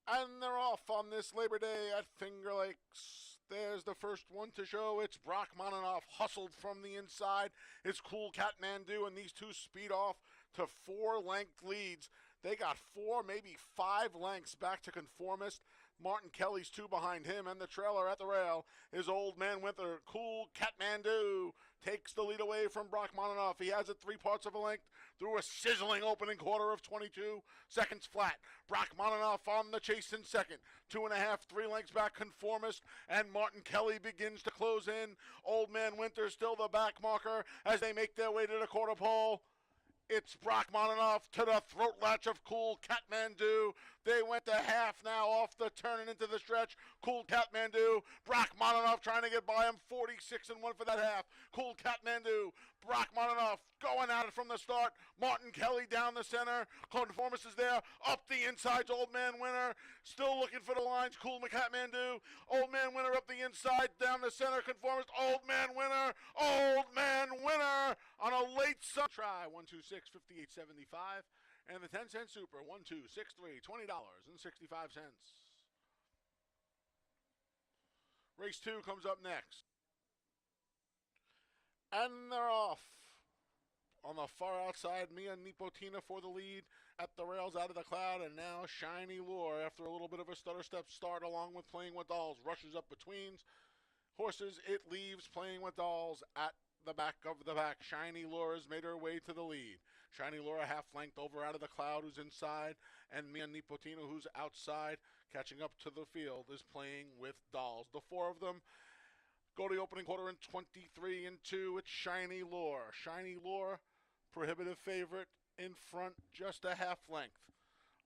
And they're off on this Labor Day at Finger Lakes. There's the first one to show. It's Brock Mononoff hustled from the inside. It's Cool Catmandu, and these two speed off to 4-length leads. They got 4, maybe 5 lengths back to Conformist. Martin Kelly's 2 behind him, and the trailer at the rail is Old Man Winter. Cool Catmandu takes the lead away from Brock Mononoff. He has it 3/4 of a length through a sizzling opening quarter of 22 seconds flat. Brock Mononoff on the chase in second. 2.5, 3 lengths back Conformist, and Martin Kelly begins to close in. Old Man Winter still the back marker as they make their way to the quarter pole. It's Brock Mononoff to the throat latch of Cool Catmandu. They went to half now off the turn and into the stretch. Cool Catmandu. Brock Mononoff trying to get by him. 46-1 for that half. Cool Catmandu. Brock Mononoff going at it from the start. Martin Kelly down the center. Conformist is there. Up the insides. Old Man Winter. Still looking for the lines. Cool Catmandu. Old Man Winter up the inside. Down the center. Conformist. Old Man Winter. Old Man Winter on a late sun try. 126 58.75, and the 10-cent super 1263 $20.65. Race 2 comes up next, and they're off. On the far outside, Mia Nipotina for the lead at the rails out of the cloud, and now Shiny Lure, after a little bit of a stutter step start along with Playing with Dolls, rushes up between horses. It leaves Playing with Dolls at the back of the pack. Shiny Laura's made her way to the lead. Shiny Laura half length over out of the cloud, who's inside, and Mia Nipotina, who's outside, catching up to the field, is Playing with Dolls. The 4 of them go to the opening quarter in 23-2. It's Shiny Lure. Shiny Lure, prohibitive favorite in front, just a half length.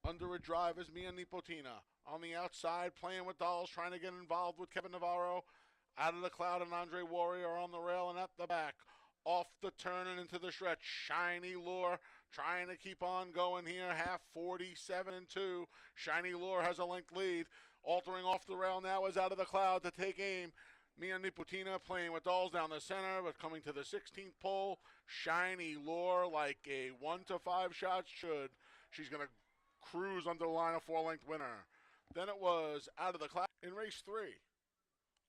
Under a drive is Mia Nipotina. On the outside, Playing with Dolls, trying to get involved with Kevin Navarro. Out of the cloud, and Andre Warrior on the rail and at the back. Off the turn and into the stretch. Shiny Lure trying to keep on going here. Half 47-2. Shiny Lure has a length lead. Altering off the rail now is out of the cloud to take aim. Mia Nipotina Playing with Dolls down the center, but coming to the 16th pole. Shiny Lure, like a 1 to 5 shot should. She's going to cruise under the line of 4-length winner. Then it was out of the cloud in race 3.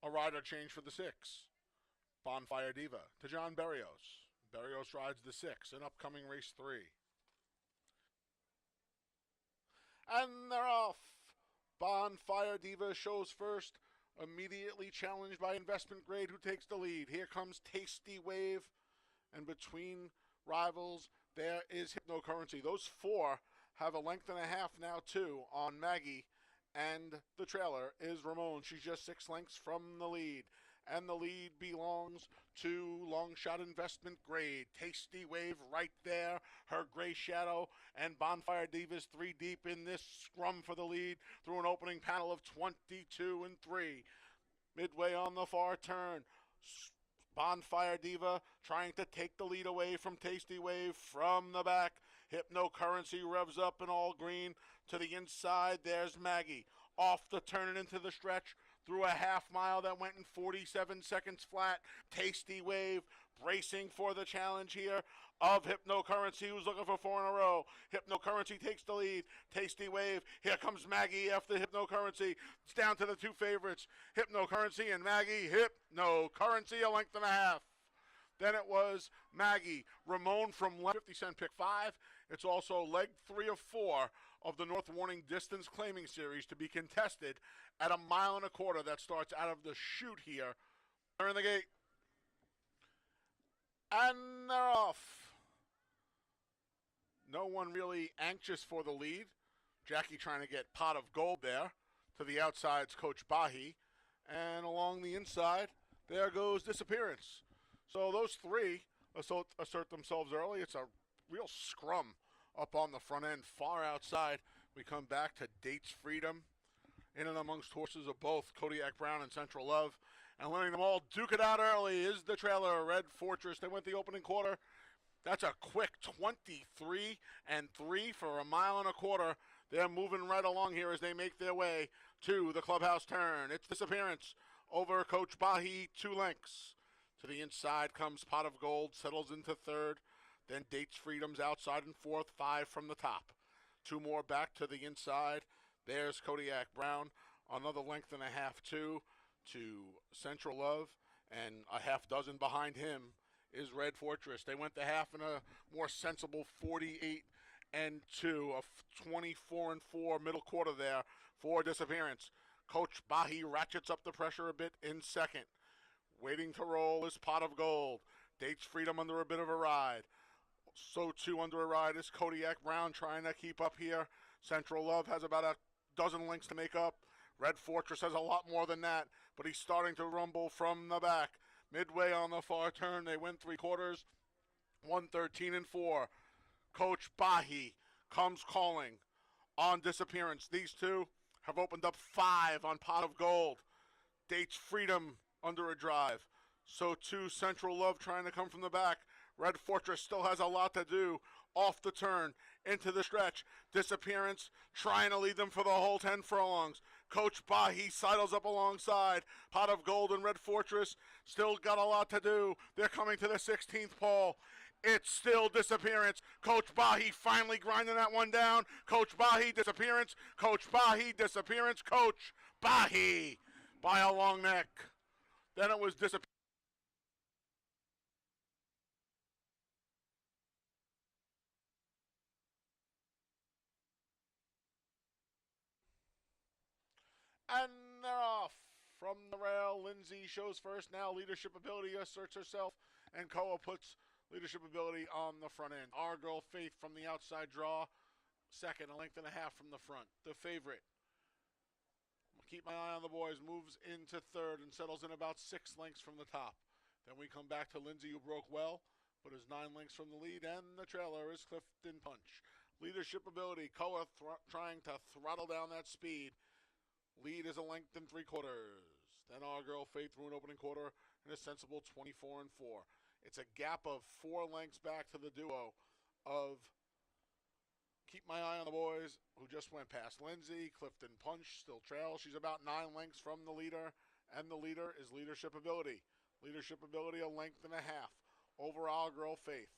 A rider change for the 6. Bonfire Diva to John Berrios. Berrios rides the 6 in upcoming race 3. And they're off. Bonfire Diva shows first. Immediately challenged by Investment Grade, who takes the lead. Here comes Tasty Wave. And between rivals, there is Hypnocurrency. Those 4 have a length and a half now, too, on Maggie. And the trailer is Ramon. She's just 6 lengths from the lead. And the lead belongs to Longshot Investment Grade. Tasty Wave right there. Her Gray Shadow and Bonfire Diva's 3 deep in this scrum for the lead through an opening panel of 22-3. Midway on the far turn, Bonfire Diva trying to take the lead away from Tasty Wave from the back. Hypnocurrency revs up in all green to the inside. There's Maggie. Off the turn and into the stretch through a half mile that went in 47 seconds flat. Tasty Wave bracing for the challenge here of Hypnocurrency, who's looking for 4 in a row. Hypnocurrency takes the lead. Tasty Wave. Here comes Maggie after Hypnocurrency. It's down to the 2 favorites, Hypnocurrency and Maggie. Hypnocurrency a length and a half. Then it was Maggie. Ramon from 50-cent pick 5. It's also leg 3 of 4 of the North Warning Distance Claiming Series to be contested at 1.25 miles that starts out of the chute here. They're in the gate. And they're off. No one really anxious for the lead. Jackie trying to get Pot of Gold there. To the outside's Coach Bahi. And along the inside, there goes Disappearance. So those 3 assert themselves early. It's a real scrum up on the front end. Far outside, we come back to Dates Freedom. In and amongst horses of both Kodiak Brown and Central Love. And letting them all duke it out early is the trailer, Red Fortress. They went the opening quarter. That's a quick 23-3 for 1.25 miles. They're moving right along here as they make their way to the clubhouse turn. It's Disappearance over Coach Bahi, 2 lengths. To the inside comes Pot of Gold, settles into 3rd. Then Dates Freedom's outside in 4th, 5 from the top. 2 more back to the inside. There's Kodiak Brown, another length and a half, too, to Central Love, and a half dozen behind him is Red Fortress. They went the half in a more sensible 48 and 2, a 24 and 4 middle quarter there for Disappearance. Coach Bahi ratchets up the pressure a bit in second. Waiting to roll is Pot of Gold. Dates Freedom under a bit of a ride. So too under a ride is Kodiak Brown trying to keep up here. Central Love has about a dozen links to make up. Red Fortress has a lot more than that, but he's starting to rumble from the back. Midway on the far turn, they win three quarters, 113 and 4. Coach Bahi comes calling on Disappearance. These two have opened up 5 on Pot of Gold. Dates Freedom under a drive. So too Central Love trying to come from the back. Red Fortress still has a lot to do. Off the turn, into the stretch. Disappearance trying to lead them for the whole 10 furlongs. Coach Bahi sidles up alongside. Pot of Gold and Red Fortress still got a lot to do. They're coming to the 16th pole. It's still Disappearance. Coach Bahi finally grinding that one down. Coach Bahi, Disappearance. Coach Bahi, Disappearance. Coach Bahi by a long neck. Then it was Disappearance. And they're off. From the rail, Lindsay shows first. Now Leadership Ability asserts herself, and Koa puts Leadership Ability on the front end. Our Girl Faith from the outside draw, second, a length and a half from the front. The favorite, Keep My Eye on the Boys, moves into third and settles in about 6 lengths from the top. Then we come back to Lindsay, who broke well, but is 9 lengths from the lead, and the trailer is Clifton Punch. Leadership Ability, Koa trying to throttle down that speed. Lead is a length and 3/4. Then Our Girl Faith through an opening quarter and a sensible 24 and 4. It's a gap of 4 lengths back to the duo of Keep My Eye on the Boys, who just went past Lindsay. Clifton Punch still trails. She's about 9 lengths from the leader, and the leader is Leadership Ability. Leadership Ability a length and a half over Our Girl Faith.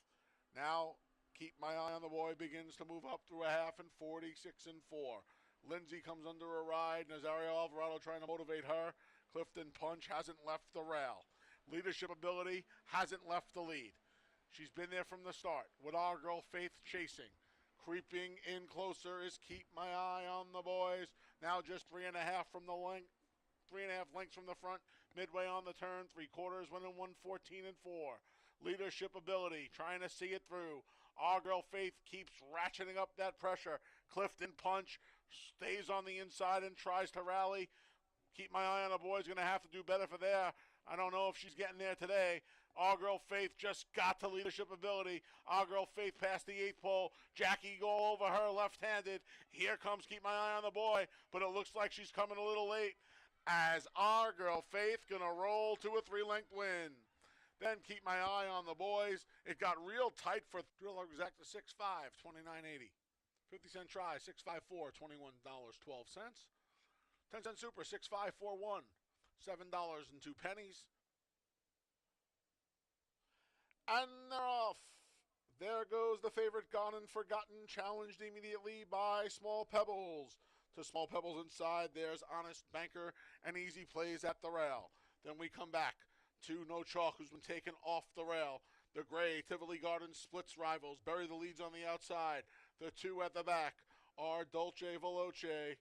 Now Keep My Eye on the Boy begins to move up through a half and 46 and 4. Lindsay comes under a ride. Nazario Alvarado trying to motivate her. Clifton Punch hasn't left the rail. Leadership Ability hasn't left the lead. She's been there from the start with Our Girl Faith chasing. Creeping in closer is Keep My Eye on the Boys. Now just 3.5 from the length. 3.5 lengths from the front. Midway on the turn. 3/4 winning 114 and 4. Leadership Ability trying to see it through. Our Girl Faith keeps ratcheting up that pressure. Clifton Punch stays on the inside and tries to rally. Keep My Eye on the Boys going to have to do better for there. I don't know if she's getting there today. Our Girl Faith just got to Leadership Ability. Our Girl Faith past the 8th pole. Jackie go over her left-handed. Here comes Keep My Eye on the Boy, but it looks like she's coming a little late as Our Girl Faith going to roll to a 3-length win. Then Keep My Eye on the Boys. It got real tight for Thriller Exact to 6.5, $29.80. 50-cent try, 654, $21.12. 10-cent super, 6541, $7.02. And they're off. There goes the favorite Gone and Forgotten, challenged immediately by Small Pebbles. To Small Pebbles inside, there's Honest Banker and Easy Plays at the rail. Then we come back to No Chalk, who's been taken off the rail. The gray Tivoli Gardens splits rivals. Bury the leads on the outside. The two at the back are Dolce Veloce.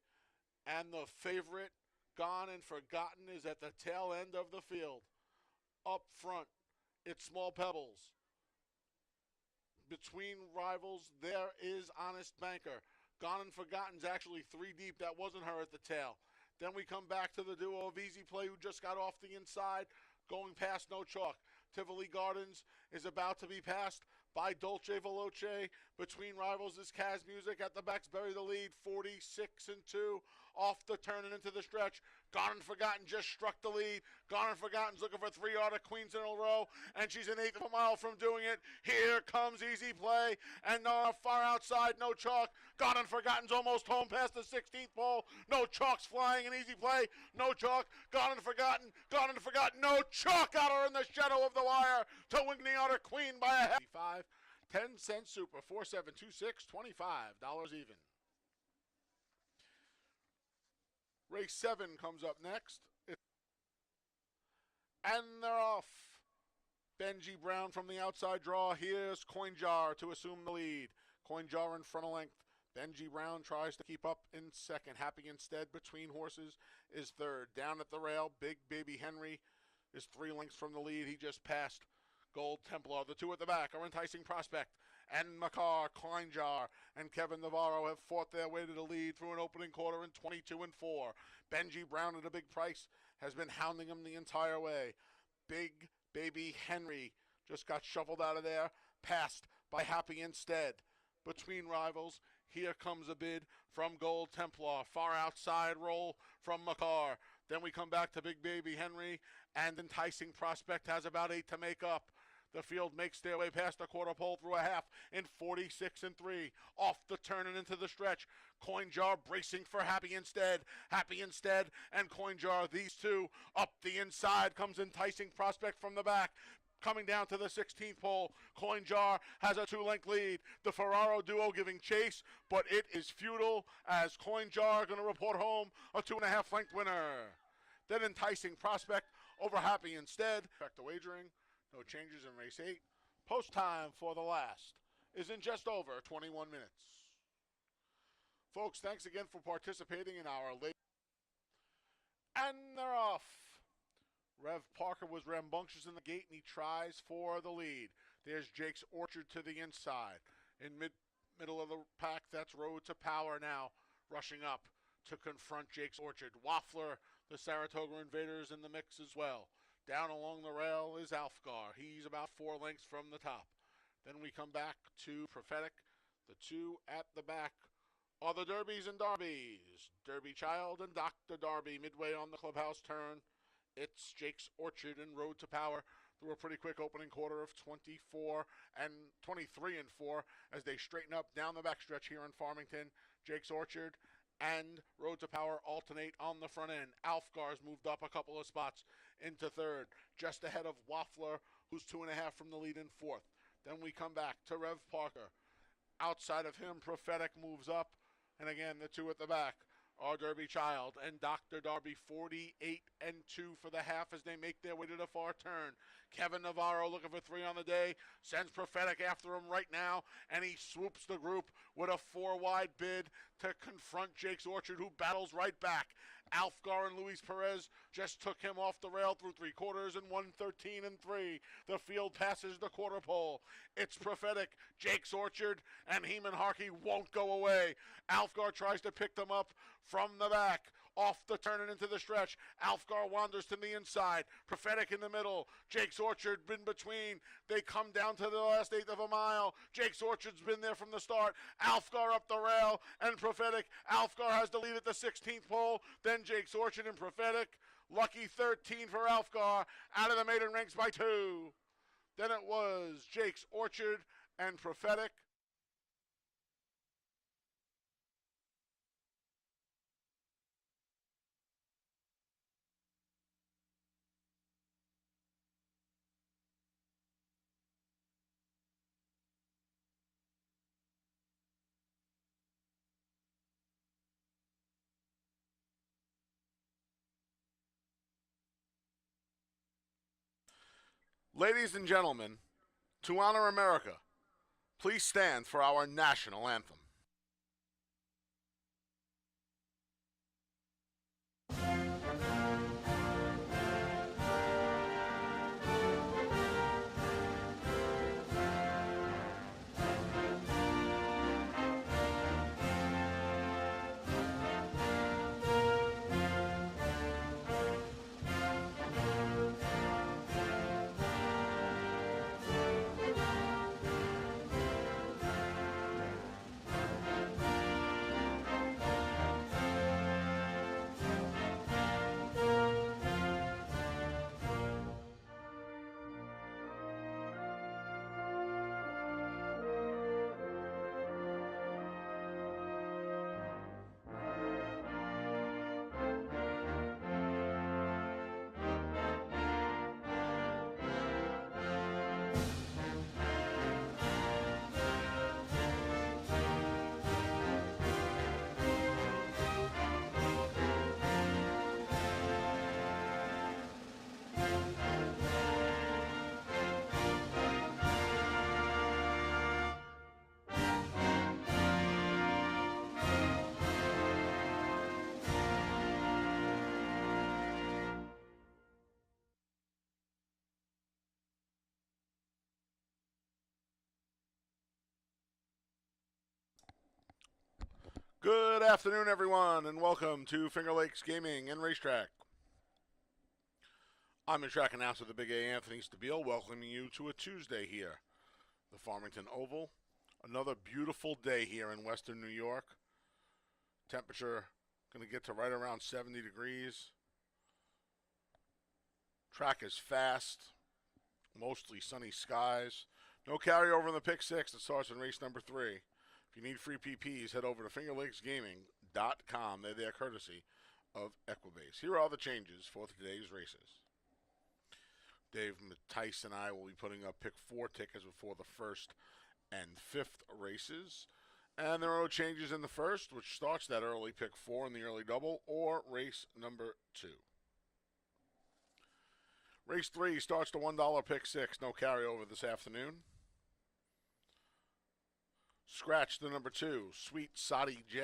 And the favorite, Gone and Forgotten, is at the tail end of the field. Up front, it's Small Pebbles. Between rivals, there is Honest Banker. Gone and Forgotten's actually 3 deep. That wasn't her at the tail. Then we come back to the duo of Easy Play, who just got off the inside, going past No Chalk. Tivoli Gardens is about to be passed by Dolce Veloce. Between rivals is Kaz Music. At the backs, Bury the lead, 46 and 2. Off the turn and into the stretch. Gone and Forgotten just struck the lead. Gone and Forgotten's looking for 3 Art of Queens in a row, and she's an 1/8 of a mile from doing it. Here comes Easy Play, and far outside, No Chalk. Gone and Forgotten's almost home past the 16th pole. No Chalk's flying in Easy Play. No Chalk. Gone and Forgotten. Gone and Forgotten. No Chalk got her in the shadow of the wire to win the Art of Queen by a half. 10-cent super, 4726, $25 even. Race 7 comes up next. And they're off. Benji Brown from the outside draw. Here's Coin Jar to assume the lead. Coin Jar in front of length. Benji Brown tries to keep up in second. Happy Instead between horses is third. Down at the rail, Big Baby Henry is 3 lengths from the lead. He just passed Gold Templar. The two at the back are Enticing Prospect and Makar, Coin Jar, and Kevin Navarro have fought their way to the lead through an opening quarter in 22 and 4. Benji Brown at a big price has been hounding him the entire way. Big Baby Henry just got shuffled out of there, passed by Happy Instead. Between rivals, here comes a bid from Gold Templar. Far outside roll from Makar. Then we come back to Big Baby Henry, and Enticing Prospect has about 8 to make up. The field makes their way past the quarter pole through a half in 46 and 3. Off the turn and into the stretch. Coin Jar bracing for Happy Instead. Happy Instead and Coin Jar, these two. Up the inside comes Enticing Prospect from the back. Coming down to the 16th pole, Coin Jar has a 2-length lead. The Ferraro duo giving chase, but it is futile as Coin Jar going to report home a 2.5-length winner. Then Enticing Prospect over Happy Instead. Back to wagering. No changes in race 8. Post time for the last is in just over 21 minutes. Folks, thanks again for participating in our late. And they're off. Rev Parker was rambunctious in the gate, and he tries for the lead. There's Jake's Orchard to the inside. In middle of the pack, that's Road to Power now, rushing up to confront Jake's Orchard. Waffler, the Saratoga Invaders in the mix as well. Down along the rail is Alfgar. He's about 4 lengths from the top. Then we come back to Prophetic. The two at the back are the Derbies and Darbies. Derby Child and Dr. Darby midway on the clubhouse turn. It's Jake's Orchard and Road to Power through a pretty quick opening quarter of 23 and 4 as they straighten up down the backstretch here in Farmington. Jake's Orchard and Road to Power alternate on the front end. Alfgar's moved up a couple of spots into third, just ahead of Waffler, who's 2.5 from the lead in fourth. Then we come back to Rev Parker. Outside of him, Prophetic moves up, and again, the two at the back are Derby Child and Dr. Darby, 48 and 2 for the half as they make their way to the far turn. Kevin Navarro looking for 3 on the day, sends Prophetic after him right now, and he swoops the group with a 4-wide bid to confront Jake's Orchard, who battles right back. Alfgar and Luis Perez just took him off the rail through 3 quarters and 1:13 and 3. The field passes the quarter pole. It's Prophetic, Jake's Orchard, and Heeman Harkey won't go away. Alfgar tries to pick them up from the back. Off the turn and into the stretch. Alfgar wanders to the inside. Prophetic in the middle. Jake's Orchard in between. They come down to the last 1/8 of a mile. Jake's Orchard's been there from the start. Alfgar up the rail and Prophetic. Alfgar has the lead at the 16th pole. Then Jake's Orchard and Prophetic. Lucky 13 for Alfgar. Out of the maiden ranks by 2. Then it was Jake's Orchard and Prophetic. Ladies and gentlemen, to honor America, please stand for our national anthem. Good afternoon, everyone, and welcome to Finger Lakes Gaming and Racetrack. I'm your track announcer, the Big A, Anthony Stabile, welcoming you to a Tuesday here. The Farmington Oval. Another beautiful day here in western New York. Temperature going to get to right around 70 degrees. Track is fast. Mostly sunny skies. No carryover in the pick six that starts in race number 3. If you need free PPs, head over to fingerlakesgaming.com. They're there courtesy of Equibase. Here are all the changes for today's races. Dave Mattice and I will be putting up pick 4 tickets before the first and 5th races. And there are no changes in the first, which starts that early pick 4 in the early double, or race number 2. Race 3 starts the $1 pick 6, no carryover this afternoon. Scratch the number 2, Sweet Sadi J.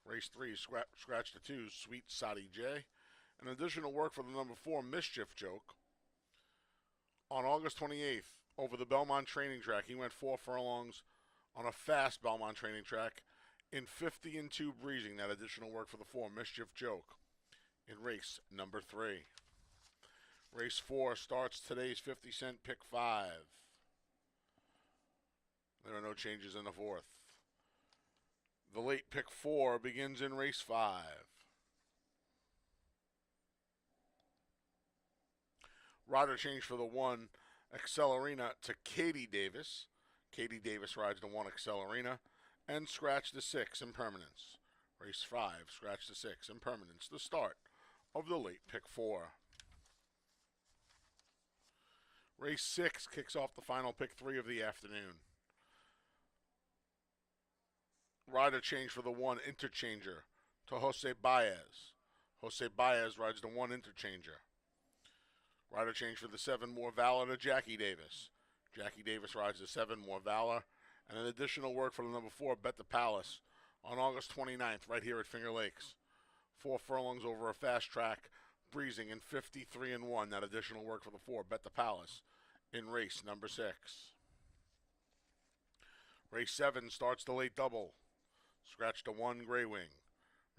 Race 3, scratch the 2, Sweet Sadi J. An additional work for the number 4, Mischief Joke. On August 28th, over the Belmont training track, he went 4 furlongs on a fast Belmont training track in 50 and 2 breezing. That additional work for the 4, Mischief Joke, in race number 3. Race 4 starts today's 50-cent pick 5. There are no changes in the 4th. The late pick 4 begins in race 5. Rider change for the 1, Accelerina, to Katie Davis. Katie Davis rides the 1, Accelerina. And scratch the 6, Impermanence. Race 5, scratch the 6, Impermanence. The start of the late pick 4. Race 6 kicks off the final pick 3 of the afternoon. Rider change for the 1, Interchanger, to Jose Baez. Jose Baez rides the 1, Interchanger. Rider change for the 7, More Valor, to Jackie Davis. Jackie Davis rides the 7, More Valor. And an additional work for the number 4, Bet the Palace, on August 29th, right here at Finger Lakes. 4 furlongs over a fast track, breezing in 53 and 1. That additional work for the 4, Bet the Palace, in race number 6. Race 7 starts the late double. Scratch to 1, Grey Wing.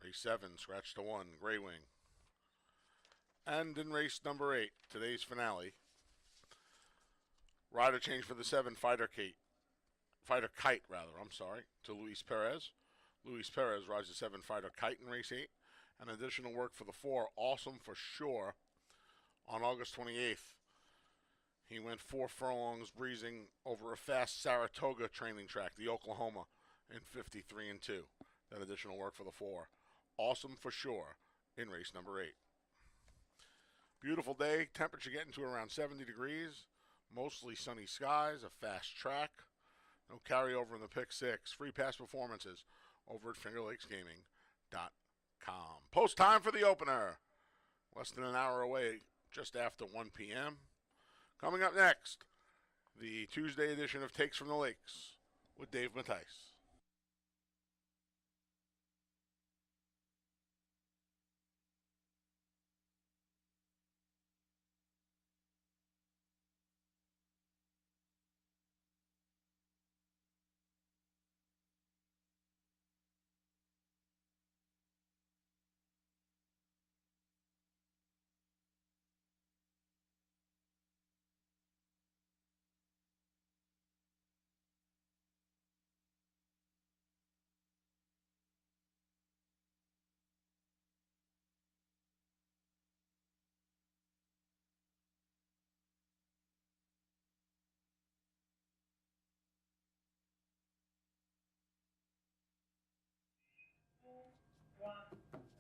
Race 7, scratch to 1, Grey Wing. And in race number 8, today's finale, rider change for the 7, Fighter Kite, to Luis Perez. Luis Perez rides the 7, Fighter Kite, in race 8. And additional work for the 4, Awesome for Sure, on August 28th. He went 4 furlongs breezing over a fast Saratoga training track, the Oklahoma, in 53 and 2. That additional work for the 4, Awesome for Sure, in race number 8. Beautiful day, temperature getting to around 70 degrees, mostly sunny skies, a fast track, no carryover in the pick 6, free pass performances over at fingerlakesgaming.com. Post time for the opener, less than an hour away, just after 1 p.m. Coming up next, the Tuesday edition of Takes from the Lakes with Dave Mattice.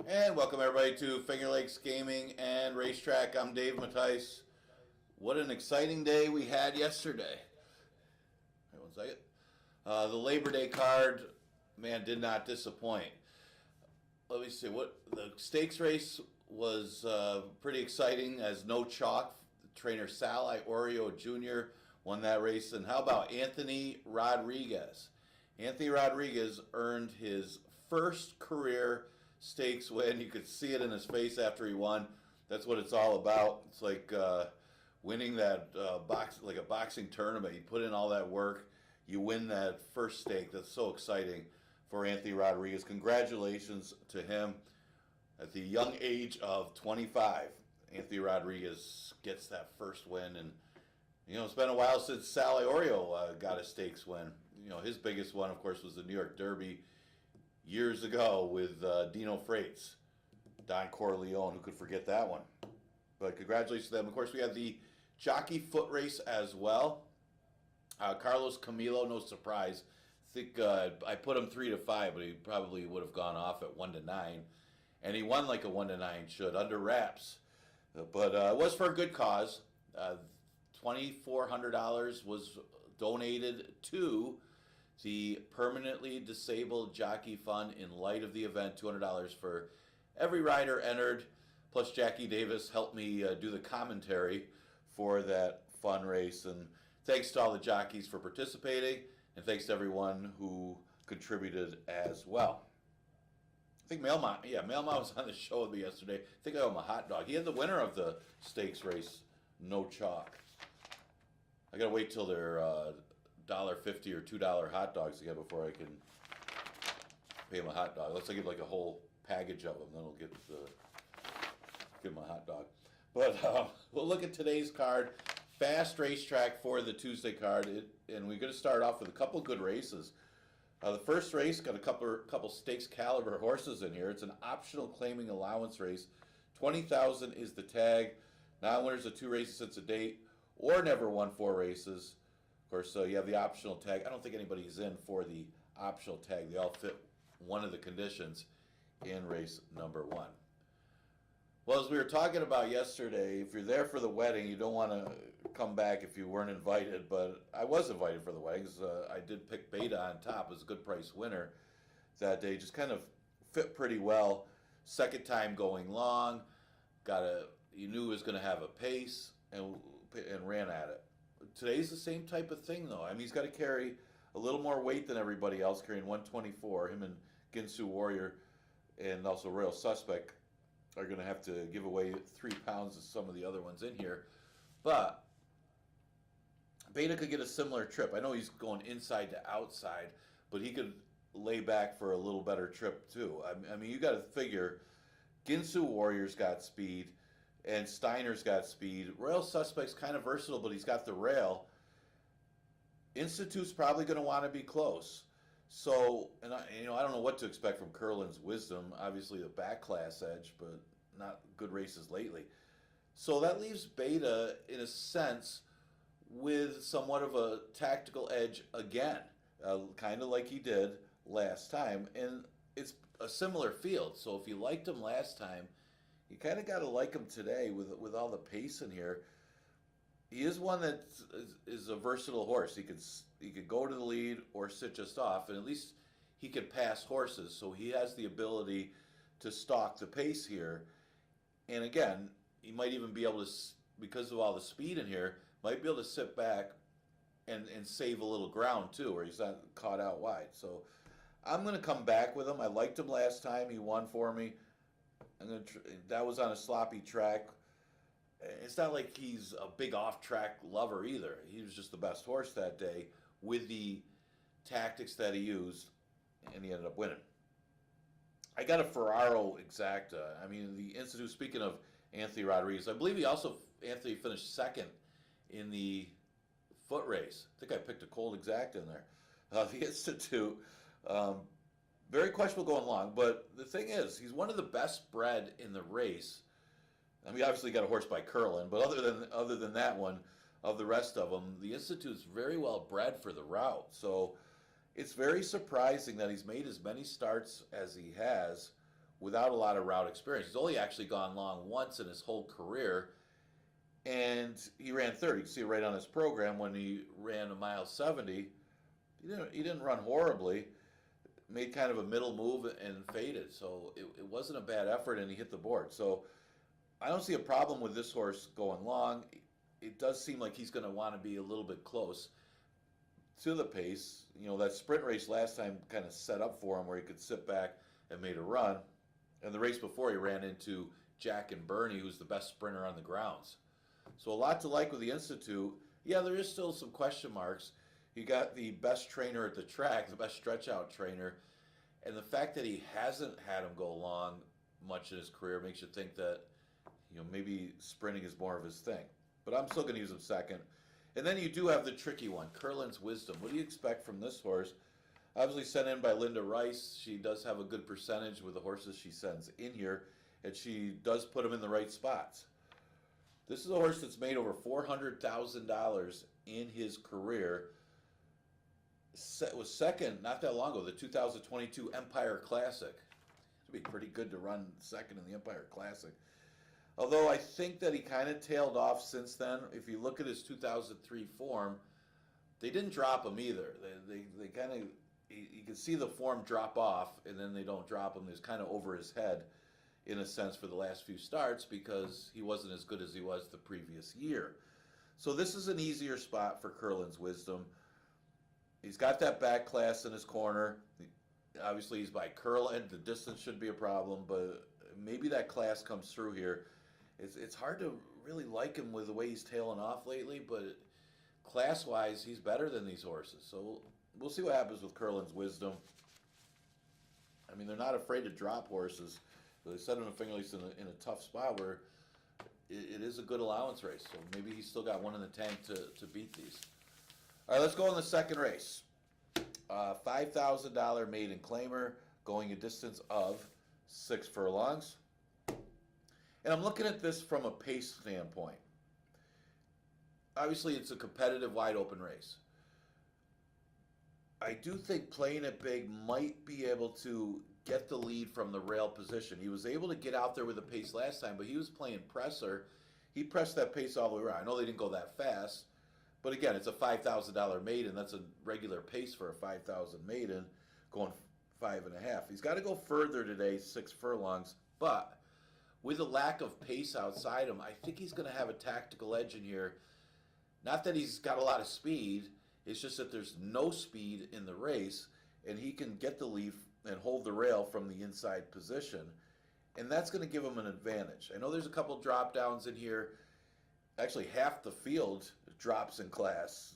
And welcome everybody to Finger Lakes Gaming and Racetrack. I'm Dave Mattice. What an exciting day we had yesterday. Wait 1 second. The Labor Day card, man, did not disappoint. Let me see. What the stakes race was pretty exciting as no chalk. Trainer Sal Iorio Jr. won that race. And how about Anthony Rodriguez? Anthony Rodriguez earned his first career stakes win. You could see it in his face after he won. That's what it's all about. It's like winning that like a boxing tournament. You put in all that work, you win that first stake. That's so exciting for Anthony Rodriguez. Congratulations to him at the young age of 25. Anthony Rodriguez gets that first win, and it's been a while since Sal Iorio got a stakes win. His biggest one, of course, was the New York Derby years ago with Dino Freites, Don Corleone. Who could forget that one? But congratulations to them. Of course, we had the jockey foot race as well. Carlos Camilo, no surprise. I think I put him 3-5, but he probably would have gone off at 1-9, and he won like a 1-9 should, under wraps. But it was for a good cause. $2,400 was donated to the Permanently Disabled Jockey Fund in light of the event. $200 for every rider entered. Plus, Jackie Davis helped me do the commentary for that fun race. And thanks to all the jockeys for participating, and thanks to everyone who contributed as well. I think Mailmont was on the show with me yesterday. I think I owe him a hot dog. He had the winner of the stakes race, no chalk. I gotta wait till they're $1.50 or $2 hot dogs again before I can pay him a hot dog. Unless I get like a whole package of them, then I'll give him a hot dog. But we'll look at today's card. Fast racetrack for the Tuesday card, and we're going to start off with a couple good races. The first race got a couple stakes caliber horses in here. It's an optional claiming allowance race. 20,000 is the tag. Non-winners of 2 races since a date, or never won 4 races. Of course, you have the optional tag. I don't think anybody's in for the optional tag. They all fit one of the conditions in race number 1. Well, as we were talking about yesterday, if you're there for the wedding, you don't want to come back if you weren't invited, but I was invited for the wedding. I did pick Beta on top. It was a good price winner that day. Just kind of fit pretty well. Second time going long. You knew it was going to have a pace and ran at it. Today's the same type of thing, though. I mean, he's got to carry a little more weight than everybody else, carrying 124. Him and Ginsu Warrior and also Royal Suspect are going to have to give away 3 pounds to some of the other ones in here. But Beta could get a similar trip. I know he's going inside to outside, but he could lay back for a little better trip too. I mean, you got to figure Ginsu Warrior's got speed and Steiner's got speed. Royal Suspect's kind of versatile, but he's got the rail. Institute's probably going to want to be close. So, and I don't know what to expect from Curlin's Wisdom. Obviously, the back class edge, but not good races lately. So that leaves Beta, in a sense, with somewhat of a tactical edge again, kind of like he did last time. And it's a similar field. So if you liked him last time, you kind of got to like him today with all the pace in here. He is one that is a versatile horse. He could go to the lead or sit just off, and at least he could pass horses. So he has the ability to stalk the pace here. And again, he might even be able to, because of all the speed in here, might be able to sit back and save a little ground too, where he's not caught out wide. So I'm going to come back with him. I liked him last time. He won for me. That was on a sloppy track. It's not like he's a big off-track lover either. He was just the best horse that day with the tactics that he used, and he ended up winning. I got a Ferraro Exacta. I mean, the Institute, speaking of Anthony Rodriguez, I believe Anthony finished second in the foot race. I think I picked a cold Exacta in there. The Institute, very questionable going long, but the thing is, he's one of the best bred in the race. I mean, obviously got a horse by Curlin, but other than that one, of the rest of them, the Institute's very well bred for the route. So it's very surprising that he's made as many starts as he has without a lot of route experience. He's only actually gone long once in his whole career, and he ran third. You can see it right on his program when he ran a mile 70. He didn't run horribly. Made kind of a middle move and faded. So it wasn't a bad effort, and he hit the board. So I don't see a problem with this horse going long. It does seem like he's going to want to be a little bit close to the pace. That sprint race last time kind of set up for him where he could sit back and made a run. And the race before, he ran into Jack and Bernie, who's the best sprinter on the grounds. So a lot to like with the Institute. Yeah, there is still some question marks. He got the best trainer at the track, the best stretch-out trainer. And the fact that he hasn't had him go long much in his career makes you think that, maybe sprinting is more of his thing. But I'm still going to use him second. And then you do have the tricky one, Curlin's Wisdom. What do you expect from this horse? Obviously sent in by Linda Rice. She does have a good percentage with the horses she sends in here, and she does put them in the right spots. This is a horse that's made over $400,000 in his career. Was second not that long ago, the 2022 Empire Classic. It'd be pretty good to run second in the Empire Classic. Although I think that he kind of tailed off since then. If you look at his 2003 form, they didn't drop him either. They kind of, you can see the form drop off, and then they don't drop him. It's kind of over his head, in a sense, for the last few starts because he wasn't as good as he was the previous year. So this is an easier spot for Curlin's Wisdom. He's got that back class in his corner. Obviously, he's by Curlin. The distance should be a problem, but maybe that class comes through here. It's hard to really like him with the way he's tailing off lately, but class-wise, he's better than these horses. So we'll see what happens with Curlin's Wisdom. I mean, they're not afraid to drop horses. They set him in Finger Lakes in a tough spot where it is a good allowance race. So maybe he's still got one in the tank to beat these. All right, let's go on the second race. $5,000 maiden claimer going a distance of 6 furlongs. And I'm looking at this from a pace standpoint. Obviously, it's a competitive, wide-open race. I do think playing it big might be able to get the lead from the rail position. He was able to get out there with the pace last time, but he was playing presser. He pressed that pace all the way around. I know they didn't go that fast, but again, it's a $5,000 maiden. That's a regular pace for a $5,000 maiden, going 5.5. He's got to go further today, 6 furlongs, but with a lack of pace outside him, I think he's going to have a tactical edge in here. Not that he's got a lot of speed, it's just that there's no speed in the race, and he can get the lead and hold the rail from the inside position, and that's going to give him an advantage. I know there's a couple drop downs in here. Actually, half the field drops in class,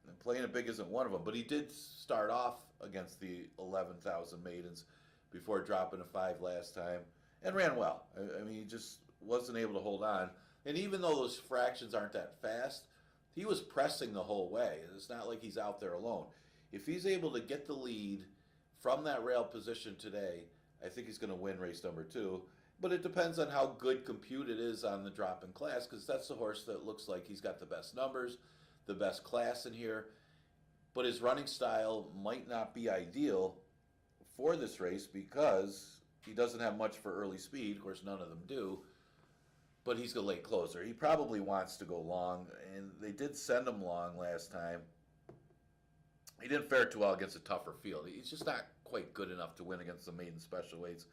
and playing it big isn't one of them, but he did start off against the 11,000 maidens before dropping a 5 last time, and ran well. I mean, he just wasn't able to hold on. And even though those fractions aren't that fast, he was pressing the whole way. It's not like he's out there alone. If he's able to get the lead from that rail position today, I think he's going to win race number 2. But it depends on how good compute it is on the drop in class, because that's the horse that looks like he's got the best numbers, the best class in here. But his running style might not be ideal for this race because he doesn't have much for early speed. Of course, none of them do. But he's a late closer. He probably wants to go long, and they did send him long last time. He didn't fare too well against a tougher field. He's just not quite good enough to win against the maiden special weights.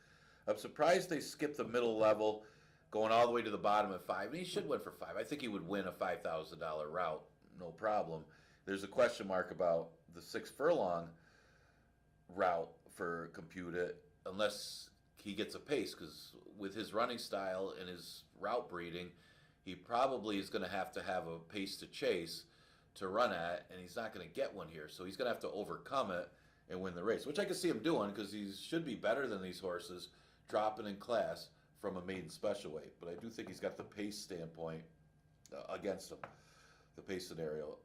I'm surprised they skipped the middle level, going all the way to the bottom at 5. And he should win for 5. I think he would win a $5,000 route, no problem. There's a question mark about the 6 furlong route for compute it, unless he gets a pace, because with his running style and his route breeding, he probably is going to have a pace to chase to run at, and he's not going to get one here. So he's going to have to overcome it and win the race, which I can see him doing because he should be better than these horses dropping in class from a maiden special weight. But I do think he's got the pace standpoint against him, the pace scenario.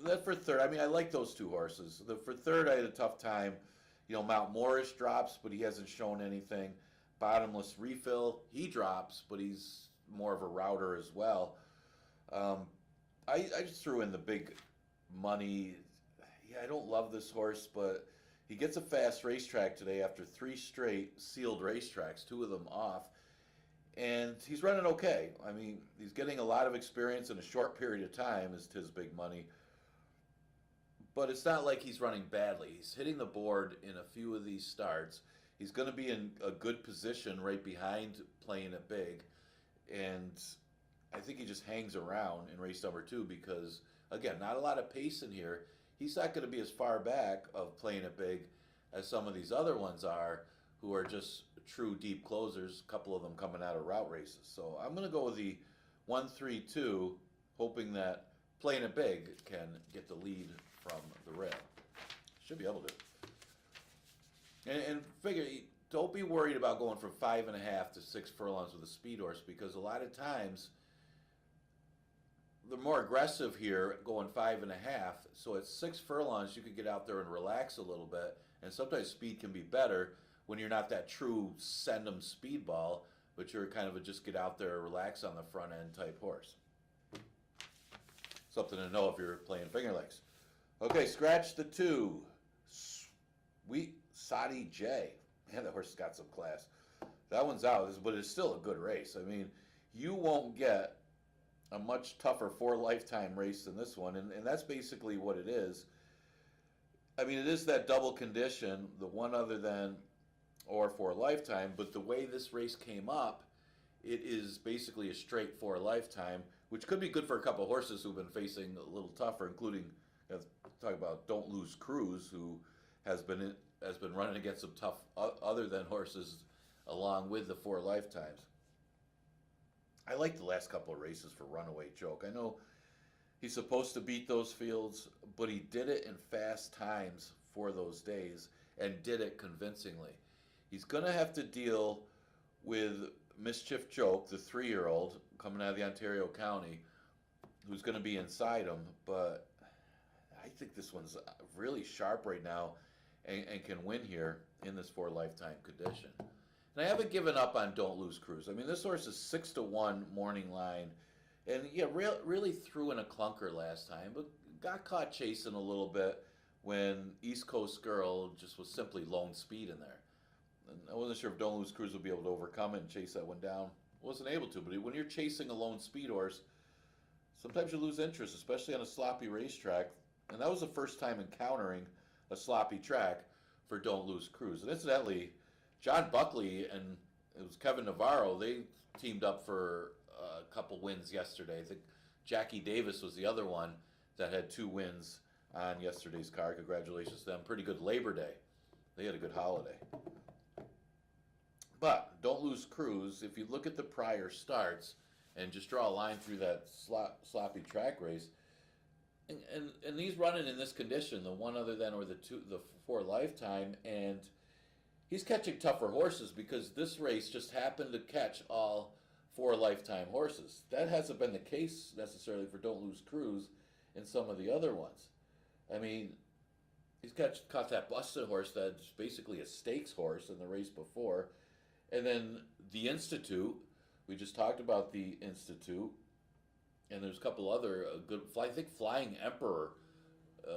That for third, I mean, I like those 2 horses. For third, I had a tough time. Mount Morris drops, but he hasn't shown anything. Bottomless Refill, he drops, but he's more of a router as well. I just threw in the big money. Yeah, I don't love this horse, but he gets a fast racetrack today after 3 straight sealed racetracks, 2 of them off. And he's running okay. I mean, he's getting a lot of experience in a short period of time is his big money. But it's not like he's running badly. He's hitting the board in a few of these starts. He's going to be in a good position right behind playing it big. And I think he just hangs around in race number 2 because, again, not a lot of pace in here. He's not going to be as far back of playing it big as some of these other ones are who are just true deep closers, a couple of them coming out of route races. So I'm going to go with the 1-3-2, hoping that playing it big can get the lead from the rail. Should be able to. And figure, don't be worried about going from 5.5 to 6 furlongs with a speed horse, because a lot of times they're more aggressive here going 5.5. So at 6 furlongs, you could get out there and relax a little bit. And sometimes speed can be better when you're not that true send 'em speedball, but you're kind of a just get out there, relax on the front end type horse. Something to know if you're playing Finger Lakes. Okay, scratch the 2. Sweet Sadi J. Man, that horse has got some class. That one's out, but it's still a good race. I mean, you won't get a much tougher 4 lifetime race than this one, and that's basically what it is. I mean, it is that double condition, the one other than or 4 lifetime, but the way this race came up, it is basically a straight 4 lifetime, which could be good for a couple of horses who've been facing a little tougher, including, talk about Don't Lose Cruise, who has been running against some tough other than horses along with the 4 lifetimes. I like the last couple of races for Runaway Joke. I know he's supposed to beat those fields, but he did it in fast times for those days and did it convincingly. He's going to have to deal with Mischief Joke, the 3-year-old coming out of the Ontario County, who's going to be inside him, but I think this one's really sharp right now and can win here in this 4 lifetime condition. And I haven't given up on Don't Lose Cruise. I mean, this horse is 6-1 morning line, and yeah, really threw in a clunker last time, but got caught chasing a little bit when East Coast Girl just was simply lone speed in there. And I wasn't sure if Don't Lose Cruise would be able to overcome it and chase that one down. Wasn't able to, but when you're chasing a lone speed horse, sometimes you lose interest, especially on a sloppy racetrack. And that was the first time encountering a sloppy track for Don't Lose Cruise. And incidentally, John Buckley and it was Kevin Navarro, they teamed up for a couple wins yesterday. I think Jackie Davis was the other one that had 2 wins on yesterday's card. Congratulations to them. Pretty good Labor Day. They had a good holiday. But Don't Lose Cruise, if you look at the prior starts and just draw a line through that sloppy track race, and he's running in this condition, the one other than or the 4 lifetime, and he's catching tougher horses because this race just happened to catch all 4 lifetime horses. That hasn't been the case necessarily for Don't Lose Cruise in some of the other ones. I mean, he's caught that busted horse that's basically a stakes horse in the race before. And then the Institute, we just talked about the Institute, and there's a couple other good, I think Flying Emperor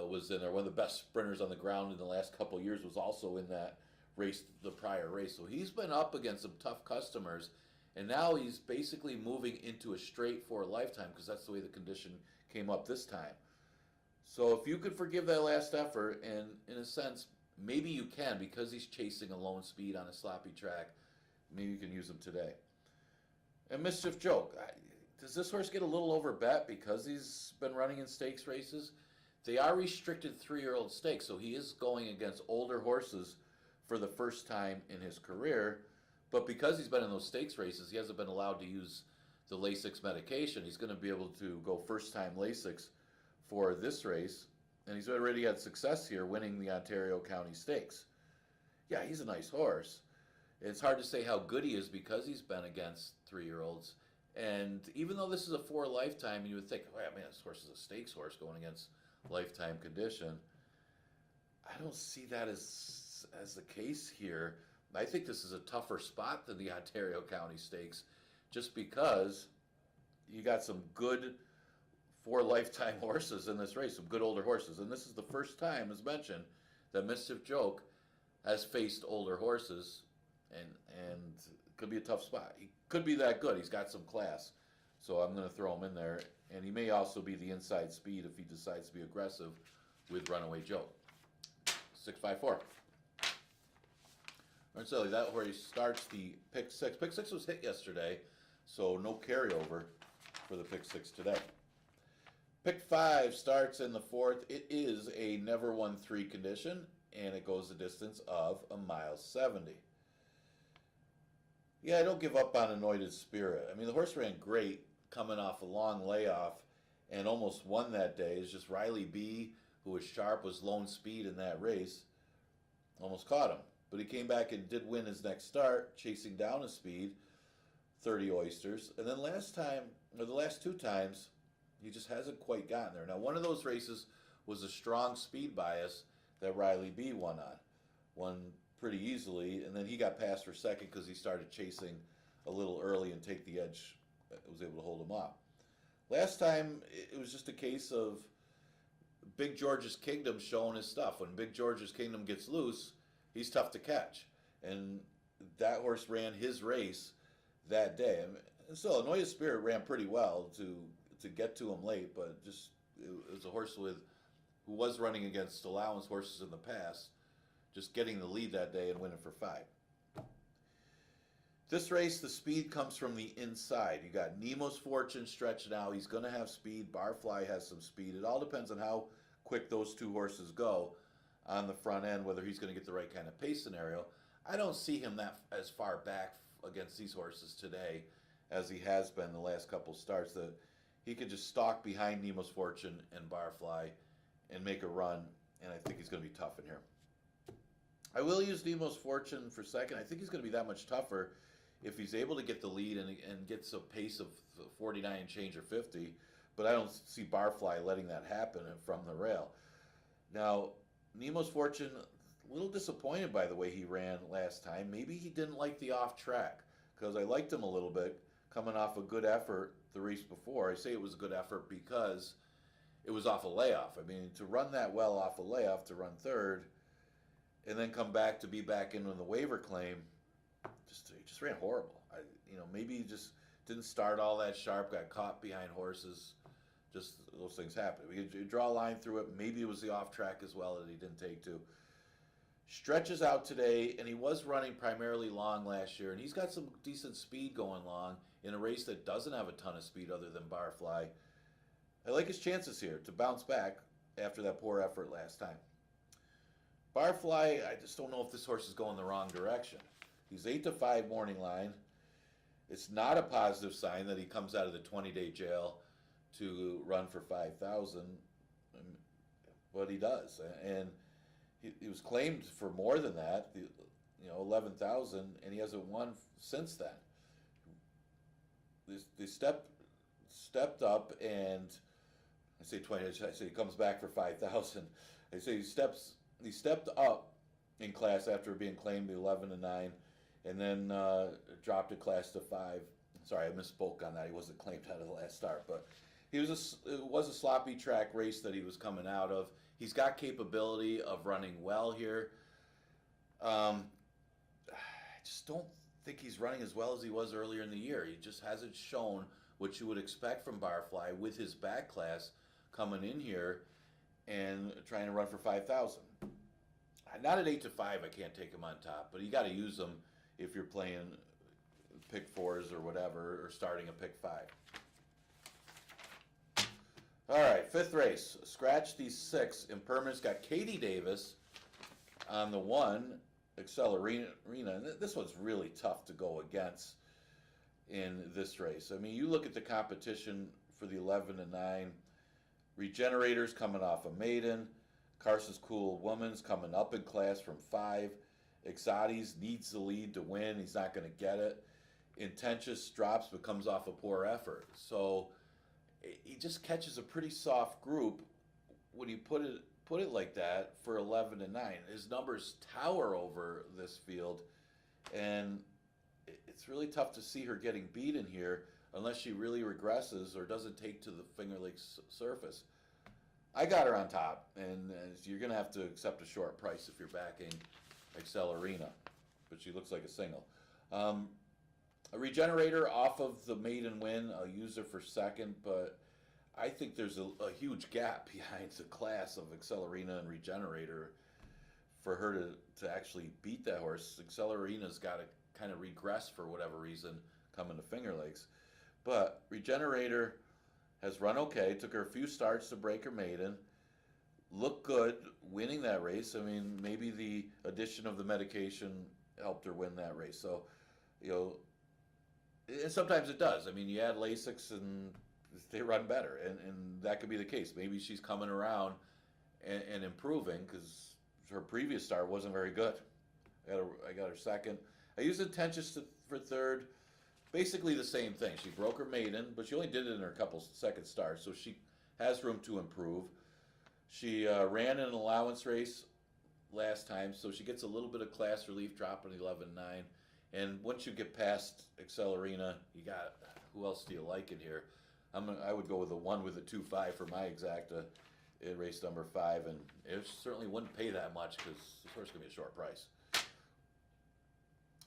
was in there. One of the best sprinters on the ground in the last couple of years was also in that race, the prior race. So he's been up against some tough customers, and now he's basically moving into a straight 4 lifetime because that's the way the condition came up this time. So if you could forgive that last effort, and in a sense, maybe you can because he's chasing a lone speed on a sloppy track, maybe you can use him today. And Mischief Joke, does this horse get a little overbet because he's been running in stakes races? They are restricted 3-year-old stakes, so he is going against older horses for the first time in his career. But because he's been in those stakes races, he hasn't been allowed to use the Lasix medication. He's going to be able to go first-time Lasix for this race, and he's already had success here winning the Ontario County Stakes. Yeah, he's a nice horse. It's hard to say how good he is because he's been against 3-year-olds. And even though this is a 4 lifetime, you would think, oh, man, this horse is a stakes horse going against lifetime condition. I don't see that as the case here. I think this is a tougher spot than the Ontario County Stakes just because you got some good 4 lifetime horses in this race, some good older horses. And this is the first time, as mentioned, that Mischief Joke has faced older horses, and it could be a tough spot. He could be that good. He's got some class. So I'm going to throw him in there. And he may also be the inside speed if he decides to be aggressive with Runaway Joke. 6-5-4. All right, so that where he starts the pick 6. Pick 6 was hit yesterday, so no carryover for the pick 6 today. Pick 5 starts in the 4th. It is a never won 3 condition, and it goes the distance of 1.70 miles. Yeah, I don't give up on Anointed Spirit. I mean, the horse ran great coming off a long layoff and almost won that day. It's just Riley B., who was sharp, was lone speed in that race, almost caught him. But he came back and did win his next start, chasing down his speed, 30 oysters. And then last time, or the last two times, he just hasn't quite gotten there. Now, one of those races was a strong speed bias that Riley B won pretty easily, and then he got passed for second because he started chasing a little early and take the edge. Was able to hold him up. Last time, it was just a case of Big George's Kingdom showing his stuff. When Big George's Kingdom gets loose, he's tough to catch. And that horse ran his race that day. And still, Anoia Spirit ran pretty well to get to him late, but just it was a horse who was running against allowance horses in the past, just getting the lead that day and winning for 5. This race, the speed comes from the inside. You got Nemo's Fortune stretched out. He's going to have speed. Barfly has some speed. It all depends on how quick those two horses go on the front end, whether he's going to get the right kind of pace scenario. I don't see him that as far back against these horses today as he has been the last couple starts, that he could just stalk behind Nemo's Fortune and Barfly and make a run, and I think he's going to be tough in here. I will use Nemo's Fortune for second. I think he's going to be that much tougher if he's able to get the lead and gets a pace of 49 and change or 50, but I don't see Barfly letting that happen from the rail. Now, Nemo's Fortune, a little disappointed by the way he ran last time. Maybe he didn't like the off track, because I liked him a little bit coming off a good effort the race before. I say it was a good effort because it was off a layoff. I mean, to run that well off a layoff, to run third, and then come back to be back in on the waiver claim, he just ran horrible. Maybe he just didn't start all that sharp, got caught behind horses. Just those things happen. You draw a line through it. Maybe it was the off track as well that he didn't take to. Stretches out today, and he was running primarily long last year, and he's got some decent speed going long in a race that doesn't have a ton of speed other than Barfly. I like his chances here to bounce back after that poor effort last time. Barfly, I just don't know if this horse is going the wrong direction. He's 8-5 morning line. It's not a positive sign that he comes out of the 20-day jail to run for 5,000, but he does. And he was claimed for more than that, 11,000, and he hasn't won since then. They stepped up, and I say 20. I say he comes back for 5,000. I say he stepped up in class after being claimed 11-9, and then dropped a class to 5. Sorry, I misspoke on that. He wasn't claimed out of the last start, but it was a sloppy track race that he was coming out of. He's got capability of running well here. I just don't think he's running as well as he was earlier in the year. He just hasn't shown what you would expect from Barfly with his back class coming in here and trying to run for 5,000. Not at 8-5, I can't take him on top, but you got to use him if you're playing pick 4s or whatever, or starting a pick 5. All right, 5th race. Scratch these 6. Impermanence got Katie Davis on the 1, Accelerina. And this one's really tough to go against in this race. I mean, you look at the competition for the 11-9. Regenerators coming off a maiden. Carson's Cool Woman's coming up in class from 5. Exotis needs the lead to win. He's not going to get it. Intentious drops but comes off a poor effort. So he just catches a pretty soft group when you put it like that for 11-9. His numbers tower over this field, and it's really tough to see her getting beaten here unless she really regresses or doesn't take to the Finger Lakes surface. I got her on top, and you're going to have to accept a short price if you're backing Accelerina, but she looks like a single. A Regenerator off of the maiden win. I'll use her for second, but I think there's a huge gap behind the class of Accelerina and Regenerator for her to actually beat that horse. Accelerina's got to kind of regress for whatever reason coming to Finger Lakes. But Regenerator has run okay. Took her a few starts to break her maiden. Looked good winning that race. I mean, maybe the addition of the medication helped her win that race. So, and sometimes it does. I mean, you add Lasix and they run better, and that could be the case. Maybe she's coming around and improving because her previous start wasn't very good. I got her second. I used Intentions for third. Basically the same thing. She broke her maiden, but she only did it in her couple second starts, so she has room to improve. She ran in an allowance race last time, so she gets a little bit of class relief, dropping 11.9. And once you get past Accelerina, you got, who else do you like in here? I would go with the one with the 2.5 for my exacta in race number 5, and it certainly wouldn't pay that much because this horse is going to be a short price.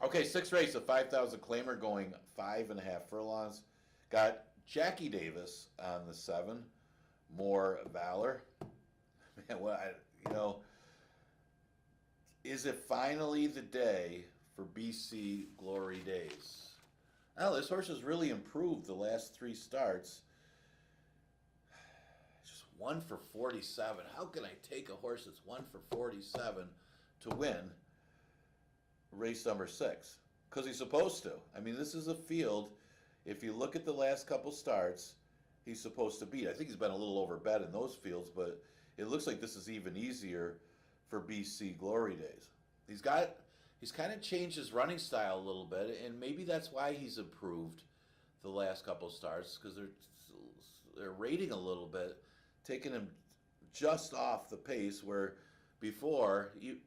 Okay, sixth race, a 5,000 claimer going 5.5 furlongs. Got Jackie Davis on the 7, More Valor. Man, is it finally the day for BC Glory Days? Well, this horse has really improved the last 3 starts. Just 1 for 47. How can I take a horse that's 1 for 47 to win race number 6? Because he's supposed to. I mean, this is a field, if you look at the last couple starts, he's supposed to beat. I think he's been a little overbet in those fields, but it looks like this is even easier for BC Glory Days. He's kind of changed his running style a little bit, and maybe that's why he's improved the last couple starts, because they're rating a little bit, taking him just off the pace where before, even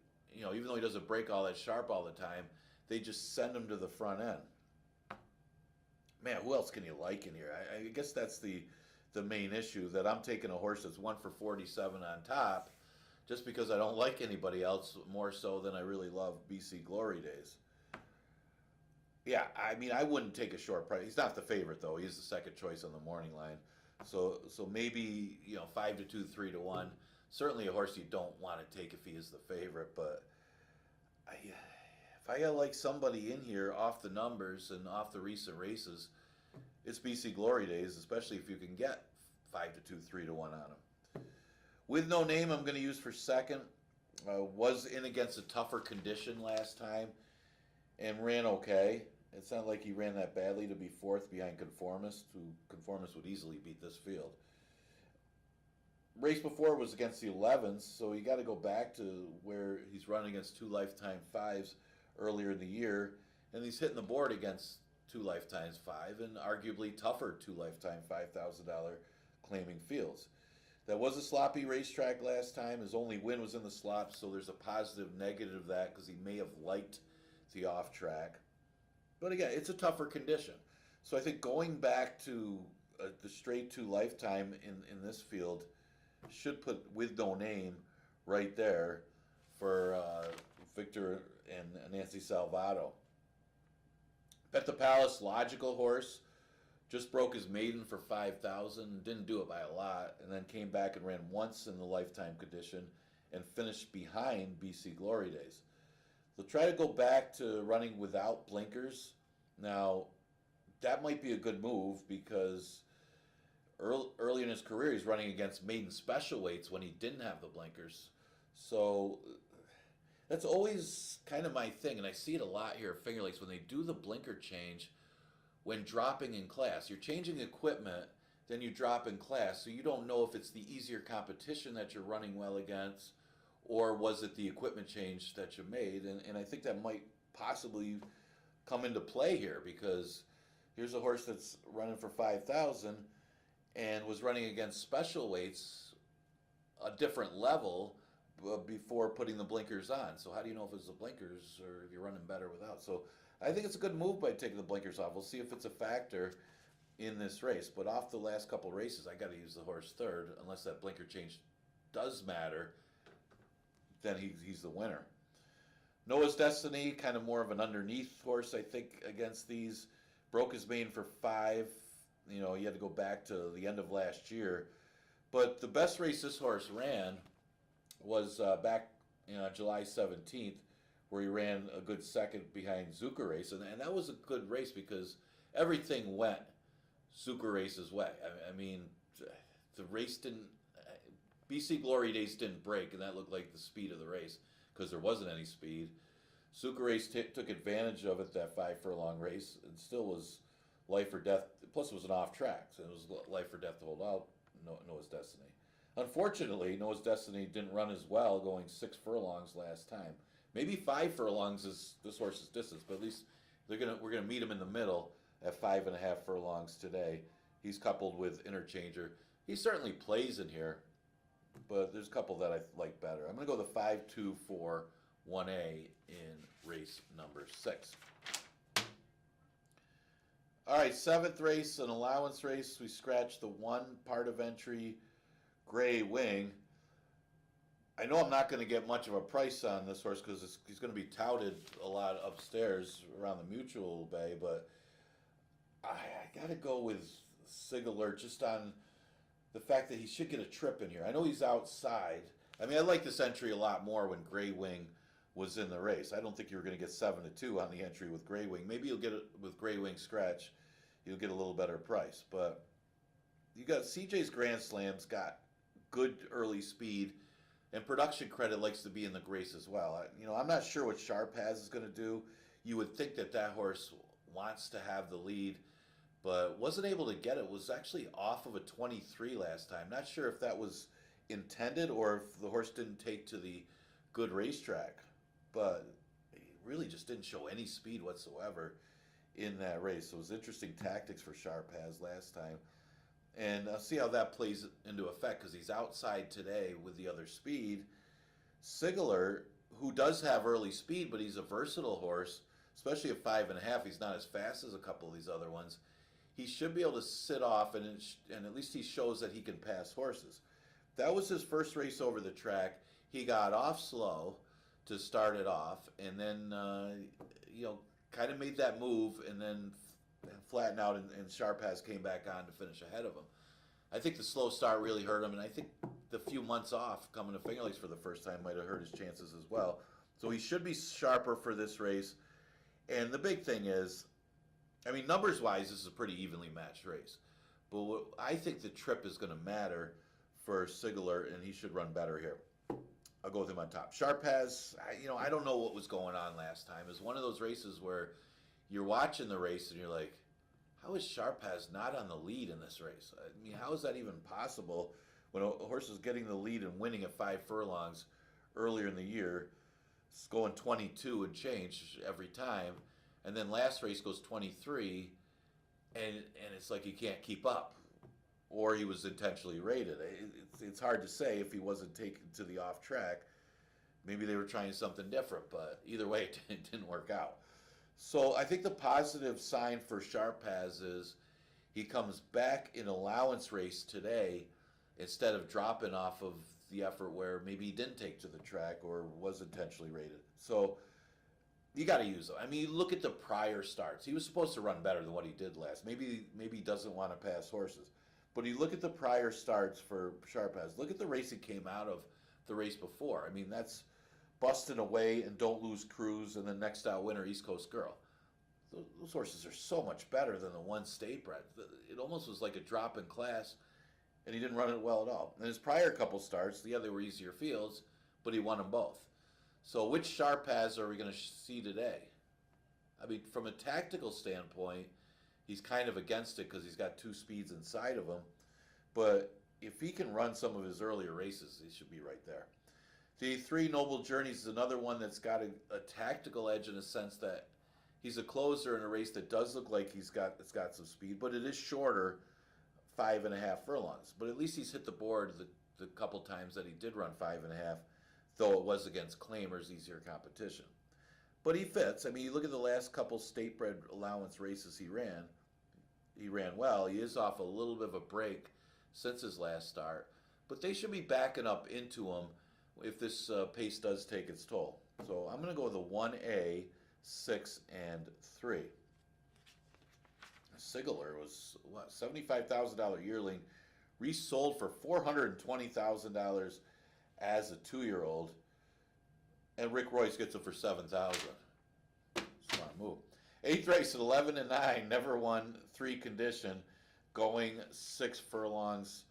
though he doesn't break all that sharp all the time, they just send him to the front end. Man, who else can you like in here? I guess that's the main issue, that I'm taking a horse that's 1 for 47 on top, just because I don't like anybody else more so than I really love BC Glory Days. Yeah, I mean, I wouldn't take a short price. He's not the favorite, though. He's the second choice on the morning line. So maybe, 5 to 2, 3 to 1. Certainly a horse you don't want to take if he is the favorite, but if I got like somebody in here off the numbers and off the recent races, it's BC Glory Days, especially if you can get 5 to 2, 3 to 1 on him. With No Name, I'm going to use for second. Was in against a tougher condition last time and ran okay. It's not like he ran that badly to be fourth behind Conformist, who Conformist would easily beat this field. Race before was against the 11s, so you got to go back to where he's running against 2 Lifetime 5s earlier in the year, and he's hitting the board against 2 Lifetimes 5 and arguably tougher 2 Lifetime $5,000 claiming fields. That was a sloppy racetrack last time. His only win was in the slop, so there's a positive negative of that because he may have liked the off track. But again, it's a tougher condition. So I think going back to the straight 2 Lifetime in this field should put With No Name right there for Victor and Nancy Salvato. Bet the Palace, logical horse. Just broke his maiden for 5,000, didn't do it by a lot, and then came back and ran once in the Lifetime condition and finished behind BC Glory Days. They'll try to go back to running without blinkers. Now, that might be a good move because early in his career he's running against maiden special weights when he didn't have the blinkers. So that's always kind of my thing, and I see it a lot here at Finger Lakes when they do the blinker change. When dropping in class, you're changing equipment, then you drop in class, so you don't know if it's the easier competition that you're running well against, or was it the equipment change that you made, and I think that might possibly come into play here, because here's a horse that's running for 5,000 and was running against special weights, a different level, before putting the blinkers on. So how do you know if it's the blinkers or if you're running better without? So I think it's a good move by taking the blinkers off. We'll see if it's a factor in this race. But off the last couple races, I got to use the horse third. Unless that blinker change does matter, then he's the winner. Noah's Destiny, kind of more of an underneath horse, I think, against these. Broke his mane for 5. He had to go back to the end of last year. But the best race this horse ran was back July 17th, where he ran a good second behind Zucker Race, and that was a good race because everything went Zucker Race's way. I mean, the race didn't, BC Glory Days didn't break, and that looked like the speed of the race because there wasn't any speed. Zucker Race took advantage of it, that 5 furlong race, and still was life or death. Plus, it was an off track, so it was life or death to hold out Noah's Destiny. Unfortunately, Noah's Destiny didn't run as well, going 6 furlongs last time. Maybe 5 furlongs is this horse's distance, but at least we're gonna meet him in the middle at 5.5 furlongs today. He's coupled with Interchanger. He certainly plays in here, but there's a couple that I like better. I'm gonna go the 5, 2, 4, 1A in race number 6. All right, 7th race, an allowance race. We scratched the 1 part of entry, Gray Wing. I know I'm not going to get much of a price on this horse because he's going to be touted a lot upstairs around the Mutual Bay, but I got to go with Sigler just on the fact that he should get a trip in here. I know he's outside. I mean, I like this entry a lot more when Gray Wing was in the race. I don't think you were going to get 7-2 on the entry with Gray Wing. Maybe you'll get it with Gray Wing scratch. You'll get a little better price. But you got CJ's Grand Slam's got good early speed, and production credit likes to be in the grace as well. I'm not sure what Sharp Has is going to do. You would think that horse wants to have the lead, but wasn't able to get it. Was actually off of a 23 last time. Not sure if that was intended or if the horse didn't take to the good racetrack, but he really just didn't show any speed whatsoever in that race. So it was interesting tactics for Sharp Has last time. And I'll see how that plays into effect because he's outside today with the other speed. Sigler, who does have early speed, but he's a versatile horse, especially at 5.5. He's not as fast as a couple of these other ones. He should be able to sit off, and at least he shows that he can pass horses. That was his first race over the track. He got off slow to start it off, and then kind of made that move, and then flattened out, and Sharp Has came back on to finish ahead of him. I think the slow start really hurt him, and I think the few months off coming to Finger Lakes for the first time might have hurt his chances as well. So he should be sharper for this race. And the big thing is, numbers-wise, this is a pretty evenly matched race. But I think the trip is going to matter for Sigler, and he should run better here. I'll go with him on top. Sharp Has, I don't know what was going on last time. It's one of those races where you're watching the race and you're like, how is Sharp Has not on the lead in this race? How is that even possible when a horse is getting the lead and winning at 5 furlongs earlier in the year? It's going 22 and change every time, and then last race goes 23, and it's like he can't keep up, or he was intentionally rated. It's hard to say if he wasn't taken to the off track. Maybe they were trying something different, but either way, it didn't work out. So I think the positive sign for Sharp Has is he comes back in allowance race today instead of dropping off of the effort where maybe he didn't take to the track or was intentionally rated. So you got to use him. You look at the prior starts. He was supposed to run better than what he did last. Maybe he doesn't want to pass horses. But you look at the prior starts for Sharp Has. Look at the race he came out of the race before. That's Bustin' Away and Don't Lose Cruise, and then Next Out Winner, East Coast Girl. Those horses are so much better than the one state bred. It almost was like a drop in class, and he didn't run it well at all. And his prior couple starts, they were easier fields, but he won them both. So which Sharp Has are we going to see today? From a tactical standpoint, he's kind of against it because he's got 2 speeds inside of him. But if he can run some of his earlier races, he should be right there. The 3 Noble Journeys is another one that's got a tactical edge in a sense that he's a closer in a race that does look like it's got some speed, but it is shorter, 5.5 furlongs. But at least he's hit the board the couple times that he did run 5.5, though it was against claimers, easier competition. But he fits. You look at the last couple state-bred allowance races he ran. He ran well. He is off a little bit of a break since his last start, but they should be backing up into him if this pace does take its toll. So I'm going to go with a 1A, 6, and 3. Sigler was, $75,000 yearling, resold for $420,000 as a 2-year-old, and Rick Royce gets him for $7,000. Smart move. 8th race at 11-9, never won 3 condition, going 6 furlongs.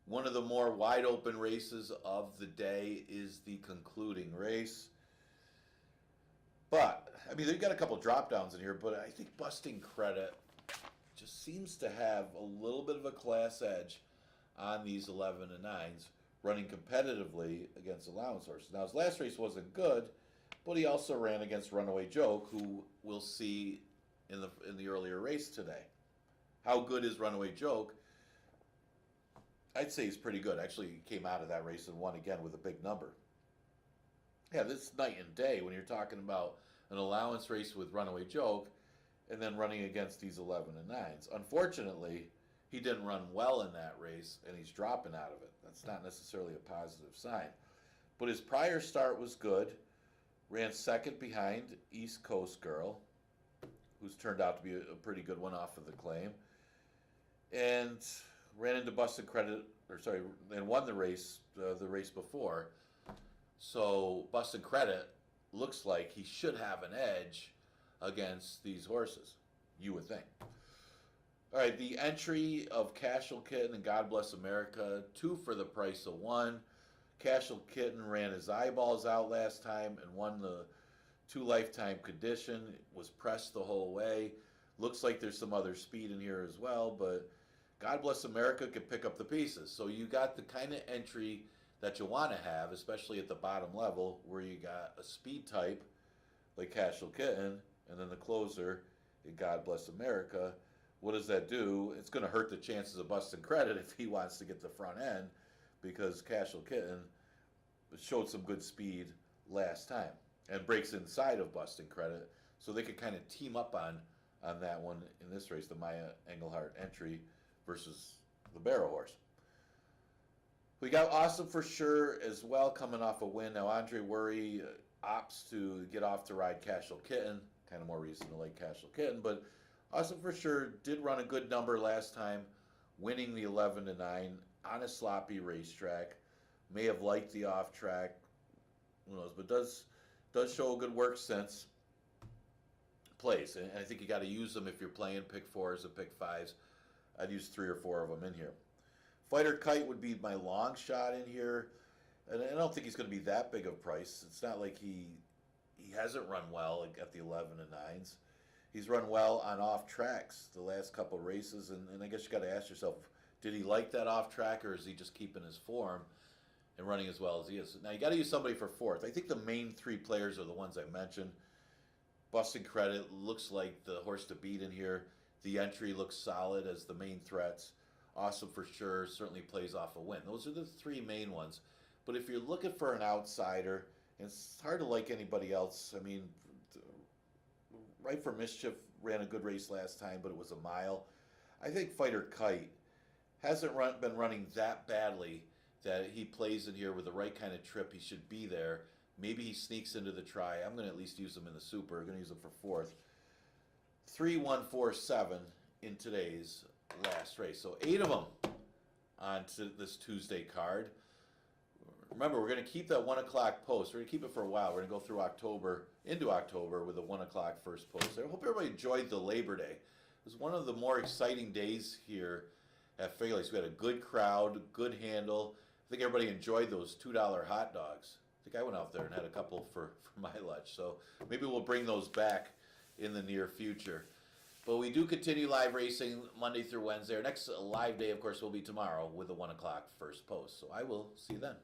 One of the more wide open races of the day is the concluding race. But, they've got a couple drop downs in here, but I think Busting Credit just seems to have a little bit of a class edge on these 11-9s, running competitively against allowance horses. Now, his last race wasn't good, but he also ran against Runaway Joke, who we'll see in the earlier race today. How good is Runaway Joke? I'd say he's pretty good. Actually, he came out of that race and won again with a big number. Yeah, this is night and day when you're talking about an allowance race with Runaway Joke and then running against these 11 and 9s. Unfortunately, he didn't run well in that race and he's dropping out of it. That's not necessarily a positive sign. But his prior start was good. Ran second behind East Coast Girl, who's turned out to be a pretty good one off of the claim. And ran into Busted Credit, and won the race before. So Busted Credit looks like he should have an edge against these horses, you would think. All right, the entry of Cashel Kitten and God Bless America, 2 for the price of 1. Cashel Kitten ran his eyeballs out last time and won the 2 lifetime condition. Was pressed the whole way. Looks like there's some other speed in here as well, but God Bless America can pick up the pieces. So you got the kind of entry that you want to have, especially at the bottom level, where you got a speed type like Cashel Kitten, and then the closer in God Bless America. What does that do? It's going to hurt the chances of Busted Credit if he wants to get the front end, because Cashel Kitten showed some good speed last time and breaks inside of Busted Credit, so they could kind of team up on that one in this race, the Maya Engelhart entry versus the Barrow horse. We got Awesome for Sure as well, coming off a win. Now Andre Worry opts to get off to ride Cashel Kitten. Kind of more reason to like Cashel Kitten, but Awesome for Sure did run a good number last time, winning the 11 to 9 on a sloppy racetrack. May have liked the off track, who knows, but does show good work since plays. And I think you got to use them if you're playing pick 4s and pick 5s. I'd use 3 or 4 of them in here. Fighter Kite would be my long shot in here, and I don't think he's going to be that big of a price. It's not like he hasn't run well at the 11 and 9s. He's run well on off tracks the last couple races, and I guess you got to ask yourself, did he like that off track, or is he just keeping his form and running as well as he is? Now you got to use somebody for 4th. I think the main 3 players are the ones I mentioned. Busted Credit looks like the horse to beat in here. The entry looks solid as the main threats. Awesome for Sure certainly plays off a win. Those are the 3 main ones. But if you're looking for an outsider, and it's hard to like anybody else. I mean, Right for Mischief ran a good race last time, but it was a mile. I think Fighter Kite hasn't been running that badly that he plays in here with the right kind of trip. He should be there. Maybe he sneaks into the try. I'm going to at least use him in the super. I'm going to use him for 4th. 3, 1, 4, 7 in today's last race. So 8 of them on to this Tuesday card. Remember, we're going to keep that 1 o'clock post. We're going to keep it for a while. We're going to go through into October with a 1 o'clock first post. I hope everybody enjoyed the Labor Day. It was one of the more exciting days here at Finger Lakes. We had a good crowd, good handle. I think everybody enjoyed those $2 hot dogs. I think I went out there and had a couple for my lunch. So maybe we'll bring those back in the near future. But we do continue live racing Monday through Wednesday. Our next live day, of course, will be tomorrow with a 1 o'clock first post. So I will see you then.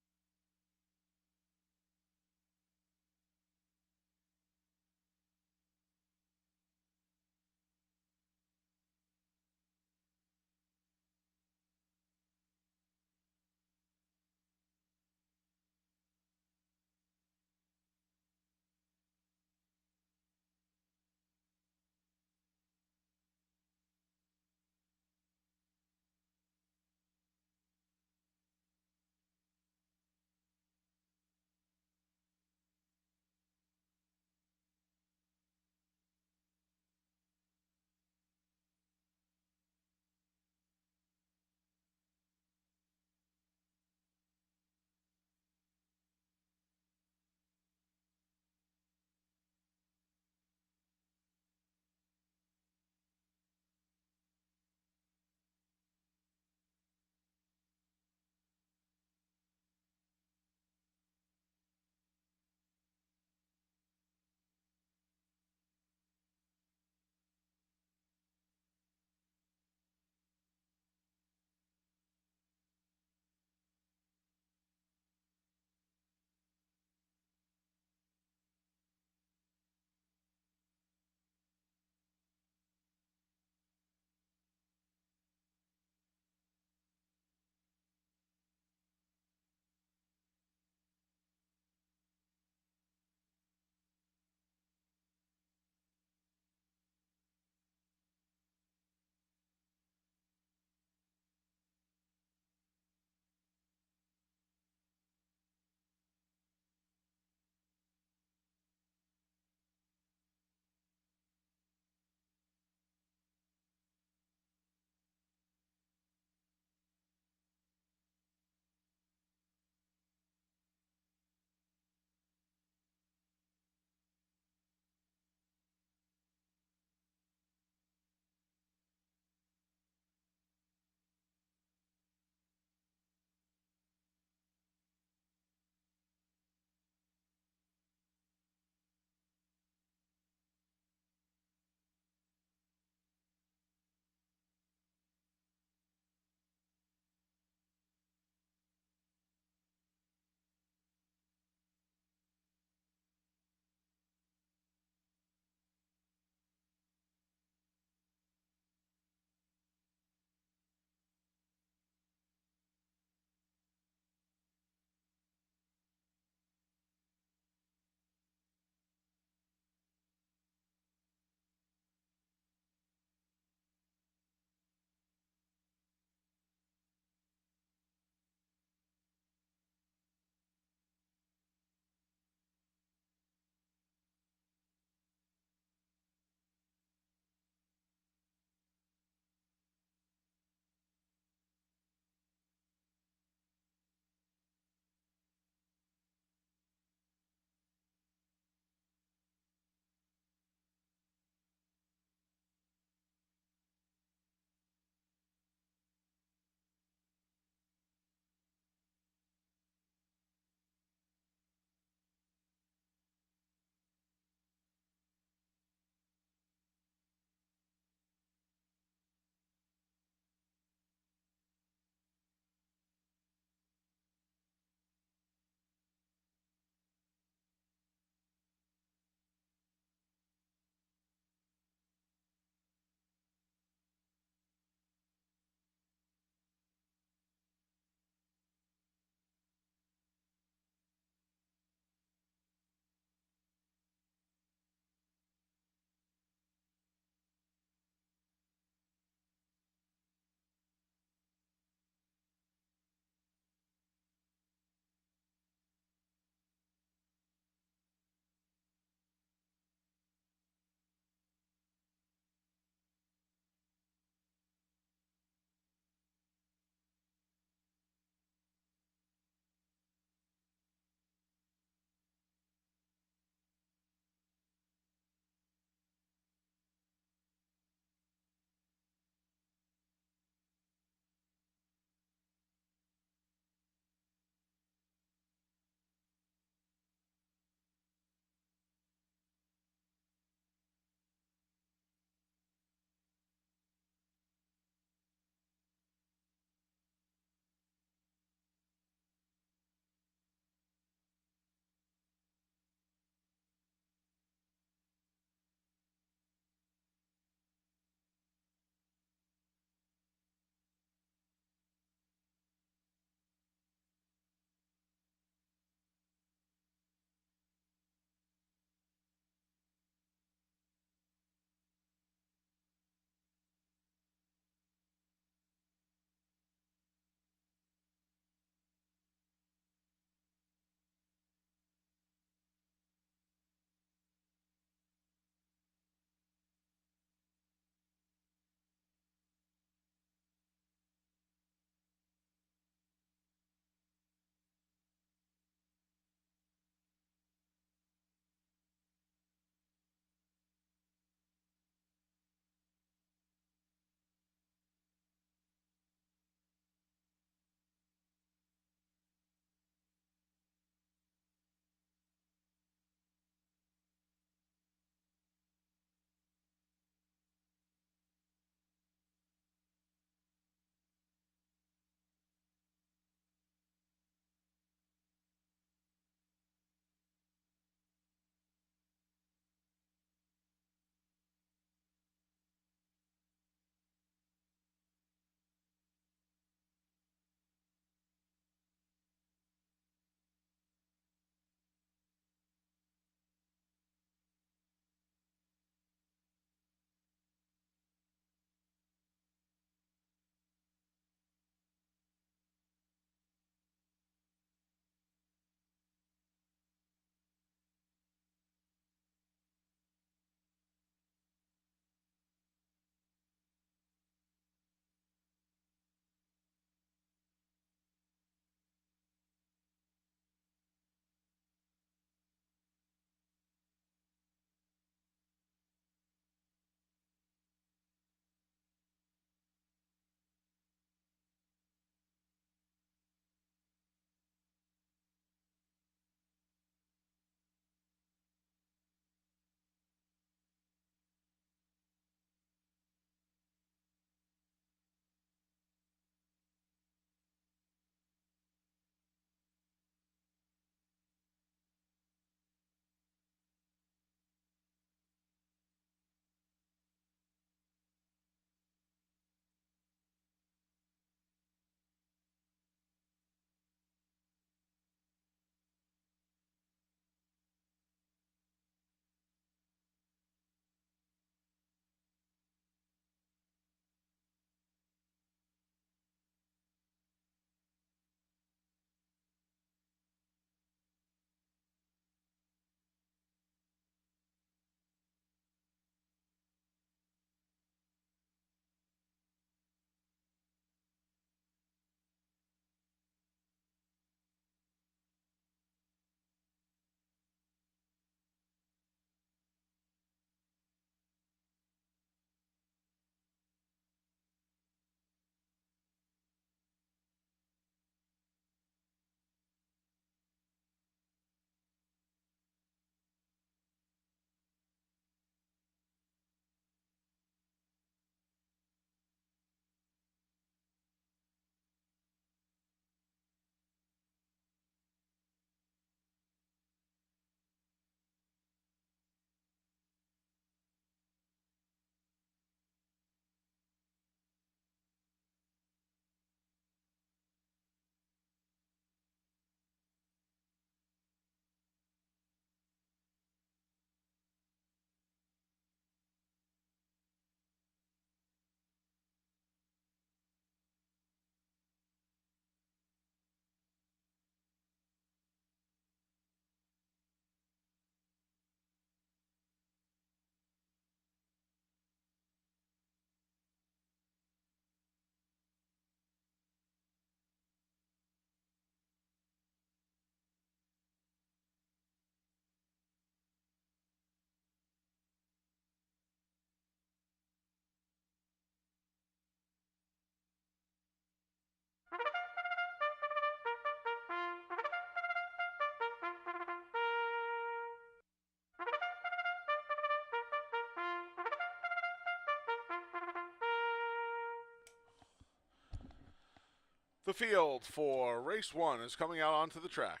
The field for race 1 is coming out onto the track.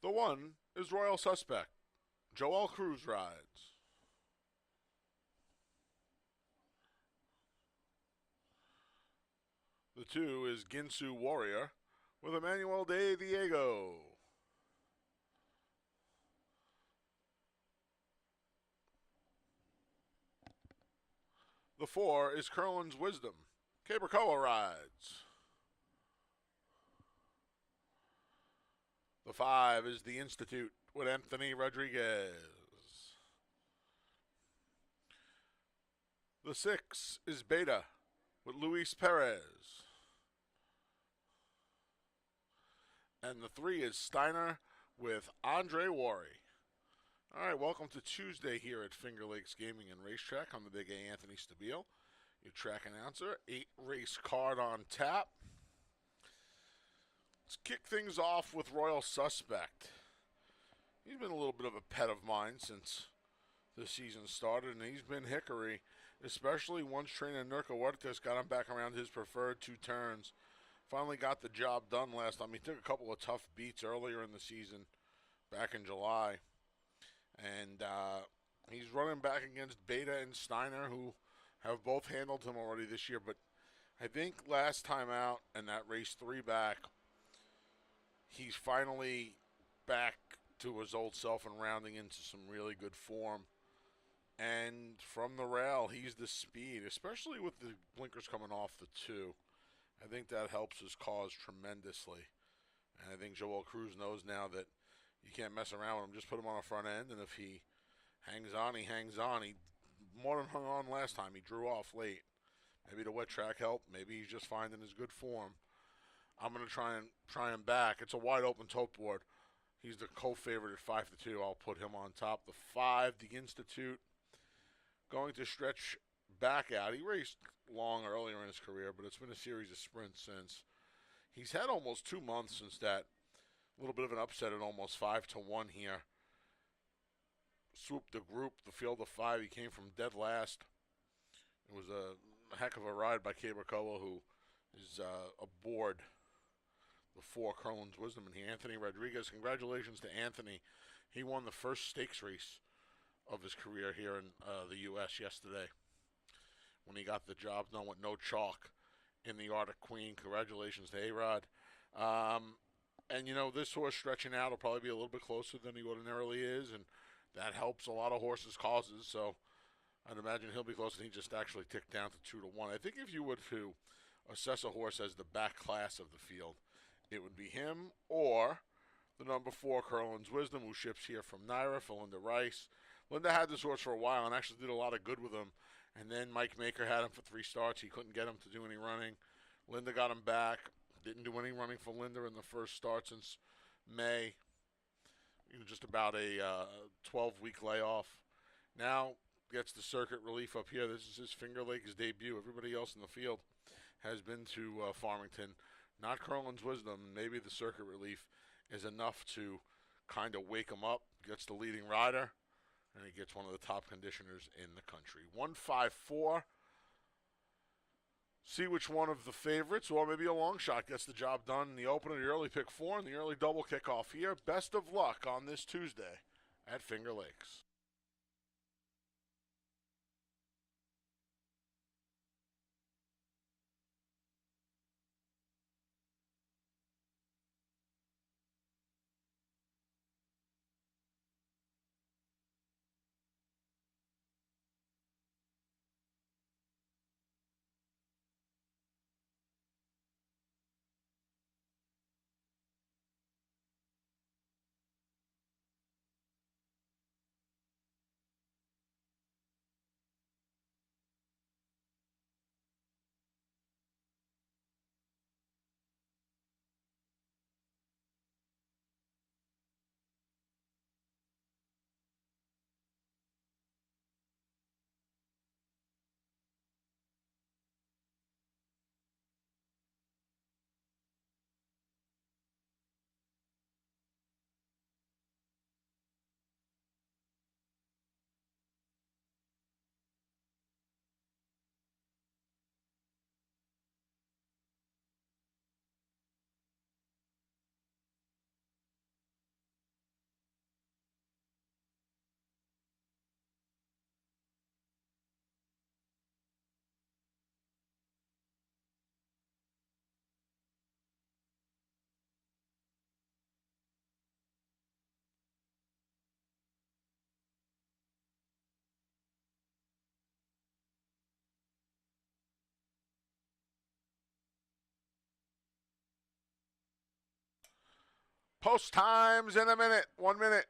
The 1 is Royal Suspect. Joel Cruz rides. The 2 is Ginsu Warrior with Emmanuel de Diego. The 4 is Curlin's Wisdom. Cabracoa rides. The 5 is The Institute with Anthony Rodriguez. The 6 is Beta with Luis Perez. And the 3 is Steiner with Andre Wari. All right, welcome to Tuesday here at Finger Lakes Gaming and Racetrack. I'm the Big A, Anthony Stabile, your track announcer. 8-race card on tap. Let's kick things off with Royal Suspect. He's been a little bit of a pet of mine since the season started, and he's been hickory, especially once trainer Nurka Huertas got him back around his preferred 2 turns. Finally got the job done last time. He took a couple of tough beats earlier in the season, back in July. And he's running back against Beta and Steiner, who have both handled him already this year. But I think last time out and that race 3 back, he's finally back to his old self and rounding into some really good form. And from the rail, he's the speed, especially with the blinkers coming off the 2. I think that helps his cause tremendously. And I think Joel Cruz knows now that you can't mess around with him. Just put him on a front end, and if he hangs on, he hangs on. He more than hung on last time. He drew off late. Maybe the wet track helped. Maybe he's just finding his good form. I'm going to try him back. It's a wide open tote board. He's the co-favorite at 5-2. I'll put him on top. The 5, the Institute, going to stretch back out. He raced long earlier in his career, but it's been a series of sprints since. He's had almost 2 months since that little bit of an upset at almost 5-1 here. Swooped the group, the field of 5. He came from dead last. It was a heck of a ride by Cabracoa, who is aboard the 4 Curlin's Wisdom and here. Anthony Rodriguez, congratulations to Anthony. He won the first stakes race of his career here in the U.S. yesterday when he got the job done with no chalk in the Arctic Queen. Congratulations to A-Rod. And, you know, this horse stretching out will probably be a little bit closer than he ordinarily is, and that helps a lot of horses' causes. So I'd imagine he'll be close, and he just actually ticked down to 2-1. I think if you were to assess a horse as the back class of the field, it would be him or the number 4, Curlin's Wisdom, who ships here from Naira for Linda Rice. Linda had this horse for a while and actually did a lot of good with him. And then Mike Maker had him for 3 starts. He couldn't get him to do any running. Linda got him back. Didn't do any running for Linda in the first start since May. Just about a 12-week layoff. Now gets the circuit relief up here. This is his Finger Lakes debut. Everybody else in the field has been to Farmington. Not Curlin's Wisdom. Maybe the circuit relief is enough to kind of wake him up. Gets the leading rider, and he gets one of the top conditioners in the country. 154. See which one of the favorites, or maybe a long shot, gets the job done in the opener, the early pick 4, and the early double kickoff here. Best of luck on this Tuesday at Finger Lakes. Post times in a minute. 1 minute.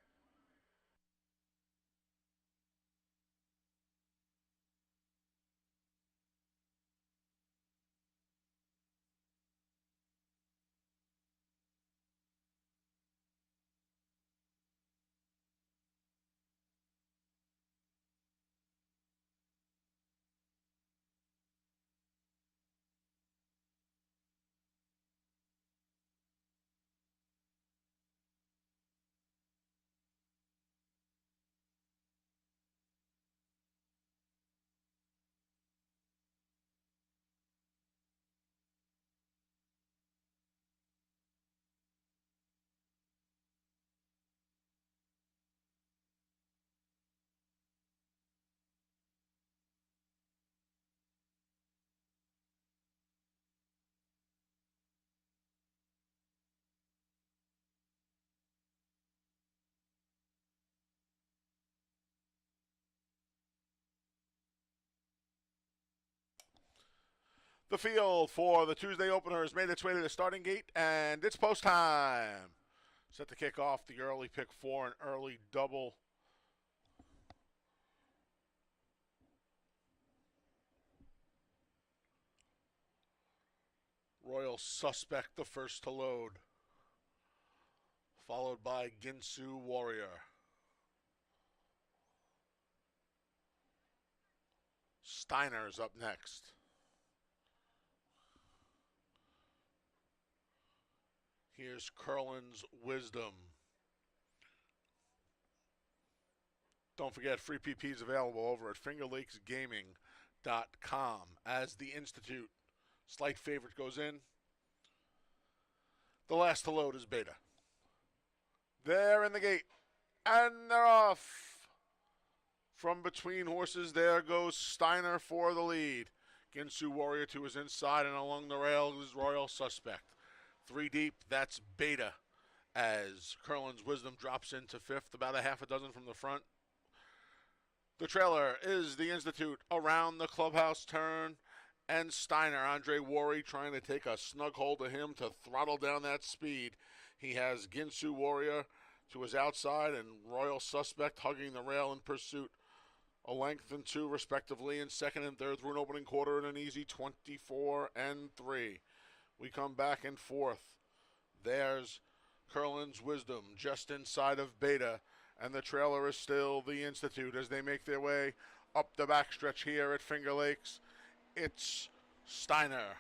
The field for the Tuesday opener has made its way to the starting gate, and it's post time. Set to kick off the early pick four, an early double. Royal Suspect, the first to load, followed by Ginsu Warrior. Steiner's up next. Here's Curlin's Wisdom. Don't forget, free PPs available over at fingerlakesgaming.com. As the Institute slight favorite goes in, the last to load is Beta. They're in the gate, and they're off. From between horses, there goes Steiner for the lead. Ginsu Warrior to his inside, and along the rail is Royal Suspect. 3 deep, that's Beta, as Curlin's Wisdom drops into fifth, about a half a dozen from the front. The trailer is the Institute around the clubhouse turn, and Steiner, Andre Worry, trying to take a snug hold of him to throttle down that speed. He has Ginsu Warrior to his outside and Royal Suspect hugging the rail in pursuit. A length and 2 respectively in second and third through an opening quarter and an easy 24 and 3. We come back in fourth. There's Curlin's Wisdom just inside of Beta, and the trailer is still the Institute as they make their way up the backstretch here at Finger Lakes. It's Steiner,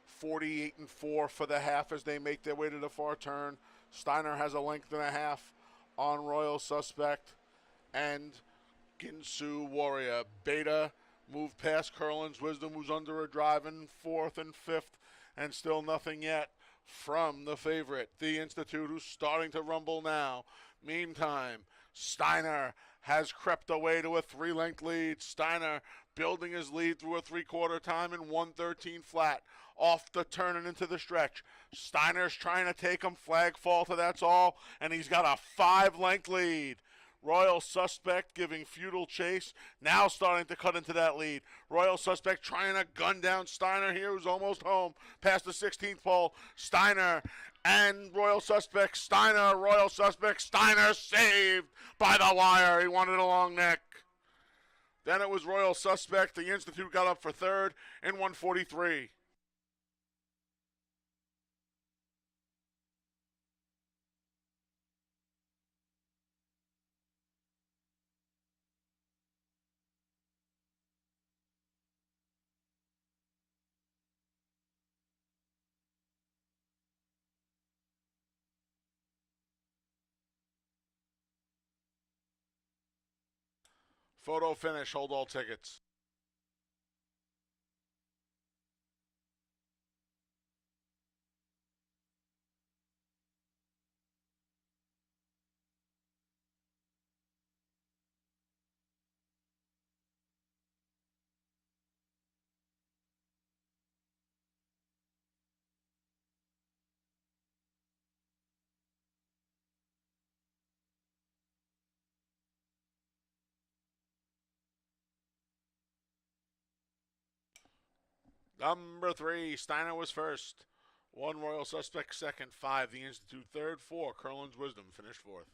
48 and 4 for the half as they make their way to the far turn. Steiner has a length and a half on Royal Suspect, and Ginsu Warrior. Beta moved past Curlin's Wisdom, who's under a drive in fourth and fifth, and still nothing yet from the favorite, the Institute, who's starting to rumble now. Meantime, Steiner has crept away to a 3-length lead. Steiner building his lead through a 3/4 time in 1:13 flat. Off the turn and into the stretch. Steiner's trying to take him. Flag fall to that's all, and he's got a 5-length lead. Royal Suspect giving futile chase, now starting to cut into that lead. Royal Suspect trying to gun down Steiner here, who's almost home, past the 16th pole. Steiner and Royal Suspect, Steiner, Royal Suspect, Steiner saved by the wire. He wanted a long neck. Then it was Royal Suspect. The Institute got up for third in 1:43. Photo finish, hold all tickets. Number 3, Steiner was first. 1 Royal Suspect second, 5 The Institute third, 4 Curlin's Wisdom finished fourth.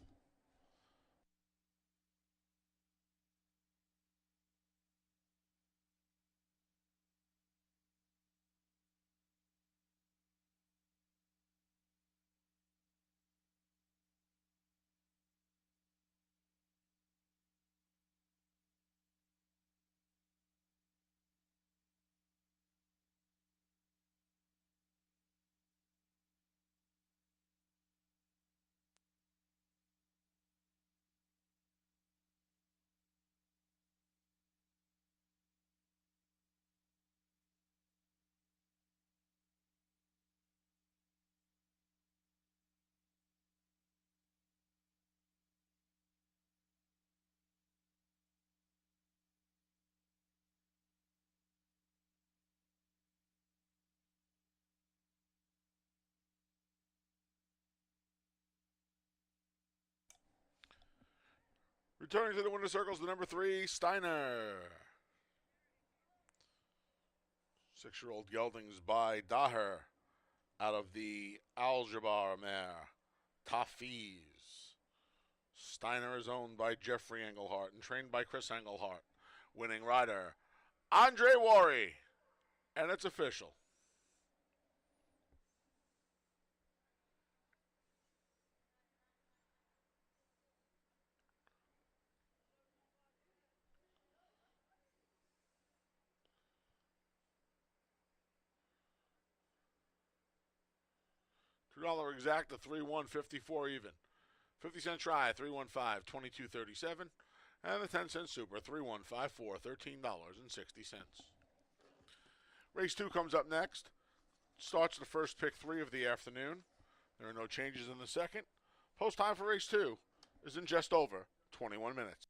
Returning to the winner's circles, the number 3, Steiner. 6-year-old geldings by Daher out of the Aljabar mare, Tafiz. Steiner is owned by Jeffrey Engelhart and trained by Chris Engelhart. Winning rider, Andre Worry. And it's official. $2 exact to 3-1-54 even. 50-cent try, 315, 22.37. And the 10-cent super, 3154, $13.60. Race 2 comes up next. Starts the first pick 3 of the afternoon. There are no changes in the second. Post time for race 2 is in just over 21 minutes.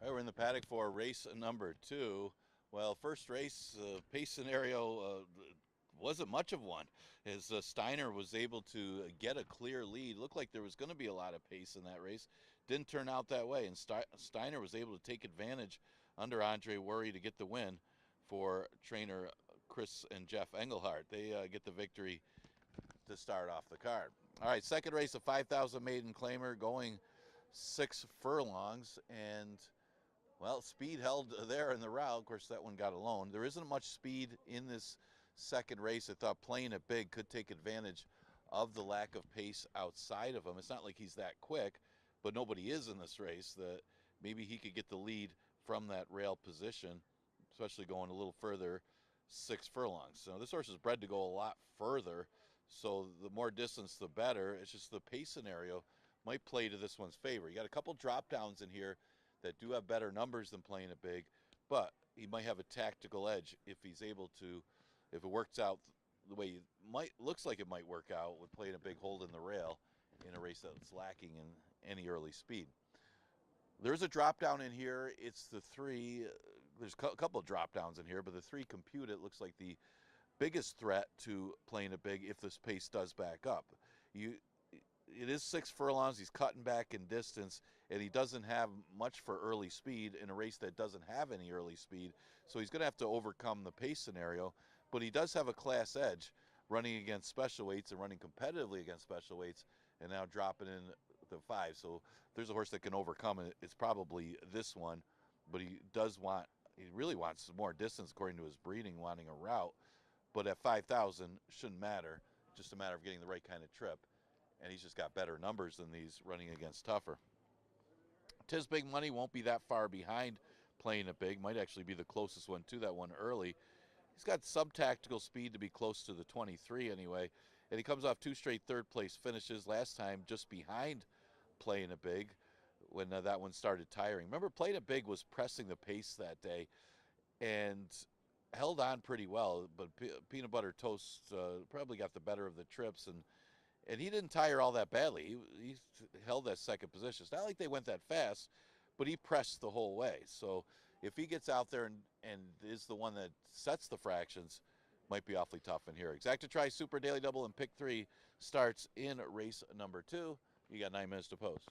All right, we're in the paddock for race number 2. Well, first race, pace scenario wasn't much of one, as Steiner was able to get a clear lead. Looked like there was going to be a lot of pace in that race. Didn't turn out that way, and Steiner was able to take advantage under Andre Worry to get the win for trainer Chris and Jeff Engelhardt. They get the victory to start off the card. All right, second race, a 5,000 maiden claimer going 6 furlongs, and well, speed held there in the route. Of course, that one got alone. There isn't much speed in this second race. I thought playing it big could take advantage of the lack of pace outside of him. It's not like he's that quick, but nobody is in this race. That maybe he could get the lead from that rail position, especially going a little further, 6 furlongs. So this horse is bred to go a lot further, so the more distance, the better. It's just the pace scenario might play to this one's favor. You got a couple drop downs in here that do have better numbers than playing it big, but he might have a tactical edge if he's able to, if it works out the way looks like it might work out with playing a big hold in the rail in a race that's lacking in any early speed. There's a drop down in here. It's the 3. There's a couple of drop downs in here, but the 3 compute it looks like the biggest threat to playing it big if this pace does back up. It is 6 furlongs. He's cutting back in distance, and he doesn't have much for early speed in a race that doesn't have any early speed. So he's going to have to overcome the pace scenario, but he does have a class edge running against special weights and running competitively against special weights, and now dropping in the 5. So there's a horse that can overcome it. It's probably this one, but he really wants more distance according to his breeding, wanting a route. But at 5,000, shouldn't matter. Just a matter of getting the right kind of trip. And he's just got better numbers than these running against tougher. Tis Big Money won't be that far behind playing it big. Might actually be the closest one to that one early. He's got sub-tactical speed to be close to the 23 anyway. And he comes off 2 straight third-place finishes. Last time just behind playing it big when that one started tiring. Remember, playing it big was pressing the pace that day and held on pretty well. But Peanut Butter Toast probably got the better of the trips, and he didn't tire all that badly. He held that second position. It's not like they went that fast, but he pressed the whole way. So if he gets out there and is the one that sets the fractions, might be awfully tough in here. Exacta Tri Super Daily Double and Pick 3 starts in race number 2. You got 9 minutes to post.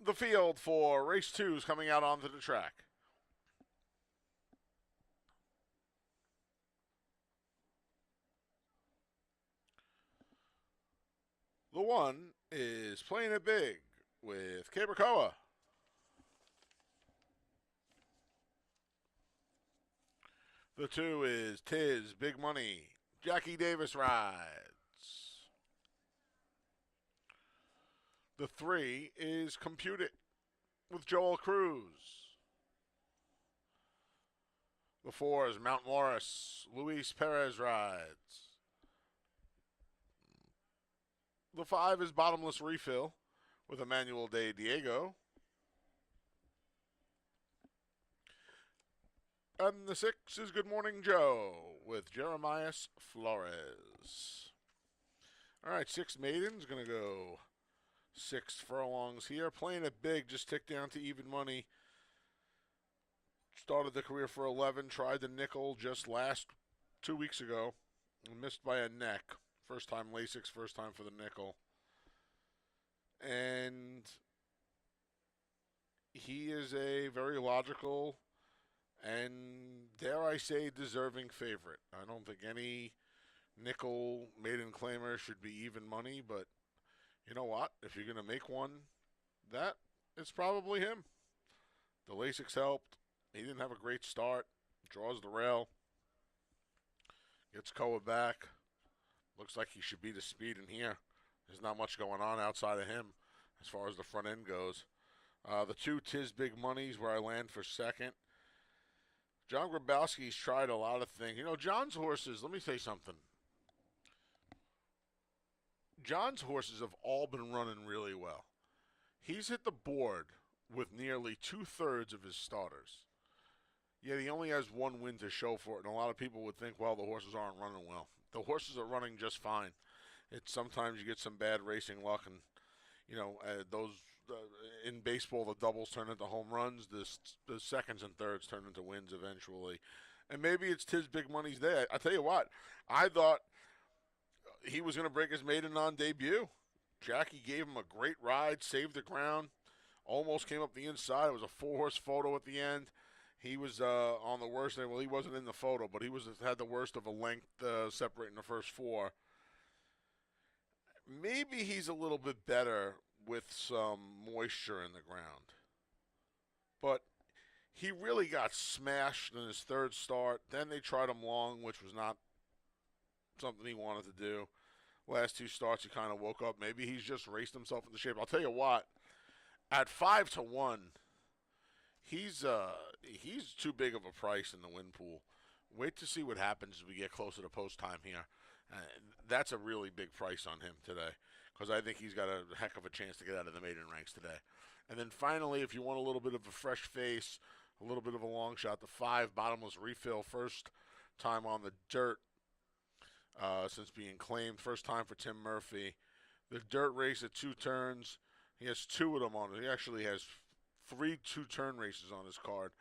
the field for race 2 is coming out onto the track. The 1 is Playing It Big with Cabracoa. The 2 is Tiz Big Money. Jackie Davis rides. The 3 is Compute It with Joel Cruz. The 4 is Mount Morris. Luis Perez rides. The 5 is Bottomless Refill with Emmanuel De Diego. And the 6 is Good Morning Joe with Jeremias Flores. All right, 6 maidens. Going to go 6 furlongs here. Playing It Big, just ticked down to even money. Started the career for 11, tried the nickel just 2 weeks ago, and missed by a neck. First time Lasix, first time for the nickel. And he is a very logical and, dare I say, deserving favorite. I don't think any nickel maiden claimer should be even money, but you know what? If you're going to make one, that is probably him. The Lasix helped. He didn't have a great start. Draws the rail. Gets Koa back. Looks like he should be the speed in here. There's not much going on outside of him as far as the front end goes. The 2 Tiz Big Money's where I land for second. John Grabowski's tried a lot of things. You know, John's horses, let me say something. John's horses have all been running really well. He's hit the board with nearly 2/3 of his starters. Yet he only has 1 win to show for it, and a lot of people would think, well, the horses aren't running well. The horses are running just fine. It's sometimes you get some bad racing luck, and you know in baseball the doubles turn into home runs, the seconds and thirds turn into wins eventually, and maybe it's Tiz Big Money's day. I tell you what, I thought he was going to break his maiden on debut. Jackie gave him a great ride, saved the ground, almost came up the inside. It was a 4-horse photo at the end. He was on the worst end. Well, he wasn't in the photo, but he had the worst of a length separating the first 4. Maybe he's a little bit better with some moisture in the ground. But he really got smashed in his 3rd start. Then they tried him long, which was not something he wanted to do. Last 2 starts, he kind of woke up. Maybe he's just raced himself into shape. I'll tell you what, at 5-1, he's too big of a price in the win pool. Wait to see what happens as we get closer to post time here. That's a really big price on him today because I think he's got a heck of a chance to get out of the maiden ranks today. And then finally, if you want a little bit of a fresh face, a little bit of a long shot, the 5 Bottomless Refill, first time on the dirt since being claimed, first time for Tim Murphy. The dirt race at 2 turns, he has 2 of them on it. He actually has 3 2-turn races on his card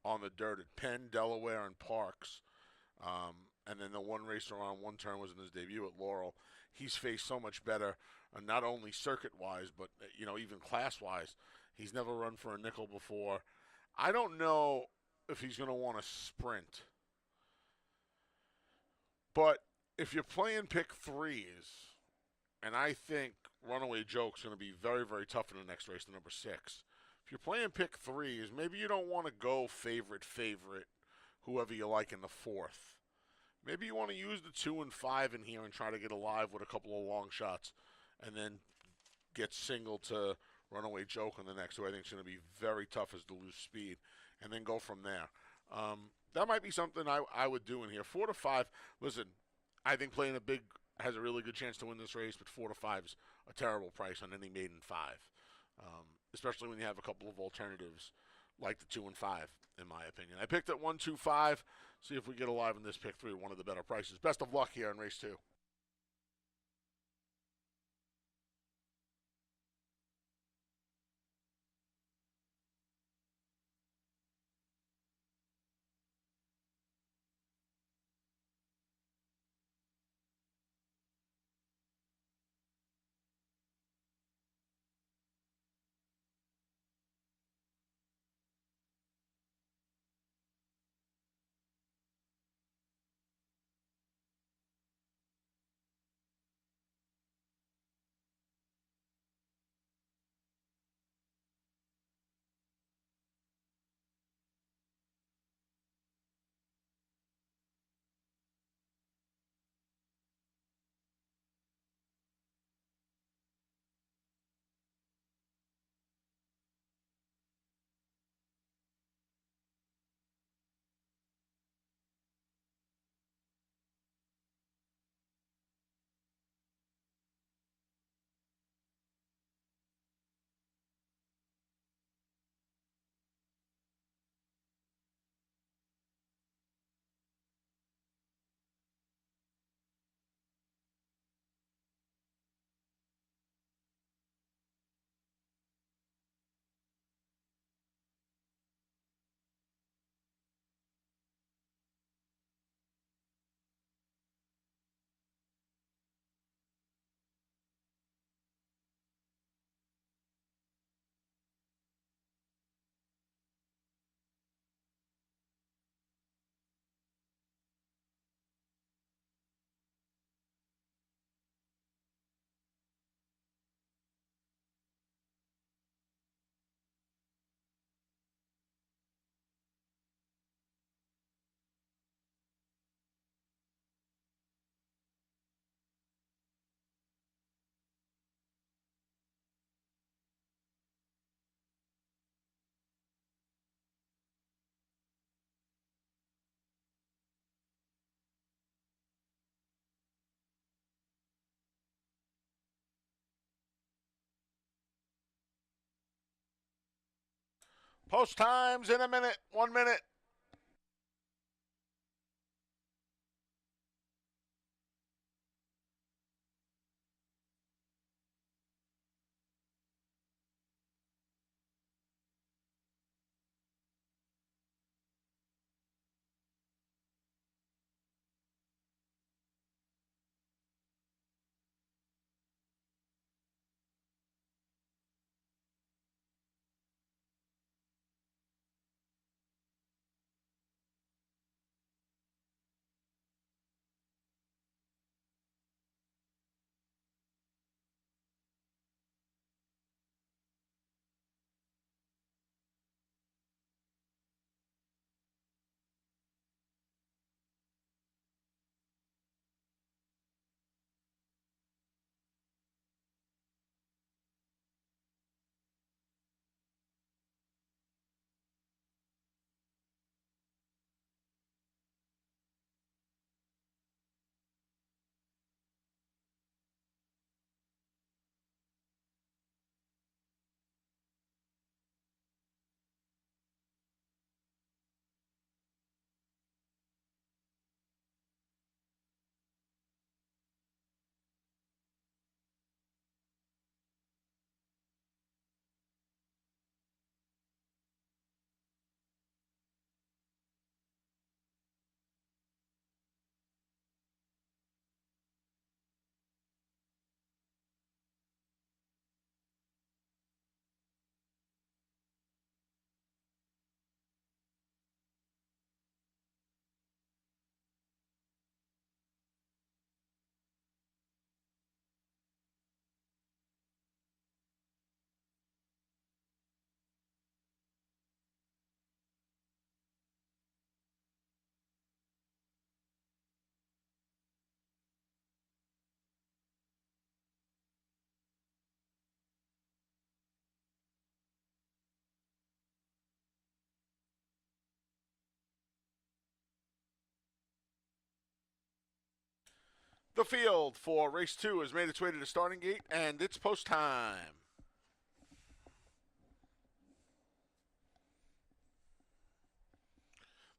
on the dirt at Penn, Delaware, and Parks. And then the 1 race around 1 turn was in his debut at Laurel. He's faced so much better, not only circuit-wise, but even class-wise. He's never run for a nickel before. I don't know if he's going to want to sprint. But if you're playing pick 3s, and I think Runaway Joke's going to be very, very tough in the next race, the number 6. If you're playing pick 3s, maybe you don't want to go favorite, whoever you like in the 4th. Maybe you want to use the 2 and 5 in here and try to get alive with a couple of long shots and then get single to Runaway Joke in the next, who I think is going to be very tough as to lose speed, and then go from there. That might be something I would do in here. 4-5, listen, I think Playing It Big has a really good chance to win this race, but 4-5 is a terrible price on any maiden 5, especially when you have a couple of alternatives like the 2 and 5, in my opinion. I picked at 1-2-5. See if we get alive in this pick 3, one of the better prices. Best of luck here in race 2. Post times in a minute. 1 minute. The field for race 2 has made its way to the starting gate, and it's post time.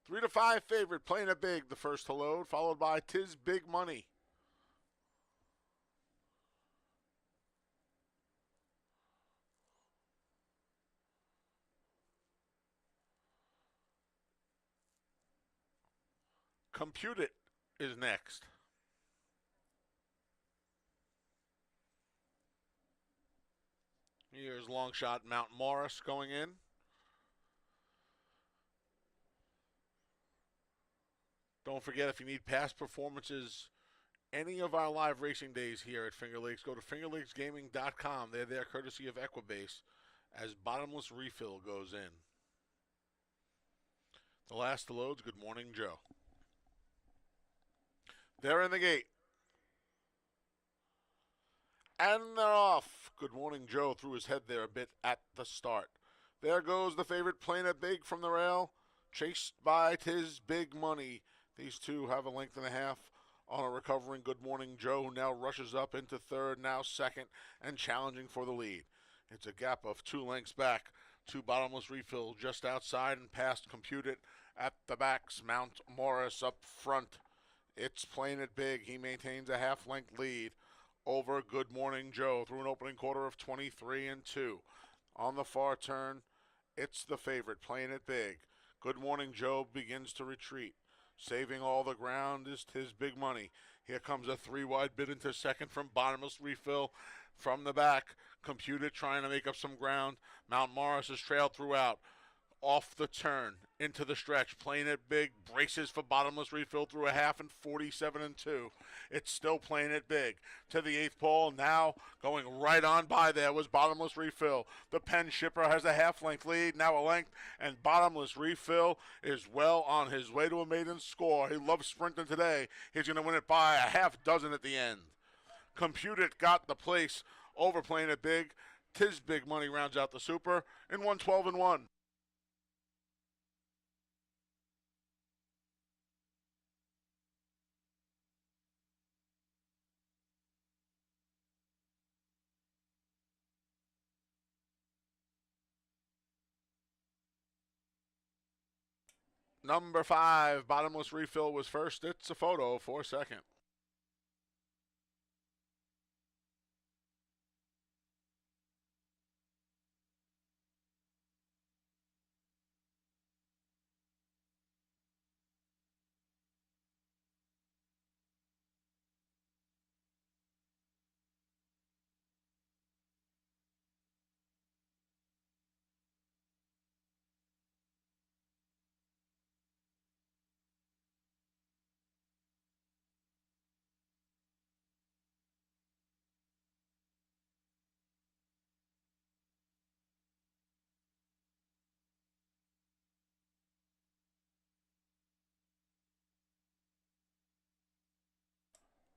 Three to five favorite playing it big, the first to load, followed by Tis Big Money. Compute It is next. Here's long shot Mount Morris going in. Don't forget, if you need past performances any of our live racing days here at Finger Lakes, go to fingerlakesgaming.com. They're there courtesy of Equibase as Bottomless Refill goes in. The last to load's Good Morning Joe. They're in the gate. And they're off. Good Morning Joe threw his head there a bit at the start. There goes the favorite playing it big from the rail, chased by Tis Big Money. These two have a length and a half on a recovering Good Morning Joe, who now rushes up into third, now second, and challenging for the lead. It's a gap of 2 lengths back to Bottomless Refill just outside and past Compute It at the backs. Mount Morris up front. It's playing it big. He maintains a half-length lead over Good Morning Joe through an opening quarter of 23 and 2. On the far turn, it's the favorite playing it big. Good Morning Joe begins to retreat. Saving all the ground is Tis Big Money. Here comes a 3-wide bid into second from Bottomless Refill from the back. Compute It trying to make up some ground. Mount Morris has trailed throughout. Off the turn, into the stretch, playing it big, braces for Bottomless Refill through a half and 47 and 2. It's still playing it big. To the 8th pole, now going right on by there was Bottomless Refill. The Penn Shipper has a half-length lead, now a length, and Bottomless Refill is well on his way to a maiden score. He loves sprinting today. He's going to win it by a half dozen at the end. Compute It got the place over playing it big. Tis Big Money rounds out the super in 112 and 1. Number 5, Bottomless Refill was first. It's a photo for second.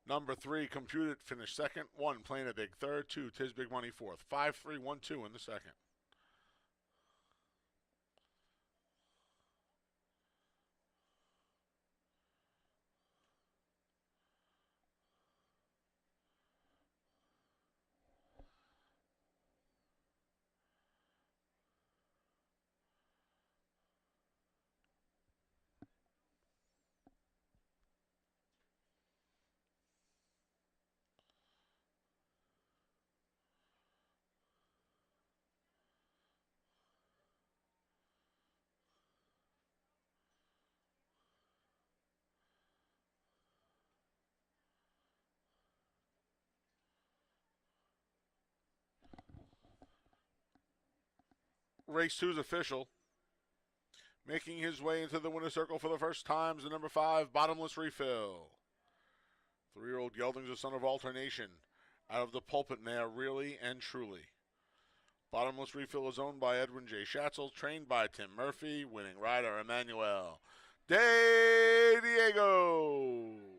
Number 3, Computed finished second. 1, Playing a Big third. 2, Tis Big Money fourth. 5, 3, 1, 2 in the second. Race 2 is official. Making his way into the winner's circle for the first time is the number 5, Bottomless Refill. 3-year-old gelding's a son of alternation. Out of the pulpit mare, really and truly. Bottomless Refill is owned by Edwin J. Schatzel, trained by Tim Murphy, winning rider Emmanuel De Diego.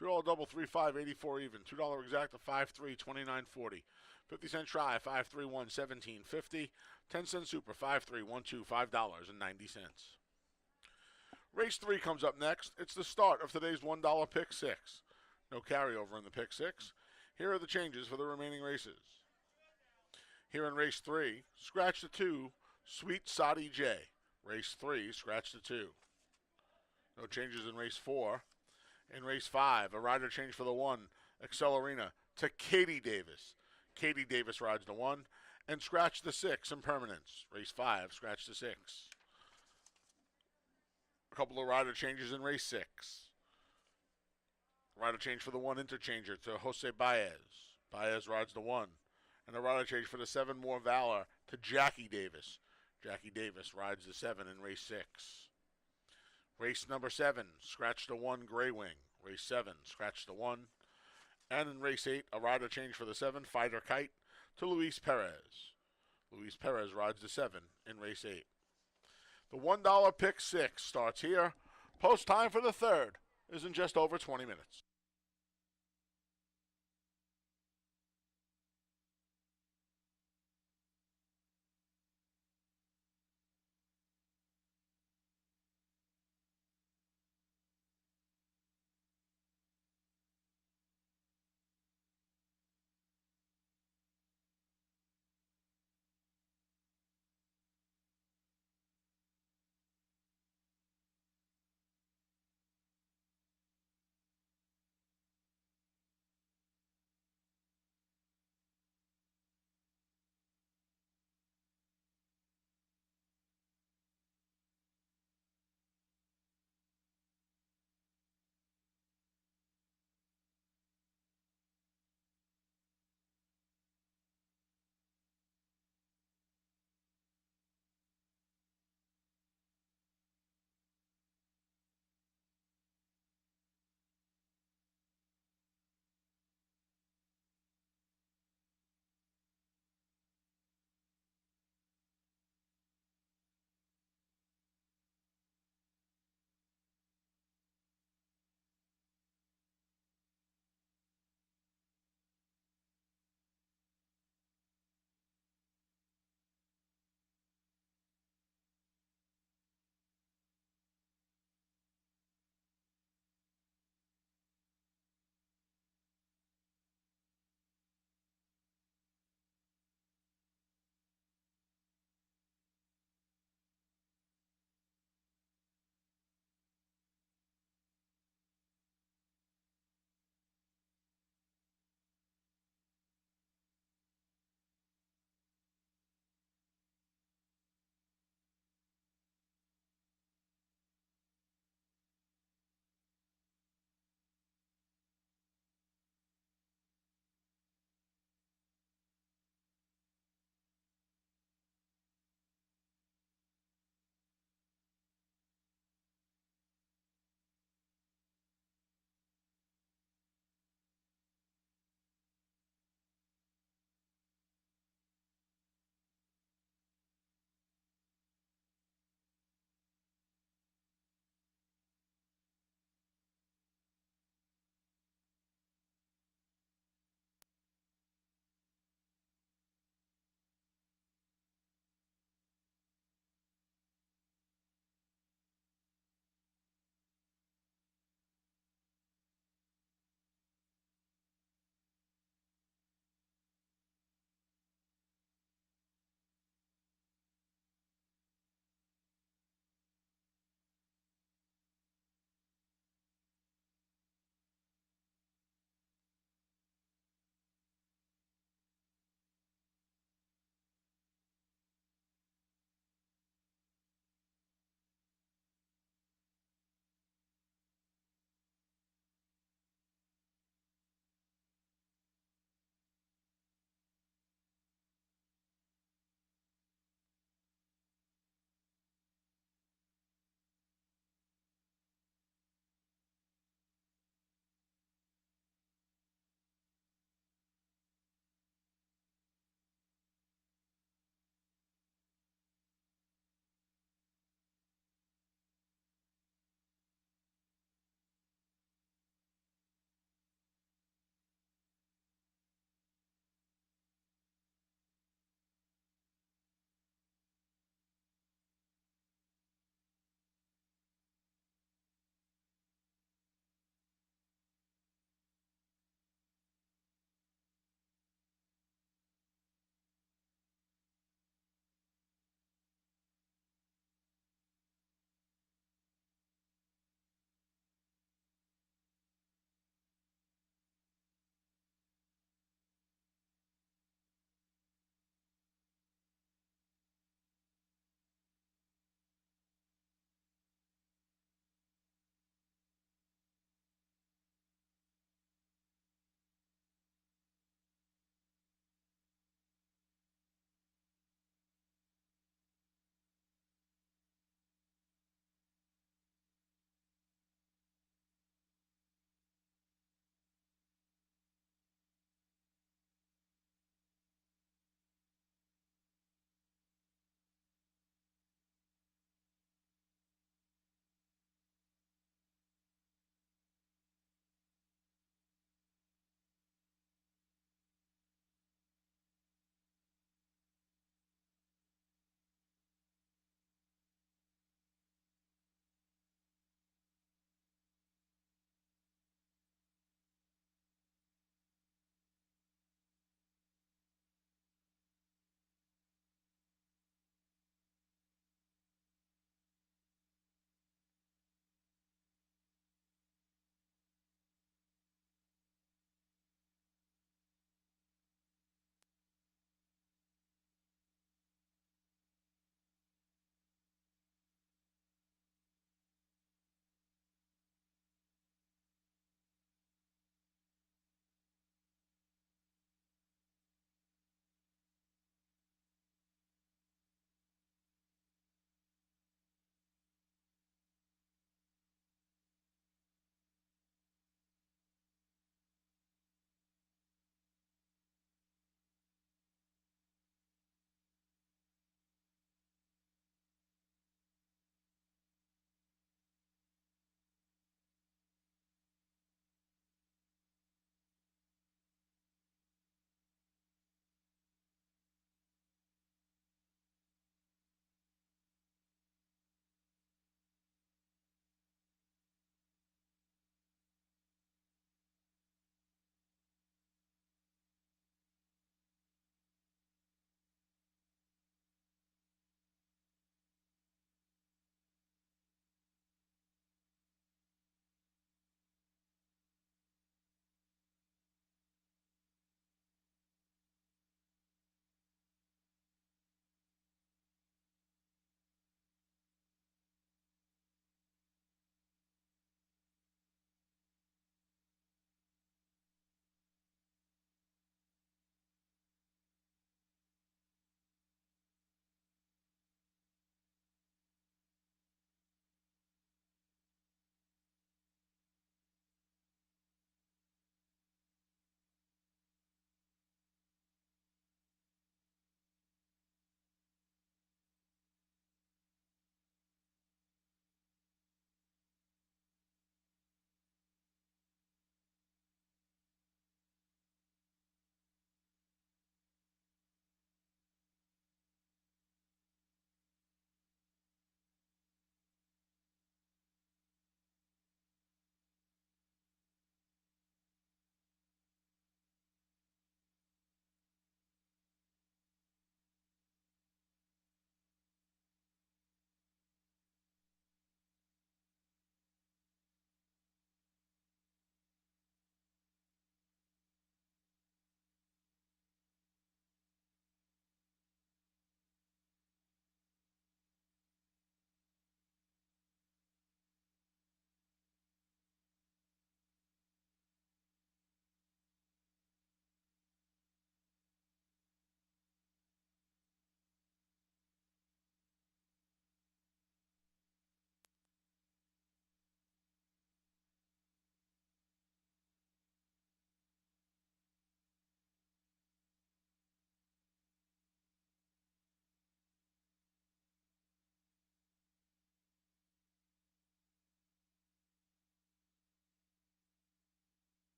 $2 double 3-5 84 even. $2 exact to 5-3 29.40. 50-cent try 5-3 1 17.50. 10-cent super 5-3 1 2 $5.90. Race 3 comes up next. It's the start of today's $1 pick 6. No carryover in the pick 6. Here are the changes for the remaining races. Here in race 3, scratch the 2, Sweet Sadi J. Race 3, scratch the 2. No changes in race 4. In race 5, a rider change for the 1, Accelerina, to Katie Davis. Katie Davis rides the 1, and scratch the 6, Impermanence. Race 5, scratch the 6. A couple of rider changes in race 6. Rider change for the 1, Interchanger, to Jose Baez. Baez rides the 1. And a rider change for the 7, More Valor, to Jackie Davis. Jackie Davis rides the 7 in race 6. Race number 7, scratch the 1, Grey Wing. Race 7, scratch the 1. And in race 8, a rider change for the 7, Fighter Kite, to Luis Perez. Luis Perez rides the 7 in race 8. The $1 pick 6 starts here. Post time for the third is in just over 20 minutes.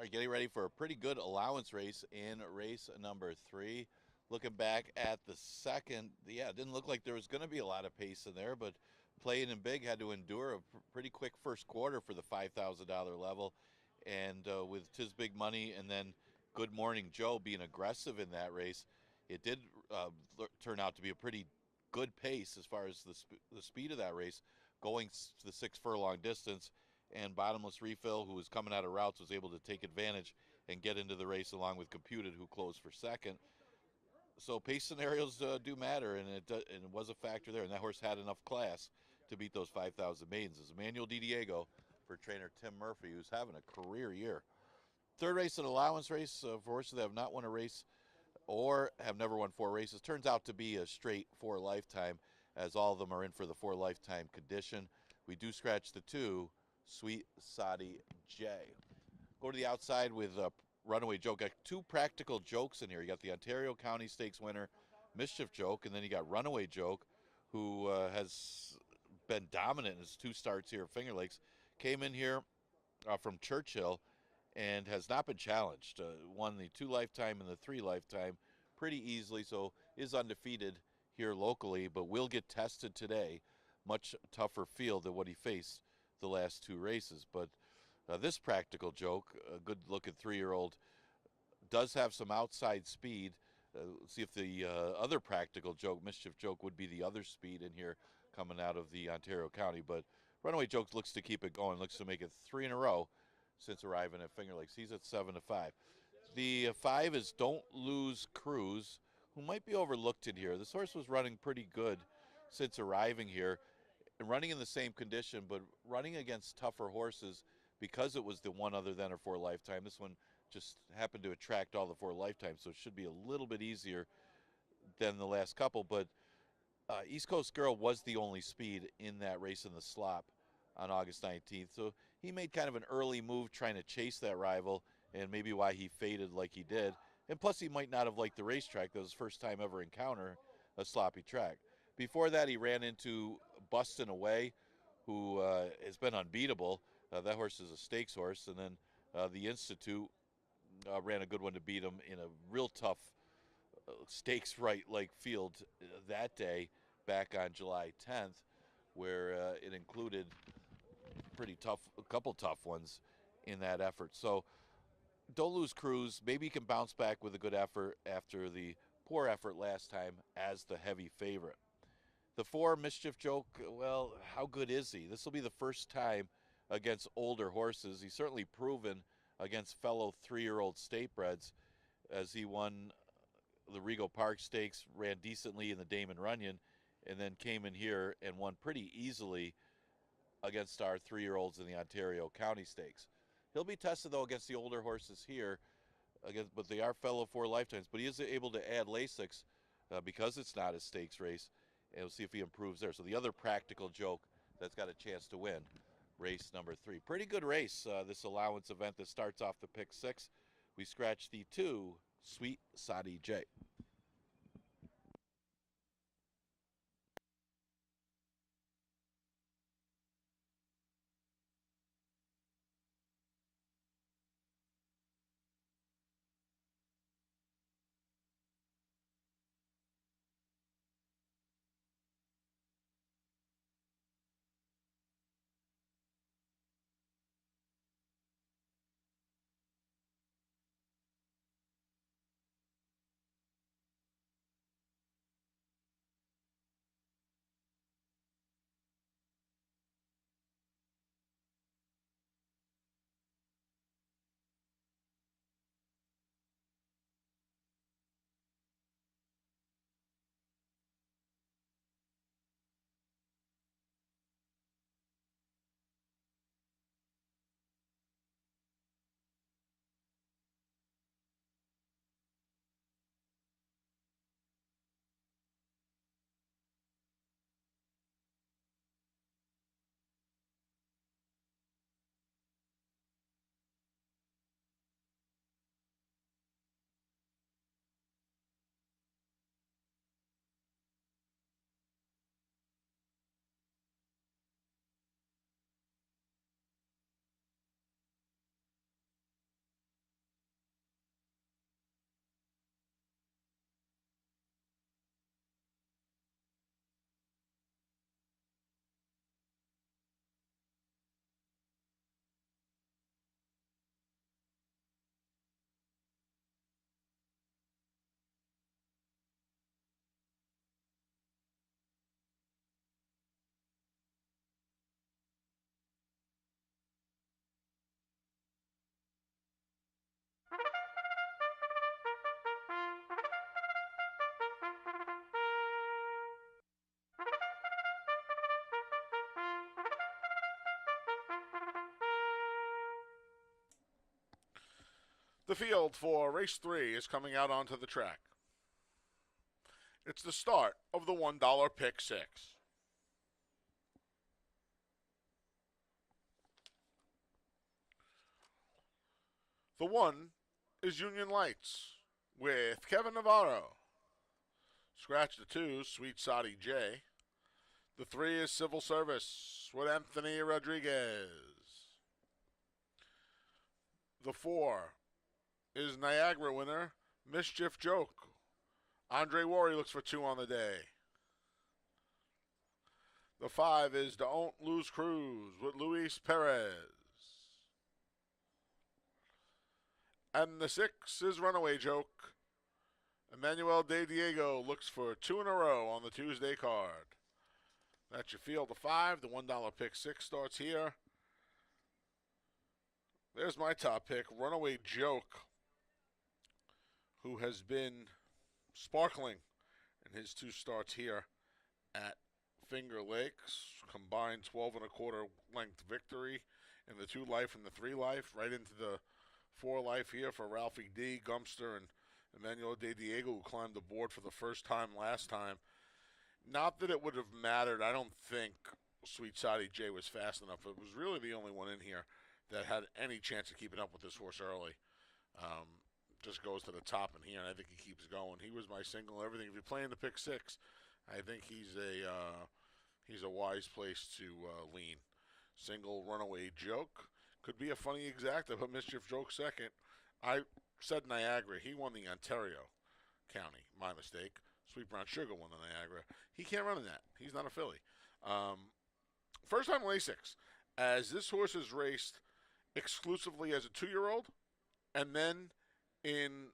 All right, getting ready for a pretty good allowance race in race number 3. Looking back at the second, yeah, it didn't look like there was going to be a lot of pace in there, but Playing in Big had to endure a pretty quick first quarter for the $5,000 level. And with Tis Big Money and then Good Morning Joe being aggressive in that race, it did turn out to be a pretty good pace as far as the speed of that race, going the 6 furlong distance. And Bottomless Refill, who was coming out of routes, was able to take advantage and get into the race along with Computed, who closed for second. So pace scenarios do matter, and it was a factor there. And that horse had enough class to beat those 5,000 maidens. It's Emmanuel Di Diego for trainer Tim Murphy, who's having a career year. Third race, an allowance race for horses that have not won a race or have never won 4 races. Turns out to be a straight 4 lifetime, as all of them are in for the 4 lifetime condition. We do scratch the 2, Sweet Sadi J. Go to the outside with Runaway Joke. Got 2 practical jokes in here. You got the Ontario County Stakes winner, Mischief Joke, and then you got Runaway Joke, who has been dominant in his 2 starts here at Finger Lakes. Came in here from Churchill and has not been challenged. Won the 2 lifetime and the 3 lifetime pretty easily, so is undefeated here locally, but will get tested today. Much tougher field than what he faced the last 2 races. But this practical joke, a good looking 3-year-old, does have some outside speed. See if the other practical joke, Mischief Joke, would be the other speed in here coming out of the Ontario County. But Runaway Joke looks to keep it going, looks to make it 3 in a row since arriving at Finger Lakes. He's at 7-5. The 5 is Don't Lose Cruise, who might be overlooked in here. This horse was running pretty good since arriving here, and running in the same condition, but running against tougher horses because it was the one other than her 4 lifetime. This one just happened to attract all the 4 lifetimes, so it should be a little bit easier than the last couple. But East Coast Girl was the only speed in that race in the slop on August 19th. So he made kind of an early move trying to chase that rival, and maybe why he faded like he did. And plus, he might not have liked the racetrack. That was his first time ever encounter a sloppy track. Before that, he ran into Bustin' Away, who has been unbeatable. That horse is a stakes horse. And then the Institute ran a good one to beat him in a real tough stakes right-like field that day back on July 10th, where it included pretty tough, a couple tough ones in that effort. So Don't Lose Cruise. Maybe he can bounce back with a good effort after the poor effort last time as the heavy favorite. The 4, Mischief Joke, well, how good is he? This will be the first time against older horses. He's certainly proven against fellow 3-year-old statebreds, as he won the Rego Park Stakes, ran decently in the Damon Runyon, and then came in here and won pretty easily against our 3-year-olds in the Ontario County Stakes. He'll be tested, though, against the older horses here, but they are fellow 4 lifetimes. But he is able to add Lasix because it's not a stakes race, and we'll see if he improves there. So the other practical joke that's got a chance to win, race number 3. Pretty good race, this allowance event that starts off the pick 6. We scratch the 2, Sweet Sadi J. The field for race 3 is coming out onto the track. It's the start of the $1 pick 6. The 1 is Union Lights with Kevin Navarro. Scratch the 2, Sweet Sadi J. The 3 is Civil Service with Anthony Rodriguez. The 4 is Niagara winner, Mischief Joke. Andre Worry looks for 2 on the day. The 5 is Don't Lose Cruise with Luis Perez. And the 6 is Runaway Joke. Emmanuel De Diego looks for 2 in a row on the Tuesday card. That's your field of 5. The $1 pick 6 starts here. There's my top pick, Runaway Joke, who has been sparkling in his 2 starts here at Finger Lakes. Combined 12 and a quarter length victory in the 2 life and the 3 life, right into the 4 life here for Ralphie D, Gumster, and Emmanuel De Diego, who climbed the board for the first time last time. Not that it would have mattered. I don't think Sweet Sadi J was fast enough. It was really the only one in here that had any chance of keeping up with this horse early. Just goes to the top in here, and I think he keeps going. He was my single and everything. If you're playing the pick 6, I think he's a wise place to lean. Single Runaway Joke could be a funny exacta, but Mischief Joke second. I said Niagara. He won the Ontario County. My mistake. Sweet Brown Sugar won the Niagara. He can't run in that. He's not a filly. First time Lasix, as this horse is raced exclusively as a 2-year-old and then in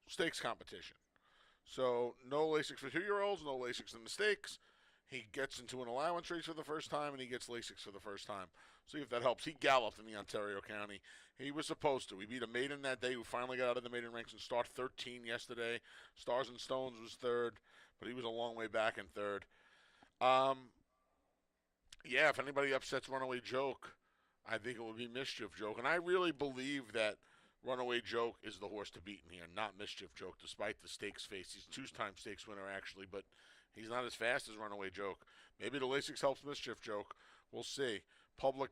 stakes competition. So no Lasix for 2-year-olds, no Lasix in the stakes. He gets into an allowance race for the first time, and he gets Lasix for the first time. See if that helps. He galloped in the Ontario County. He was supposed to. He beat a maiden that day who finally got out of the maiden ranks and started 13 yesterday. Stars and Stones was third, but he was a long way back in third. Yeah, if anybody upsets Runaway Joke, I think it would be Mischief Joke. And I really believe that Runaway Joke is the horse to beat in here, not Mischief Joke, despite the stakes face. He's a 2-time stakes winner, actually, but he's not as fast as Runaway Joke. Maybe the Lasix helps Mischief Joke. We'll see. Public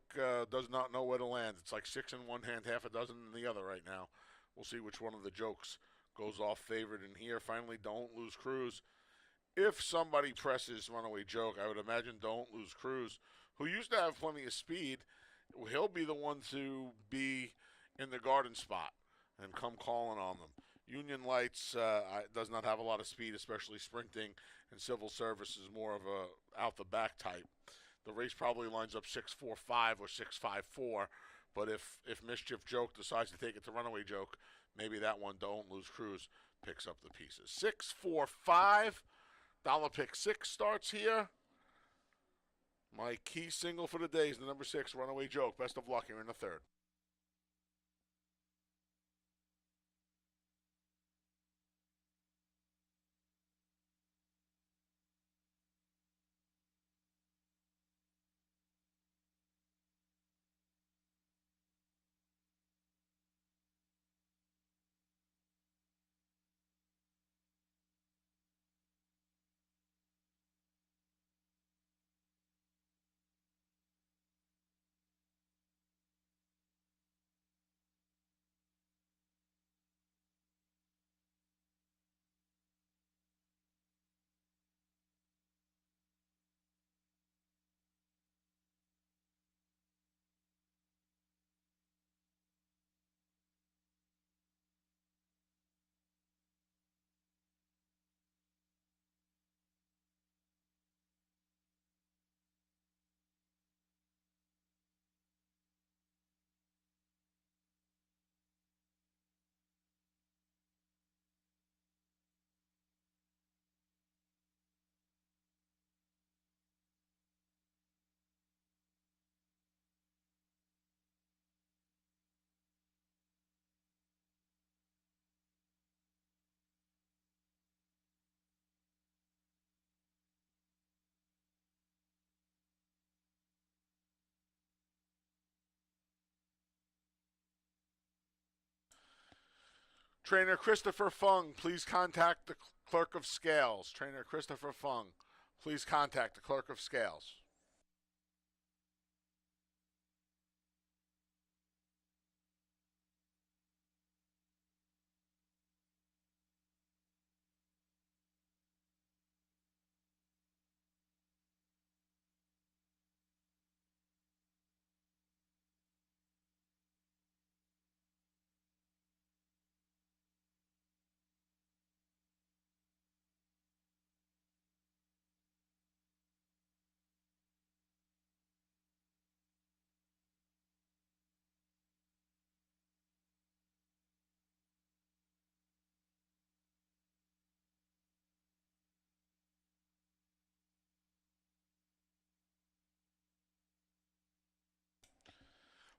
does not know where to land. It's like 6 in one hand, half a dozen in the other right now. We'll see which one of the jokes goes off favored in here. Finally, Don't Lose Cruise. If somebody presses Runaway Joke, I would imagine Don't Lose Cruise, who used to have plenty of speed. He'll be the one to be in the garden spot and come calling on them. Union Lights does not have a lot of speed, especially sprinting, and Civil Service is more of a out-the-back type. The race probably lines up 6-4-5 or 6-5-4, but if Mischief Joke decides to take it to Runaway Joke, maybe that one, Don't Lose Cruise, picks up the pieces. 6-4-5, $1 pick 6 starts here. My key single for the day is the number 6, Runaway Joke. Best of luck here in the third. Trainer Christopher Fung, please contact the clerk of scales. Trainer Christopher Fung, please contact the clerk of scales.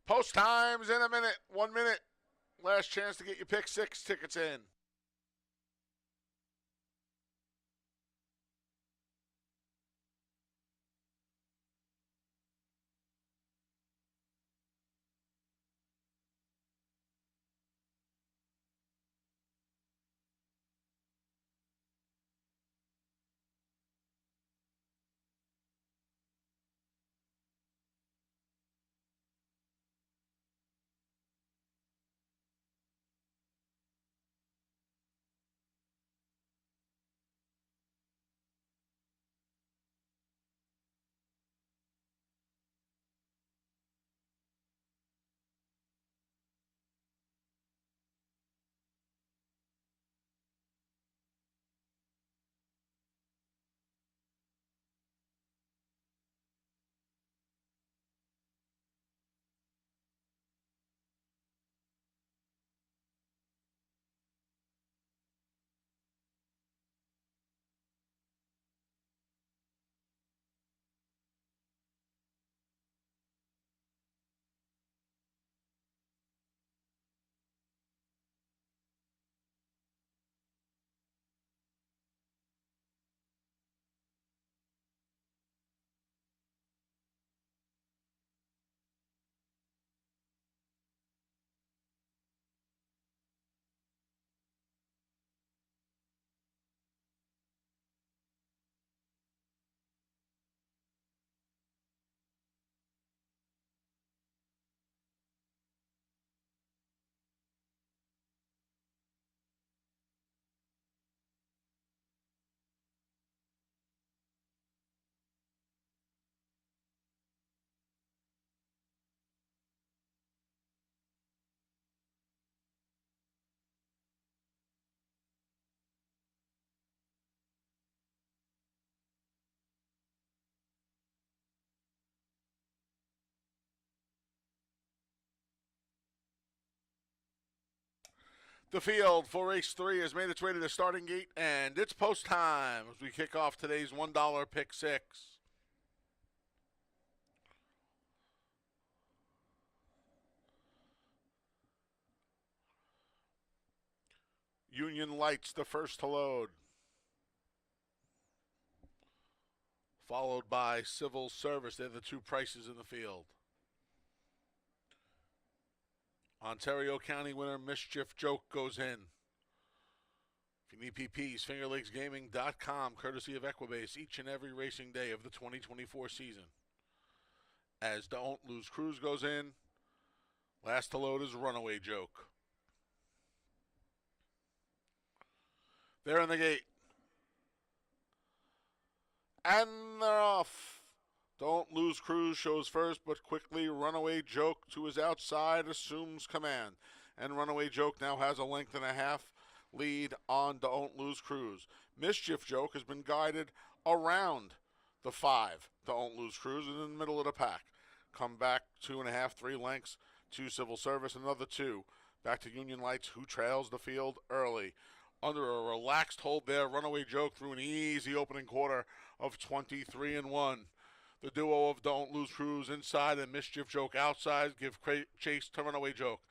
Post times in a minute. 1 minute. Last chance to get your pick six tickets in. The field for race 3 has made its way to the starting gate, and it's post time as we kick off today's $1 pick six. Union Lights, the first to load, followed by Civil Service. They're the two prices in the field. Ontario County winner Mischief Joke goes in. If you need PPs, fingerlakesgaming.com, courtesy of Equibase, each and every racing day of the 2024 season. As Don't Lose Cruise goes in, last to load is Runaway Joke. They're in the gate. And they're off. Don't Lose Cruise shows first, but quickly Runaway Joke to his outside assumes command. And Runaway Joke now has a length and a half lead on Don't Lose Cruise. Mischief Joke has been guided around the 5. Don't Lose Cruise is in the middle of the pack. Come back 2.5, 3 lengths to Civil Service, another 2. Back to Union Lights, who trails the field early. Under a relaxed hold there, Runaway Joke through an easy opening quarter of 23-1. The duo of Don't Lose Cruise inside and Mischief Joke outside give chase to Runaway Joke.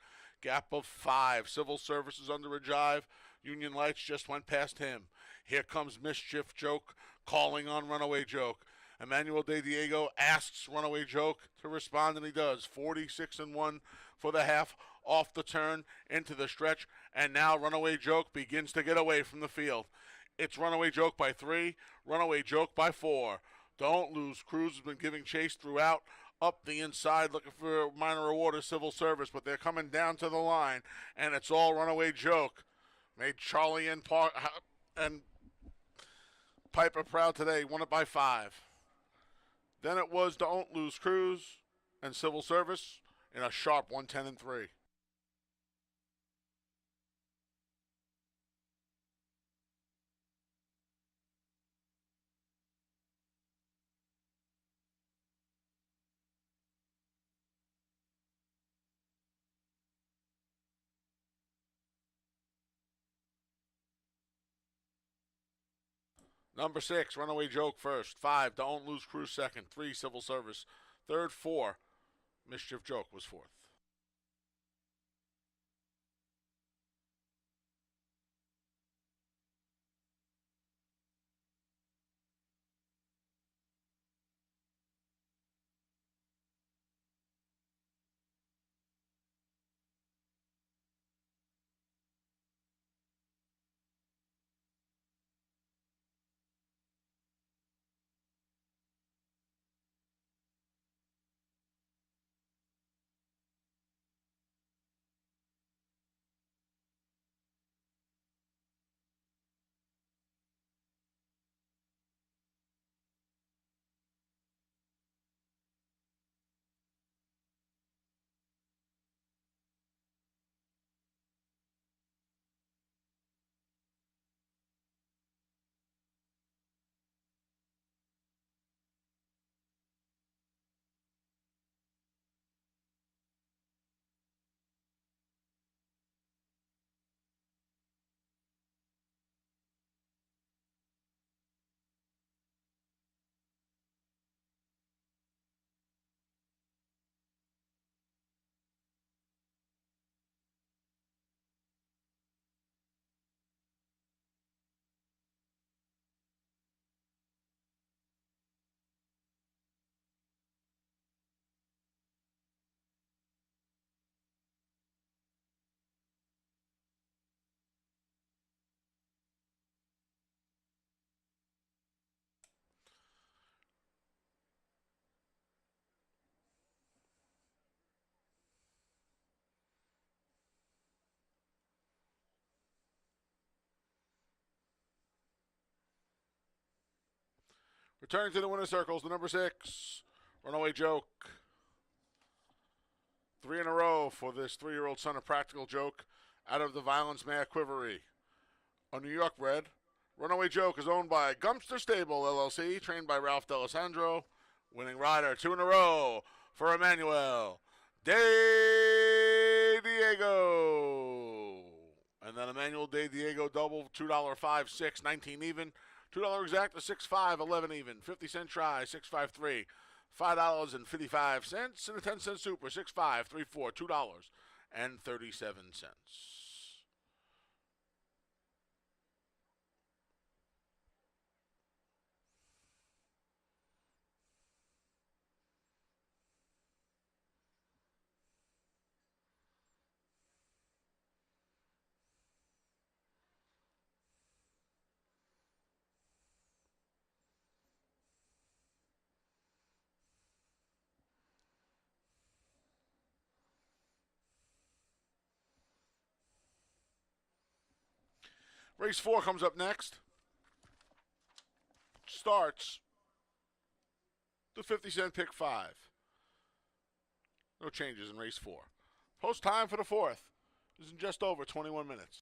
Gap of 5. Civil Service is under a jive. Union Lights just went past him. Here comes Mischief Joke calling on Runaway Joke. Emmanuel De Diego asks Runaway Joke to respond, and he does. 46-1 for the half, off the turn, into the stretch, and now Runaway Joke begins to get away from the field. It's Runaway Joke by 3, Runaway Joke by 4. Don't Lose Cruise has been giving chase throughout, up the inside looking for minor reward of civil service, but they're coming down to the line, and it's all Runaway Joke. Made Charlie and Piper proud today, won it by 5. Then it was Don't Lose Cruise and Civil Service in a sharp 110-3. Number 6, Runaway Joke first. 5, Don't Lose Cruise second. 3, Civil Service third. 4, Mischief Joke was fourth. Returning to the winner's circles, the number 6, Runaway Joke. 3 in a row for this 3-year-old son of Practical Joke out of the Violence Mare Quivery. A New York bred, Runaway Joke is owned by Gumpster Stable, LLC, trained by Ralph D'Alessandro. Winning rider 2 in a row for Emmanuel De Diego. And then Emmanuel De Diego double, $2.5, 6, 19 even. $2 exact to 6.5, 11 even. 50-cent try, 6.53. $5.55 and a 10-cent super, 6.5, 3.4, $2.37. Race 4 comes up next. Starts the 50-cent pick 5. No changes in race 4. Post time for the 4th is in just over 21 minutes.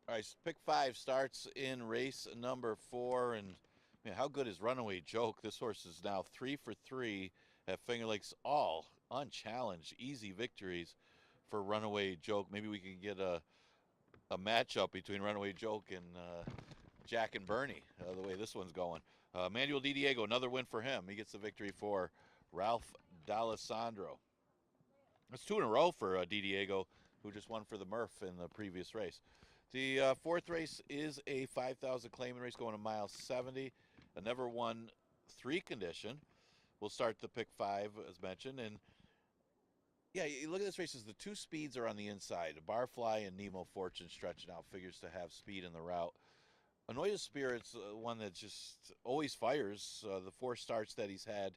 All right, pick 5 starts in race number 4, and man, how good is Runaway Joke? This horse is now 3 for 3 at Finger Lakes, all unchallenged, easy victories for Runaway Joke. Maybe we can get a matchup between Runaway Joke and Jack and Bernie, the way this one's going. Manuel Di Diego, another win for him. He gets the victory for Ralph D'Alessandro. That's 2 in a row for Di Diego, who just won for the Murph in the previous race. The 4th race is a 5,000 claiming race going a mile 70. A never won 3 condition. We'll start the pick 5 as mentioned. And yeah, you look at this race as the 2 speeds are on the inside. Barfly and Nemo Fortune stretching out, figures to have speed in the route. Anoya Spirit's one that just always fires. The 4 starts that he's had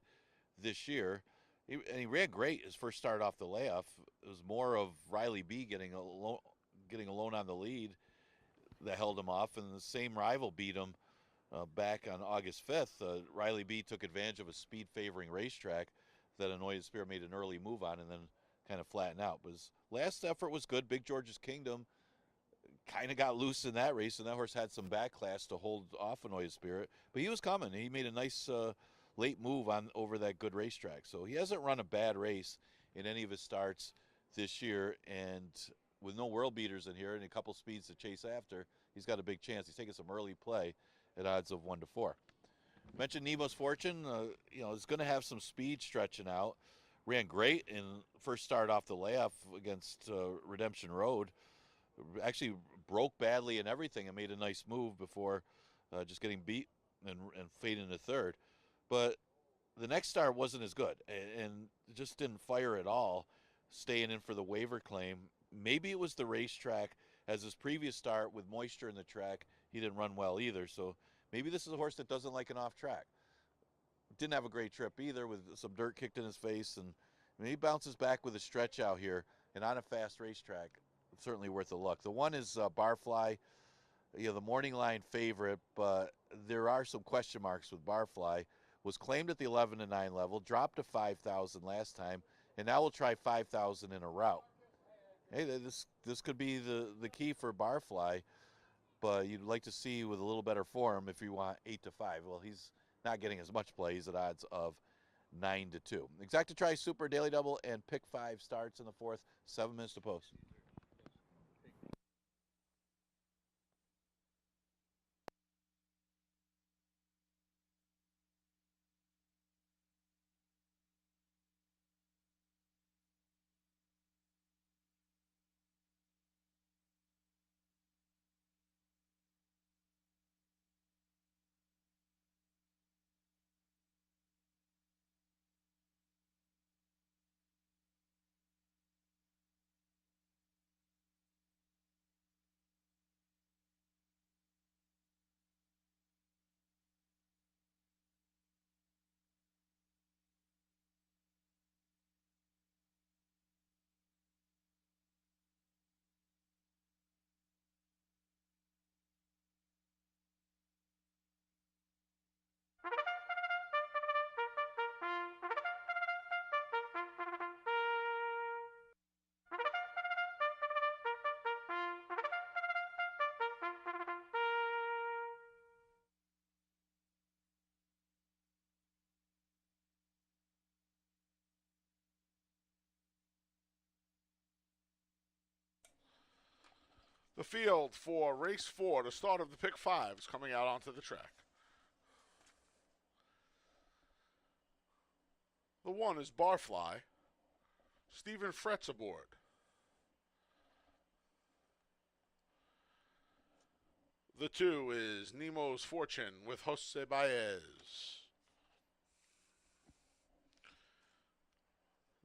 this year. He ran great his first start off the layoff. It was more of Riley B getting alone on the lead that held him off, and the same rival beat him back on August 5th. Riley B took advantage of a speed-favoring racetrack that Anoya Spirit made an early move on and then kind of flattened out. But his last effort was good. Big George's Kingdom kind of got loose in that race, and that horse had some backlash to hold off Anoya Spirit. But he was coming. He made a nice late move on over that good racetrack. So he hasn't run a bad race in any of his starts this year, and with no world beaters in here and a couple speeds to chase after, he's got a big chance. He's taking some early play at odds of 1 to 4. Mentioned Nemo's Fortune, is going to have some speed stretching out. Ran great in first start off the layoff against Redemption Road. Actually broke badly and everything and made a nice move before just getting beat and fading to 3rd. But the next start wasn't as good and just didn't fire at all, staying in for the waiver claim. Maybe it was the racetrack, as his previous start with moisture in the track, he didn't run well either. So maybe this is a horse that doesn't like an off track. Didn't have a great trip either, with some dirt kicked in his face, and he bounces back with a stretch out here and on a fast racetrack. It's certainly worth a look. The one is Barfly, the morning line favorite, but there are some question marks with Barfly. Was claimed at the 11 to 9 level, dropped to 5,000 last time, and now we'll try 5,000 in a route. Hey, this could be the key for Barfly, but you'd like to see with a little better form if you want 8 to 5. Well, he's not getting as much play. He's at odds of 9 to 2. Exacta Tri Super Daily Double and pick 5 starts in the 4th. 7 minutes to post. The field for race 4, the start of the pick 5, is coming out onto the track. The 1 is Barfly. Stephen Fretz aboard. The 2 is Nemo's Fortune with Jose Baez.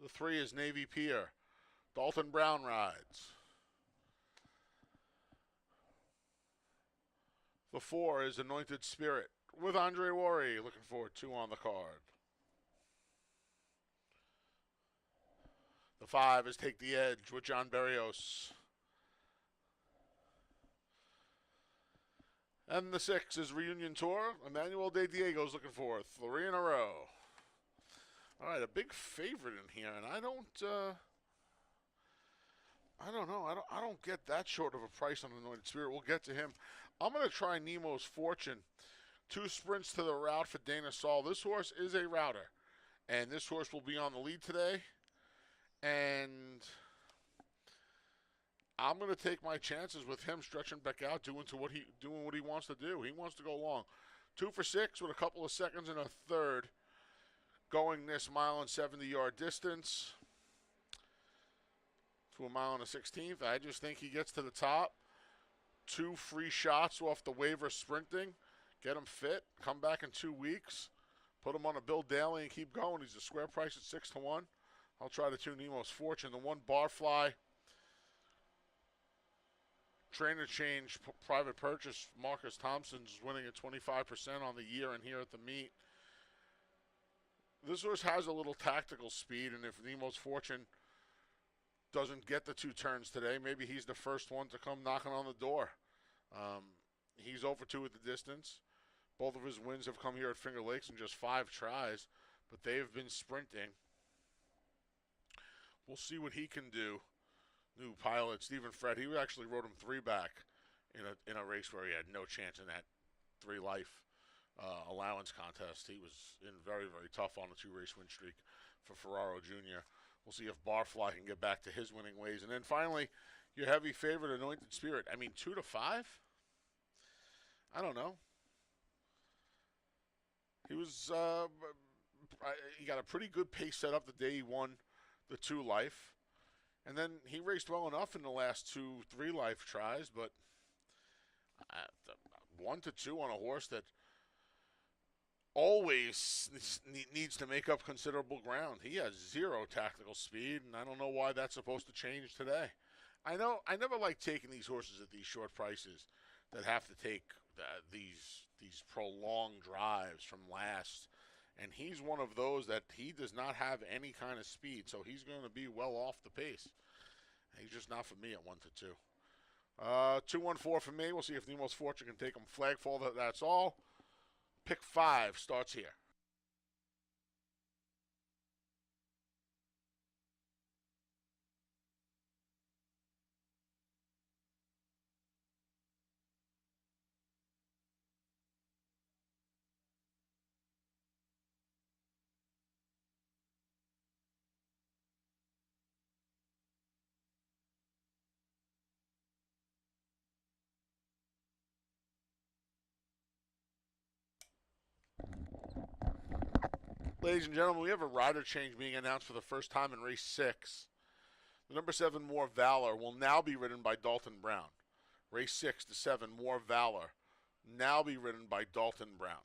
The 3 is Navy Pier. Dalton Brown rides. The 4 is Anointed Spirit with Andre Worry, looking for 2 on the card. The 5 is Take the Edge with John Berrios. And the 6 is Reunion Tour. Emmanuel De Diego's looking for 3 in a row. All right, a big favorite in here, and I don't I don't know. I don't get that short of a price on Anointed Spirit. We'll get to him. I'm gonna try Nemo's Fortune. 2 sprints to the route for Dana Saul. This horse is a router, and this horse will be on the lead today. And I'm gonna take my chances with him stretching back out, doing what he wants to do. He wants to go long. 2 for 6 with a couple of seconds and a third, going this mile and 70-yard distance to a mile and a 16th. I just think he gets to the top. 2 free shots off the waiver sprinting. Get him fit. Come back in 2 weeks. Put him on a Bill Daly and keep going. He's a square price at 6-1. I'll try the 2 Nemo's Fortune. The 1 Barfly trainer change private purchase. Marcus Thompson's winning at 25% on the year and here at the meet. This horse has a little tactical speed, and if Nemo's Fortune doesn't get the 2 turns today, maybe he's the first one to come knocking on the door. He's over 2 at the distance. Both of his wins have come here at Finger Lakes in just 5 tries, but they have been sprinting. We'll see what he can do. New pilot, Stephen Fred, he actually rode him 3 back in a race where he had no chance in that 3 life allowance contest. He was in very, very tough on a 2-race win streak for Ferraro Jr. We'll see if Barfly can get back to his winning ways. And then finally, your heavy favorite, Anointed Spirit. I mean, 2 to 5? I don't know. He got a pretty good pace set up the day he won the 2 life. And then he raced well enough in the last 2, 3 life tries, but 1 to 2 on a horse that always needs to make up considerable ground. He has 0 tactical speed, and I don't know why that's supposed to change today. I never like taking these horses at these short prices that have to take these prolonged drives from last. And he's one of those that he does not have any kind of speed, so he's going to be well off the pace. He's just not for me at 1 to 2. 2-1-4 for me. We'll see if Nemo's Fortune can take him. Flagfall, that's all. Pick 5 starts here. Ladies and gentlemen, we have a rider change being announced for the first time in race 6. The number 7, More Valor, will now be ridden by Dalton Brown. Race 6 to 7, More Valor, now be ridden by Dalton Brown.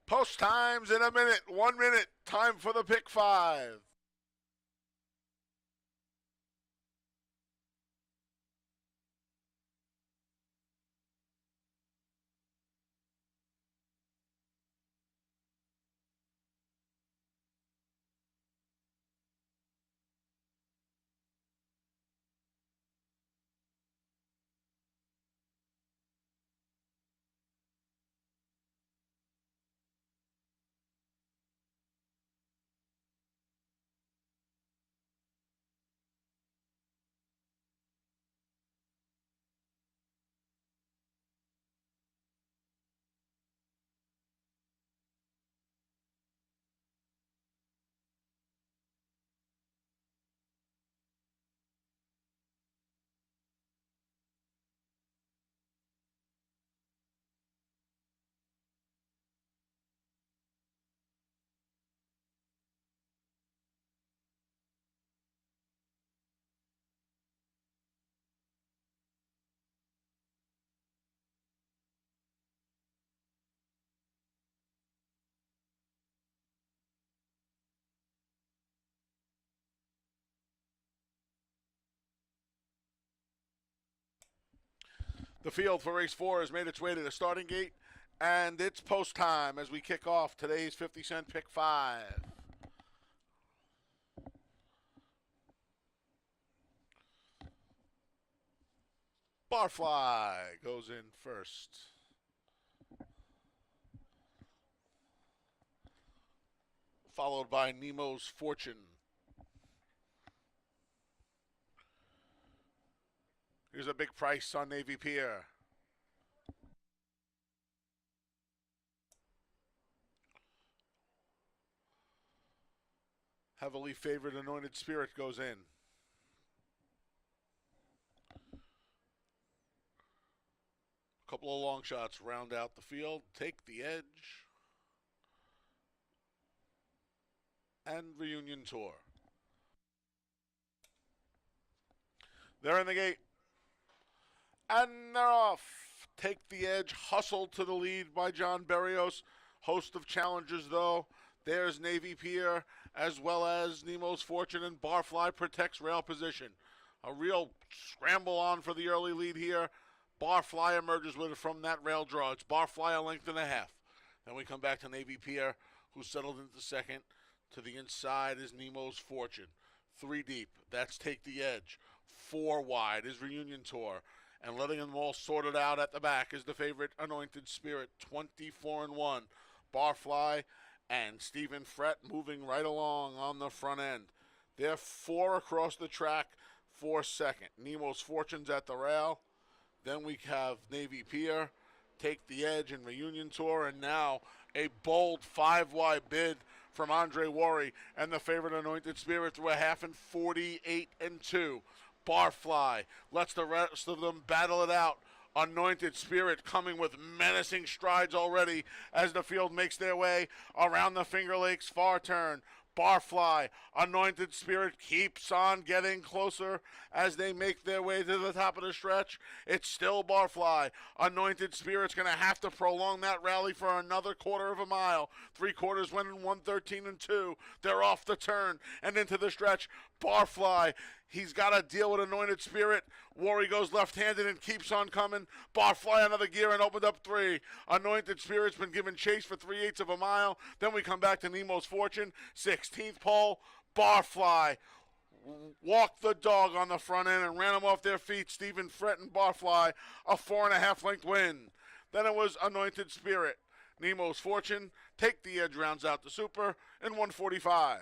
Post times in a minute. 1 minute. Time for the pick five. The field for race 4 has made its way to the starting gate, and it's post time as we kick off today's 50-cent pick five. Barfly goes in first. Followed by Nemo's Fortune. Here's a big price on Navy Pier. Heavily favored Anointed Spirit goes in. A couple of long shots round out the field. Take the Edge. And Reunion Tour. They're in the gate. And they're off. Take the Edge, hustled to the lead by John Berrios. Host of challengers, though. There's Navy Pier, as well as Nemo's Fortune, and Barfly protects rail position. A real scramble on for the early lead here. Barfly emerges with it from that rail draw. It's Barfly a length and a half. Then we come back to Navy Pier, who settled into second. To the inside is Nemo's Fortune. 3 deep. That's Take the Edge. 4 wide is Reunion Tour. And letting them all sorted out at the back is the favorite Anointed Spirit, 24-1. Barfly and Stephen Frett moving right along on the front end. They're 4 across the track for second. Nemo's Fortune's at the rail. Then we have Navy Pier, Take the Edge, and Reunion Tour. And now a bold 5-wide bid from Andre Worry and the favorite Anointed Spirit through a half and 48-2. Barfly lets the rest of them battle it out. Anointed Spirit coming with menacing strides already as the field makes their way around the Finger Lakes far turn. Barfly, Anointed Spirit keeps on getting closer as they make their way to the top of the stretch. It's still Barfly. Anointed Spirit's going to have to prolong that rally for another quarter of a mile. 3/4 went in 1:13-2. They're off the turn and into the stretch. Barfly, he's got to deal with Anointed Spirit. Worry goes left-handed and keeps on coming. Barfly another gear and opened up 3. Anointed Spirit's been given chase for 3/8 of a mile. Then we come back to Nemo's Fortune. 16th pole. Barfly walked the dog on the front end and ran them off their feet. Stephen Frett and Barfly, a 4.5 length win. Then it was Anointed Spirit. Nemo's Fortune, Take the Edge rounds out the super in 145.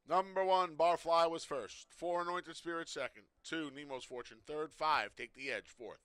Number 1, Barfly was first. 4, Anointed Spirit second. 2, Nemo's Fortune third. 5, Take the Edge fourth.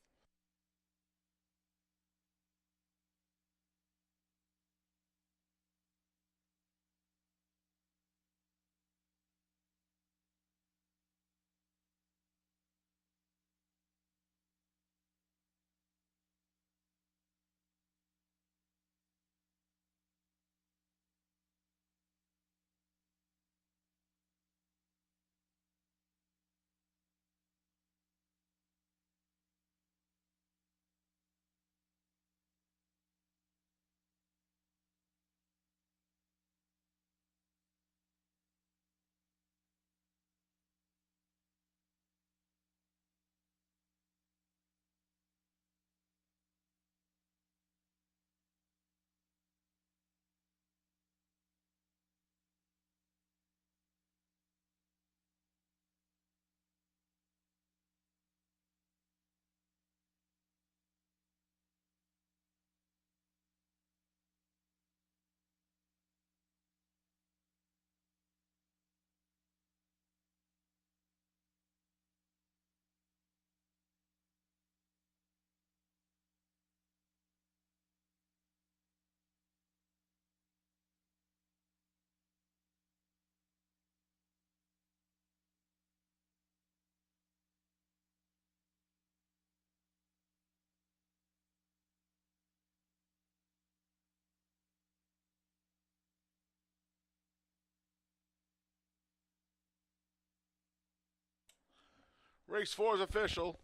Race 4 is official.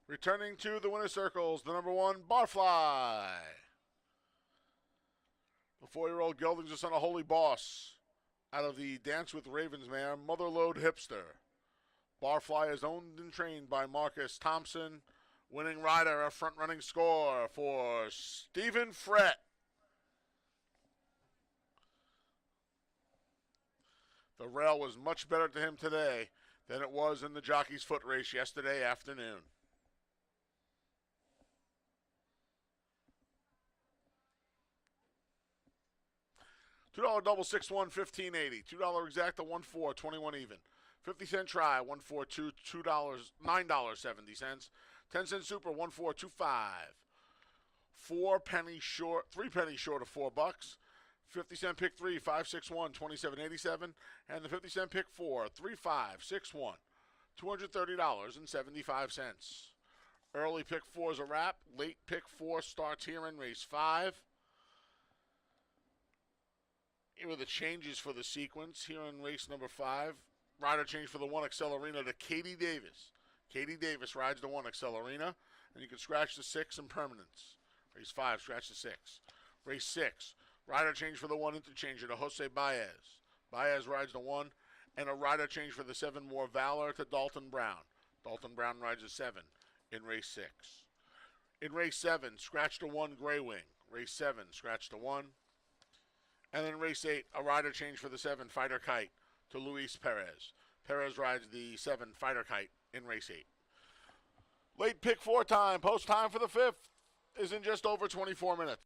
Returning to the winner's circles, the number 1, Barfly. The 4-year-old gelding's just on a holy boss out of the Dance with Ravens mare, Motherlode Hipster. Barfly is owned and trained by Marcus Thompson. Winning rider, a front-running score for Stephen Frett. The rail was much better to him today than it was in the jockey's foot race yesterday afternoon. $2 double 6-1, $15.80. $2 exacta 1-4, 21 even. 50-cent try 1-4, $2, $9.70. 10-cent super 1-4, 2-5. 4 pennies short, 3 pennies short of $4. 50-cent pick 3, 5-6-1, 27.87. And the 50-cent pick 4, 3-5-6-1, $230.75. Early pick 4 is a wrap. Late pick 4 starts here in race 5. Here are the changes for the sequence here in race number 5. Rider change for the 1 Accelerina to Katie Davis. Katie Davis rides the 1 Accelerina, and you can scratch the 6 in permanence. Race 5, scratch the 6. Race 6, rider change for the 1 Interchanger to Jose Baez. Baez rides the 1, and a rider change for the 7 More Valor to Dalton Brown. Dalton Brown rides the 7 in race 6. In race 7, scratch the 1 Gray Wing. Race 7, scratch the 1. And then race 8, a rider change for the 7 Fighter Kite to Luis Perez. Perez rides the 7 Fighter Kite in race 8. Late pick 4 time, post time for the 5th is in just over 24 minutes.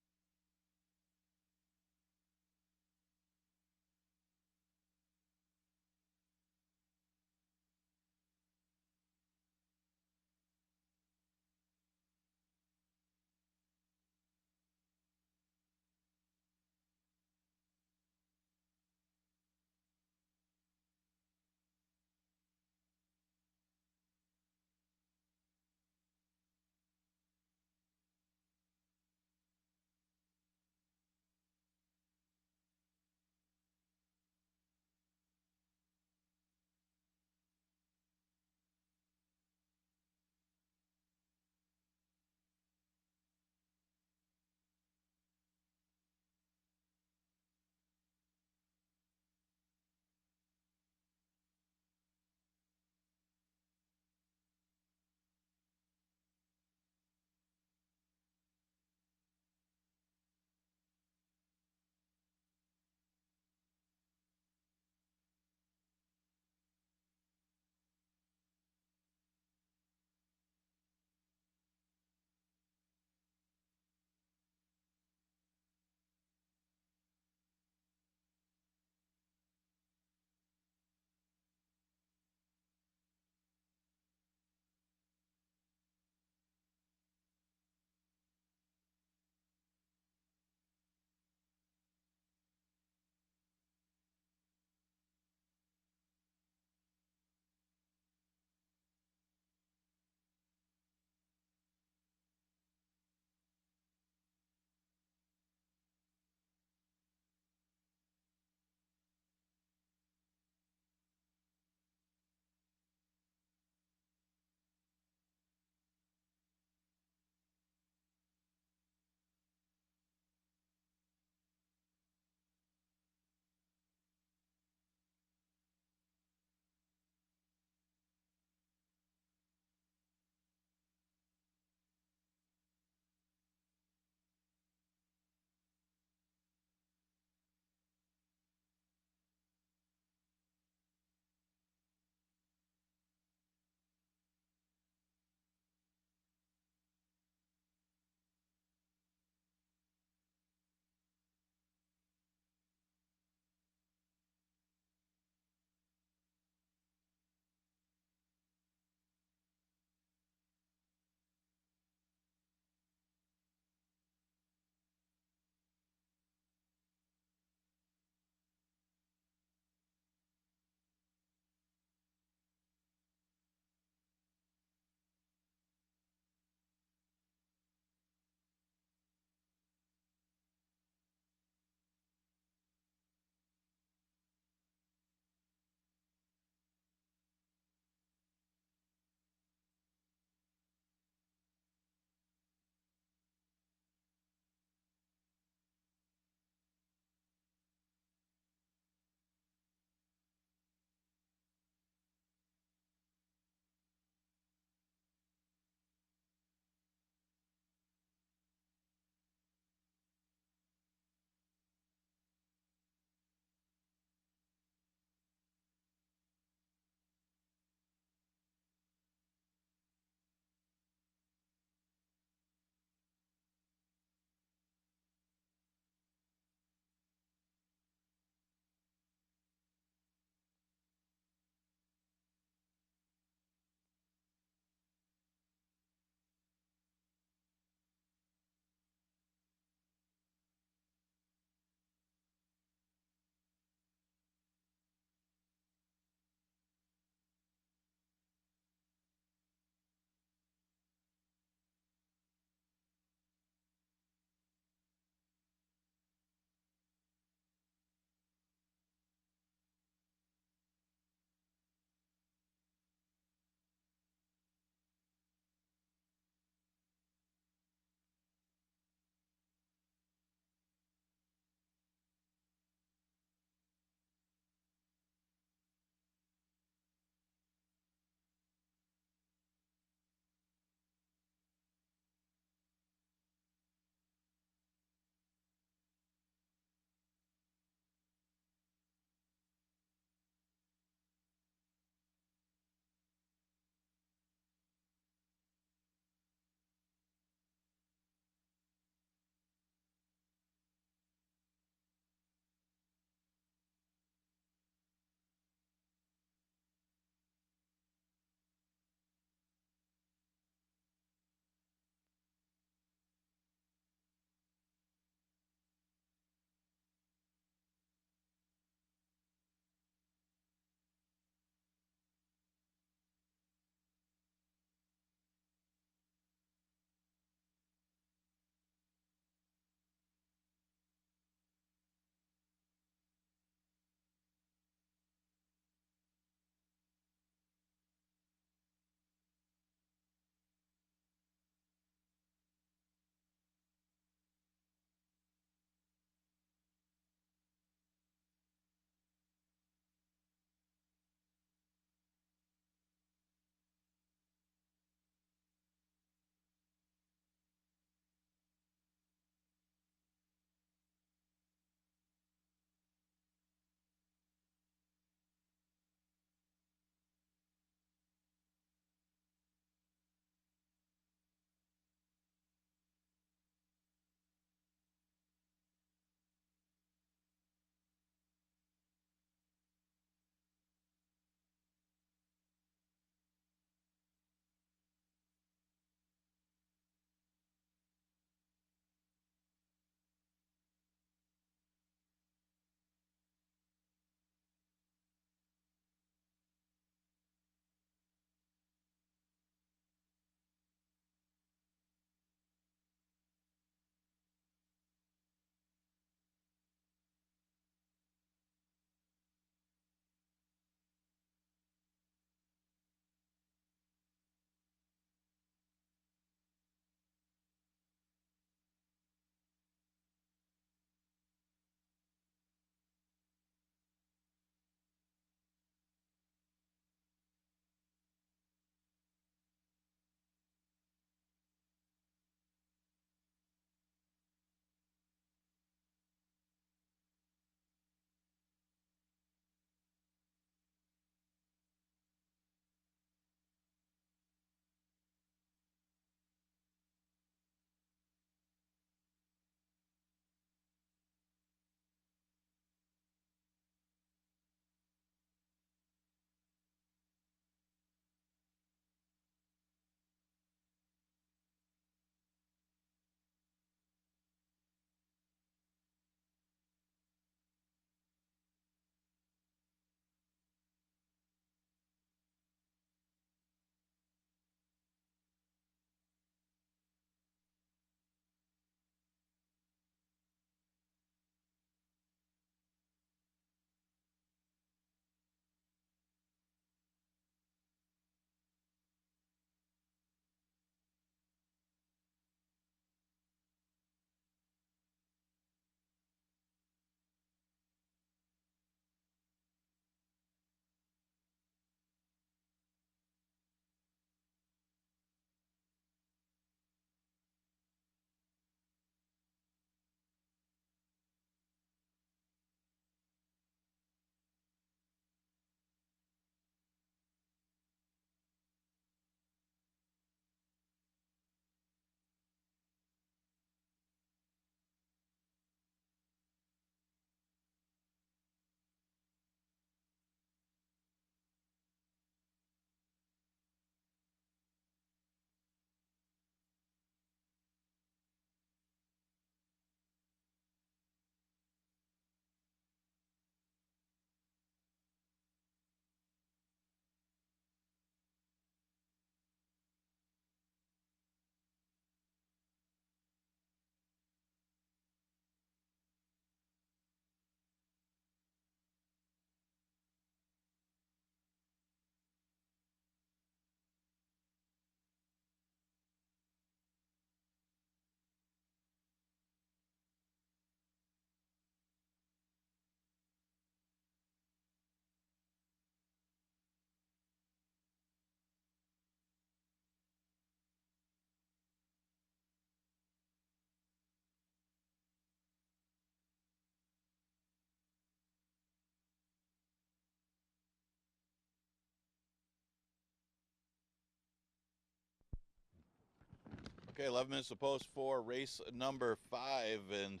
Okay, 11 minutes to post for race number 5, and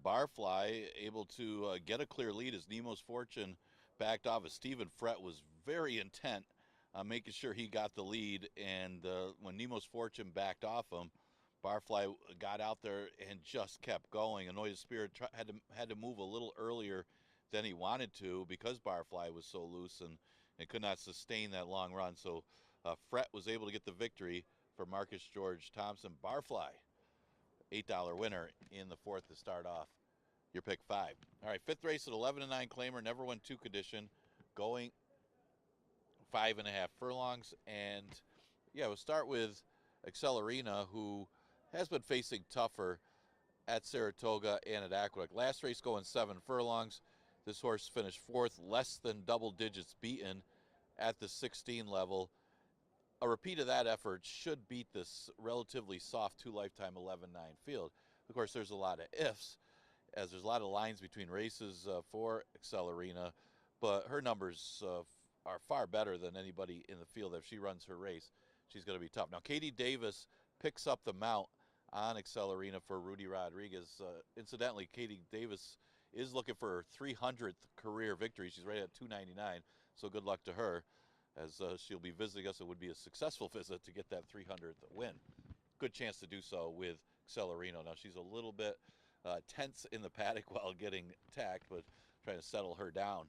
Barfly able to get a clear lead as Nemo's Fortune backed off. As Stephen Frett was very intent on making sure he got the lead, and when Nemo's Fortune backed off him, Barfly got out there and just kept going. Annoyed Spirit had to move a little earlier than he wanted to because Barfly was so loose and could not sustain that long run. So Frett was able to get the victory for Marcus George Thompson. Barfly, $8 winner in the 4th to start off your pick 5. All right, 5th race at 11-9 claimer, never won 2 condition, going 5.5 furlongs. And yeah, we'll start with Accelerina, who has been facing tougher at Saratoga and at Aqueduct. Last race going 7 furlongs. This horse finished 4th, less than double digits beaten at the 16 level. A repeat of that effort should beat this relatively soft 2 lifetime 11-9 field. Of course, there's a lot of ifs, as there's a lot of lines between races for Accelerina, but her numbers are far better than anybody in the field. If she runs her race, she's going to be tough. Now, Katie Davis picks up the mount on Accelerina for Rudy Rodriguez. Incidentally, Katie Davis is looking for her 300th career victory. She's right at 299, so good luck to her, as she'll be visiting us. It would be a successful visit to get that 300th win. Good chance to do so with Accelerino. Now, she's a little bit tense in the paddock while getting tacked, but trying to settle her down.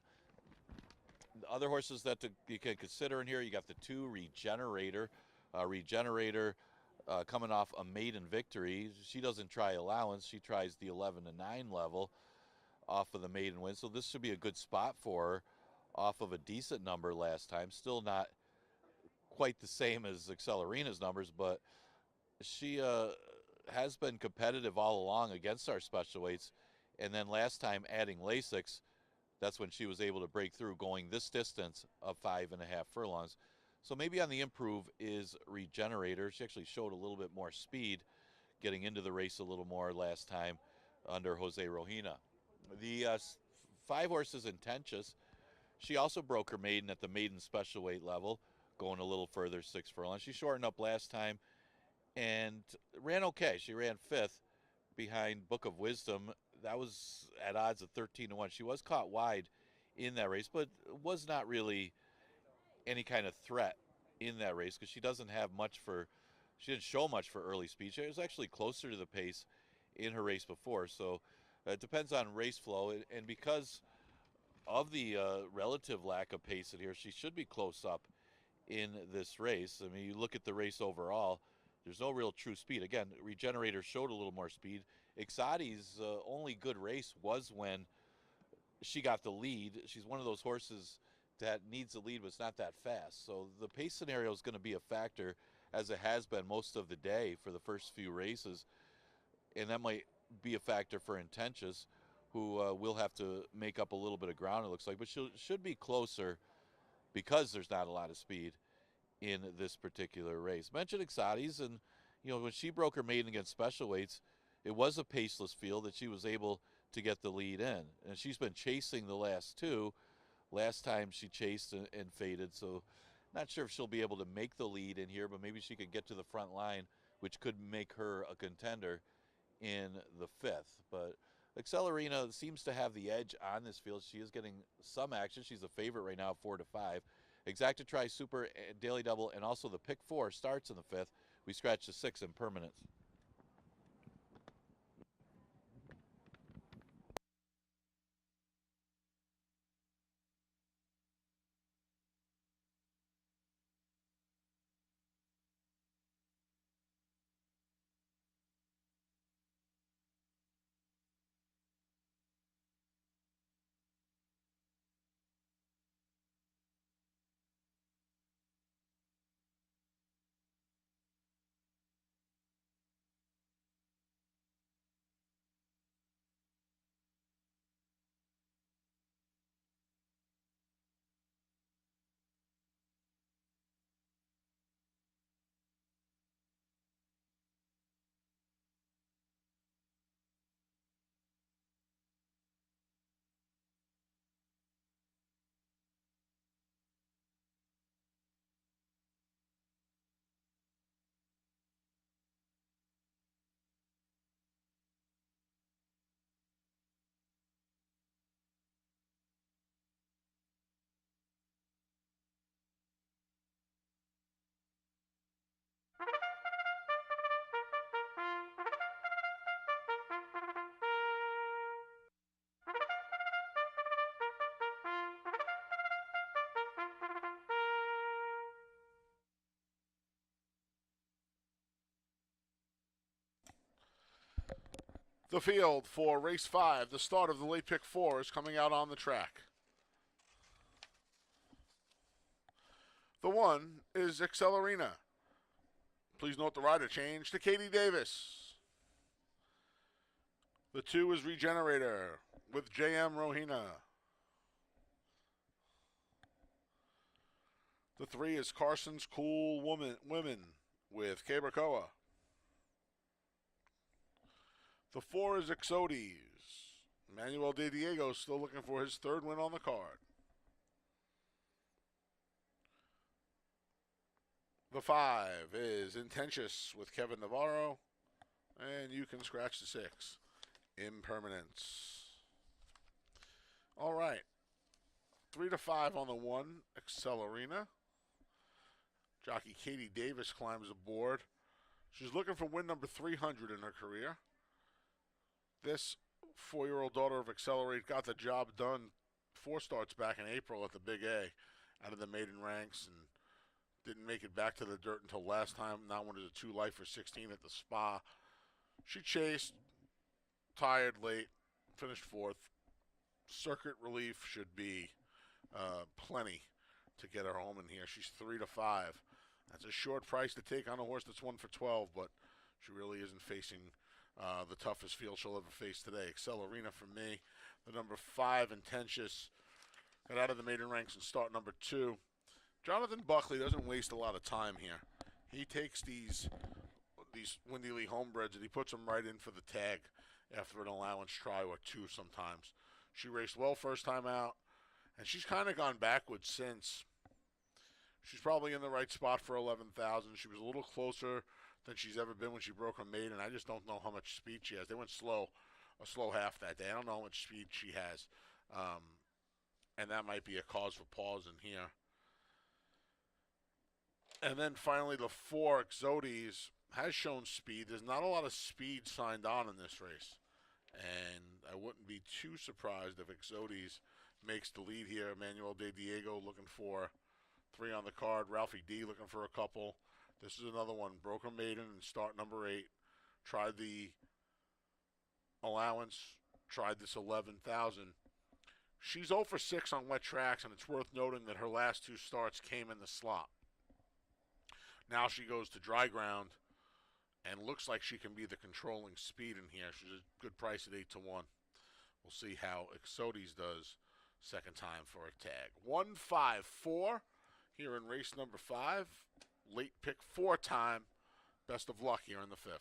The other horses that you can consider in here, you got the 2 Regenerator. Regenerator coming off a maiden victory. She doesn't try allowance. She tries the 11-9 level off of the maiden win. So this should be a good spot for her off of a decent number last time. Still not quite the same as Accelerina's numbers, but she has been competitive all along against our special weights. And then last time adding Lasix, that's when she was able to break through, going this distance of 5.5 furlongs. So maybe on the improve is Regenerator. She actually showed a little bit more speed getting into the race a little more last time under Jose Rojina. The 5 horses Intentious, she also broke her maiden at the maiden special weight level, going a little further, 6 furlongs. She shortened up last time and ran okay. She ran 5th behind Book of Wisdom. That was at odds of 13-1. She was caught wide in that race, but was not really any kind of threat in that race because she didn't show much for early speed. She was actually closer to the pace in her race before. So it depends on race flow. And because of the relative lack of pace in here, she should be close up in this race. I mean, you look at the race overall, there's no real true speed. Again, Regenerator showed a little more speed. Ixadi's only good race was when she got the lead. She's one of those horses that needs the lead, but it's not that fast. So the pace scenario is going to be a factor, as it has been most of the day for the first few races. And that might be a factor for Intentious, who will have to make up a little bit of ground, it looks like. But she should be closer because there's not a lot of speed in this particular race. Mentioned Ixadi's, and when she broke her maiden against special weights, it was a paceless field that she was able to get the lead in. And she's been chasing the last 2. Last time she chased and faded, so not sure if she'll be able to make the lead in here, but maybe she could get to the front line, which could make her a contender in the 5th. But Accelerina seems to have the edge on this field. She is getting some action. She's a favorite right now, 4-5. Exacta Tri Super, Daily Double, and also the pick 4 starts in the 5th. We scratch the 6 in permanence. The field for race 5, the start of the late pick 4, is coming out on the track. The 1 is Accelerina. Please note the rider change to Katie Davis. The 2 is Regenerator with JM Rohina. The 3 is Carson's Cool Women with Cabracoa. The 4 is Exodes. Manuel De Diego still looking for his 3rd win on the card. The 5 is Intentious with Kevin Navarro. And you can scratch the 6. Impermanence. All right. 3 to 5 on the 1, Accelerina. Jockey Katie Davis climbs aboard. She's looking for win number 300 in her career. This 4-year-old daughter of Accelerate got the job done 4 starts back in April at the Big A out of the maiden ranks and didn't make it back to the dirt until last time. Now one is a 2 life for 16 at the Spa. She chased, tired late, finished 4th. Circuit relief should be plenty to get her home in here. She's 3 to 5. That's a short price to take on a horse that's 1 for 12, but she really isn't facing the toughest field she'll ever face today. Accelerina for me. The number 5, Intentious, got out of the maiden ranks and start number 2. Jonathan Buckley doesn't waste a lot of time here. He takes these Windy Lee homebreds and he puts them right in for the tag after an allowance try or 2 sometimes. She raced well first time out, and she's kind of gone backwards since. She's probably in the right spot for 11,000. She was a little closer than she's ever been when she broke her maiden. I just don't know how much speed she has. They went slow, a slow half that day. I don't know how much speed she has, and that might be a cause for pause in here. And then finally, the 4, Exodes, has shown speed. There's not a lot of speed signed on in this race, and I wouldn't be too surprised if Exodes makes the lead here. Manuel De Diego looking for 3 on the card. Ralphie D looking for a couple. This is another one. Broke a maiden and start number 8. Tried the allowance. Tried this 11,000. She's 0 for 6 on wet tracks, and it's worth noting that her last 2 starts came in the slop. Now she goes to dry ground and looks like she can be the controlling speed in here. She's a good price at 8 to 1. We'll see how Exodes does second time for a tag. 1-5-4 here in race number 5. Late pick 4 time. Best of luck here in the 5th.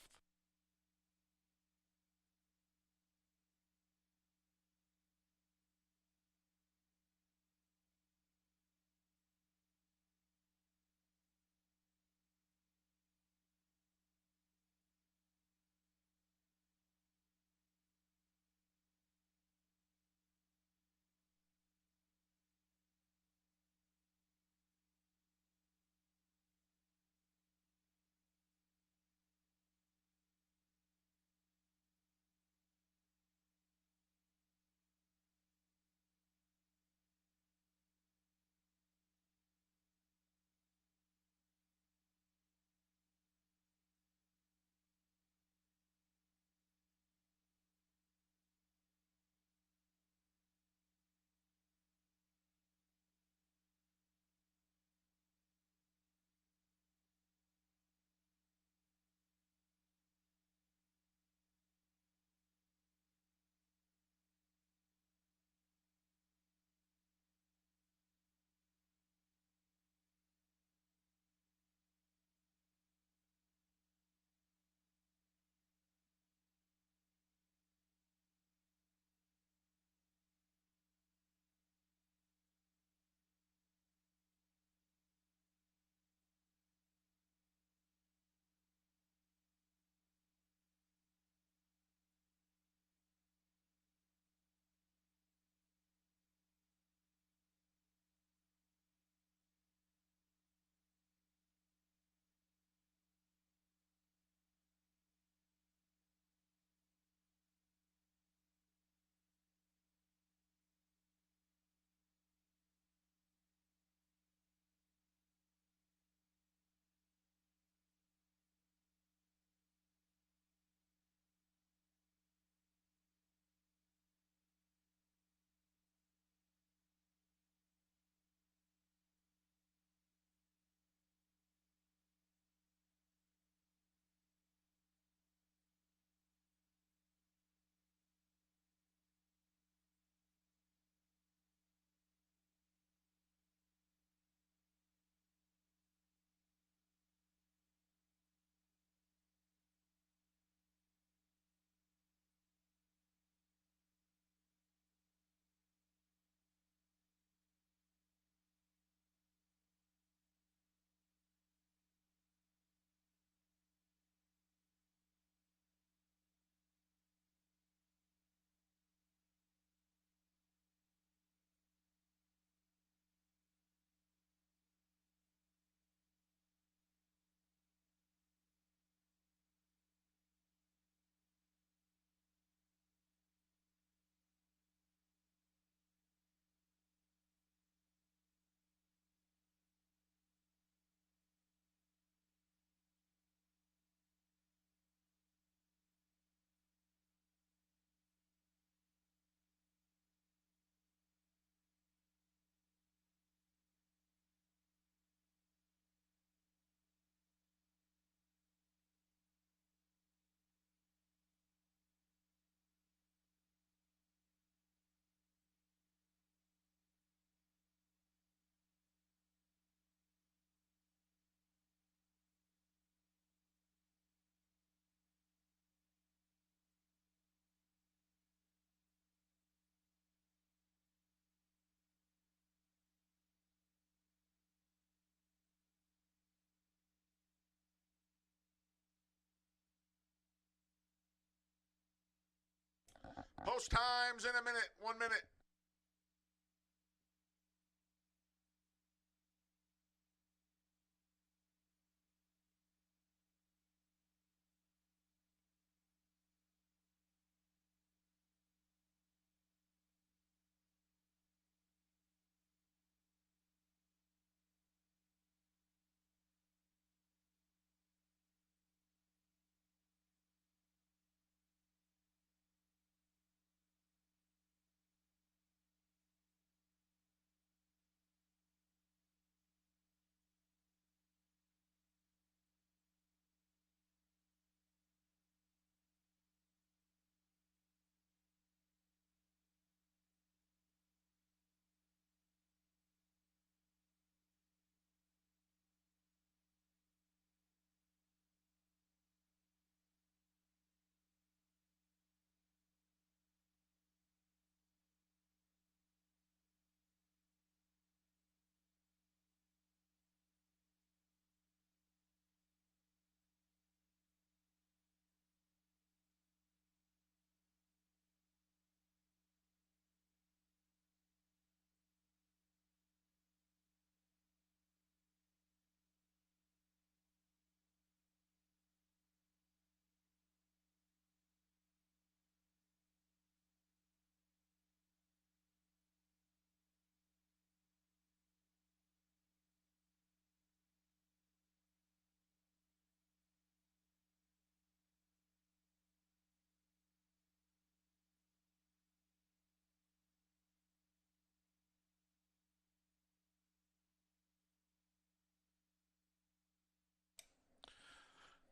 Post times in a minute. 1 minute.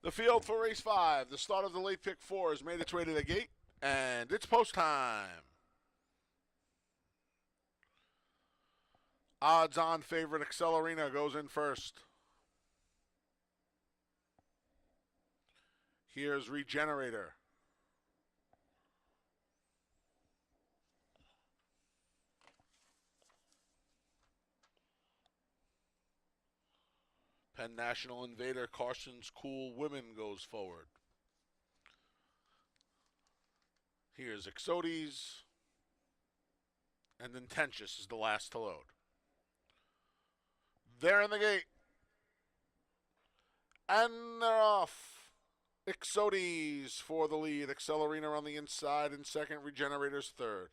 The field for race 5. The start of the late pick 4 has made its way to the gate, and it's post time. Odds-on favorite Accelerina goes in first. Here's Regenerator. Penn National Invader Carson's Cool Women goes forward. Here's Exodes. And then Tentious is the last to load. They're in the gate. And they're off. Exodes for the lead. Accelerina on the inside in second. Regenerator's third.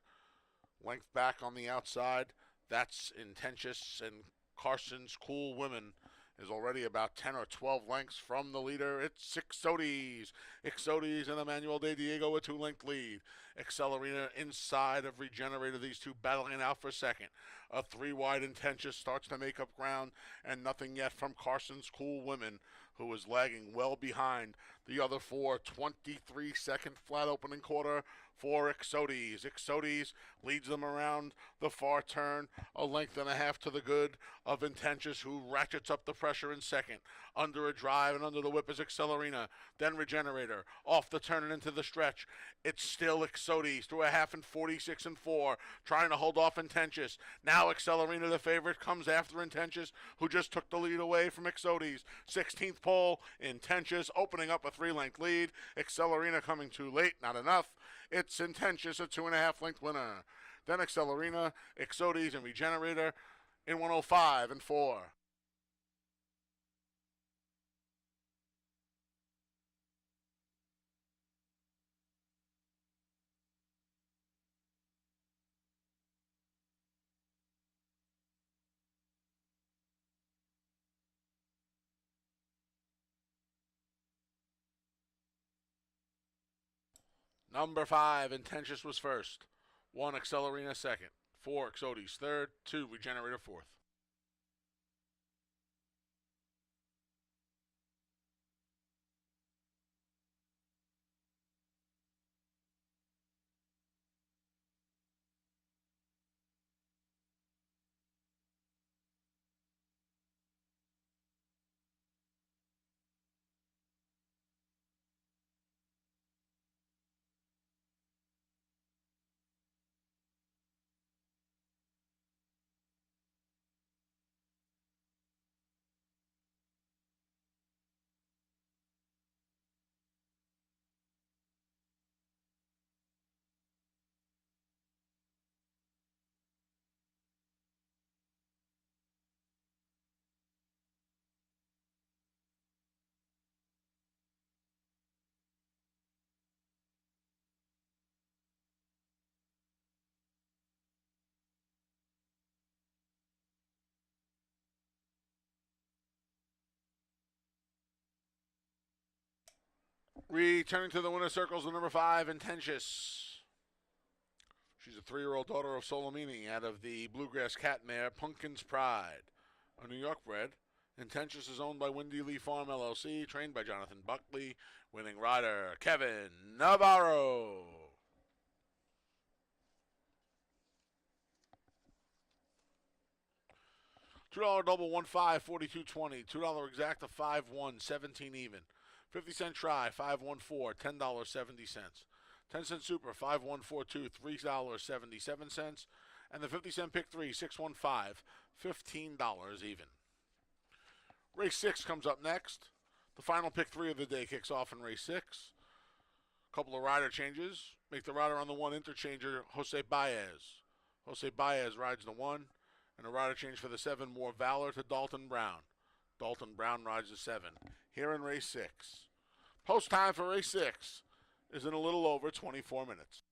Length back on the outside. That's Intentious, and Carson's Cool Women is already about 10 or 12 lengths from the leader. It's Exodes. Exodes and Emmanuel De Diego a 2-length lead. Accelerina inside of Regenerator. These two battling out for second. A 3-wide Intentious starts to make up ground, and nothing yet from Carson's Cool Women, who is lagging well behind the other four. 23-second flat opening quarter for Exodes. Exodes leads them around the far turn, a length and a half to the good of Intentious, who ratchets up the pressure in second. Under a drive and under the whip is Accelerina, then Regenerator, off the turn and into the stretch. It's still Exodes through a half and 46 and 4, trying to hold off Intentious. Now Accelerina, the favorite, comes after Intentious, who just took the lead away from Exodes. 16th pole, Intentious opening up a 3-length lead. Accelerina coming too late, not enough. It's Intentious, a 2.5-length winner. Then Accelerina, Exodes, and Regenerator in 105 and 4. Number 5, Intentious was first. 1, Accelerina second. 4, Exodes third. 2, Regenerator fourth. Returning to the winner's circles, the number 5, Intentious. She's a 3-year-old daughter of Solomini out of the Bluegrass Cat Mare Pumpkin's Pride. A New York bred, Intentious is owned by Windy Lee Farm LLC, trained by Jonathan Buckley. Winning rider, Kevin Navarro. $2 double 1-5 42.20. $2 exacta 5-1 17 even. 50-cent try 5-1-4 $10.70. 10-cent super 5-1-4-2 $3.77. And the 50-cent pick 3 6-1-5 $15 even. Race 6 comes up next. The final pick 3 of the day kicks off in race 6. Couple of rider changes. Make the rider on the 1 interchanger Jose Baez. Jose Baez rides the 1. And a rider change for the 7, More Valor to Dalton Brown. Dalton Brown rides the 7. Here in race 6. Post time for race 6 is in a little over 24 minutes.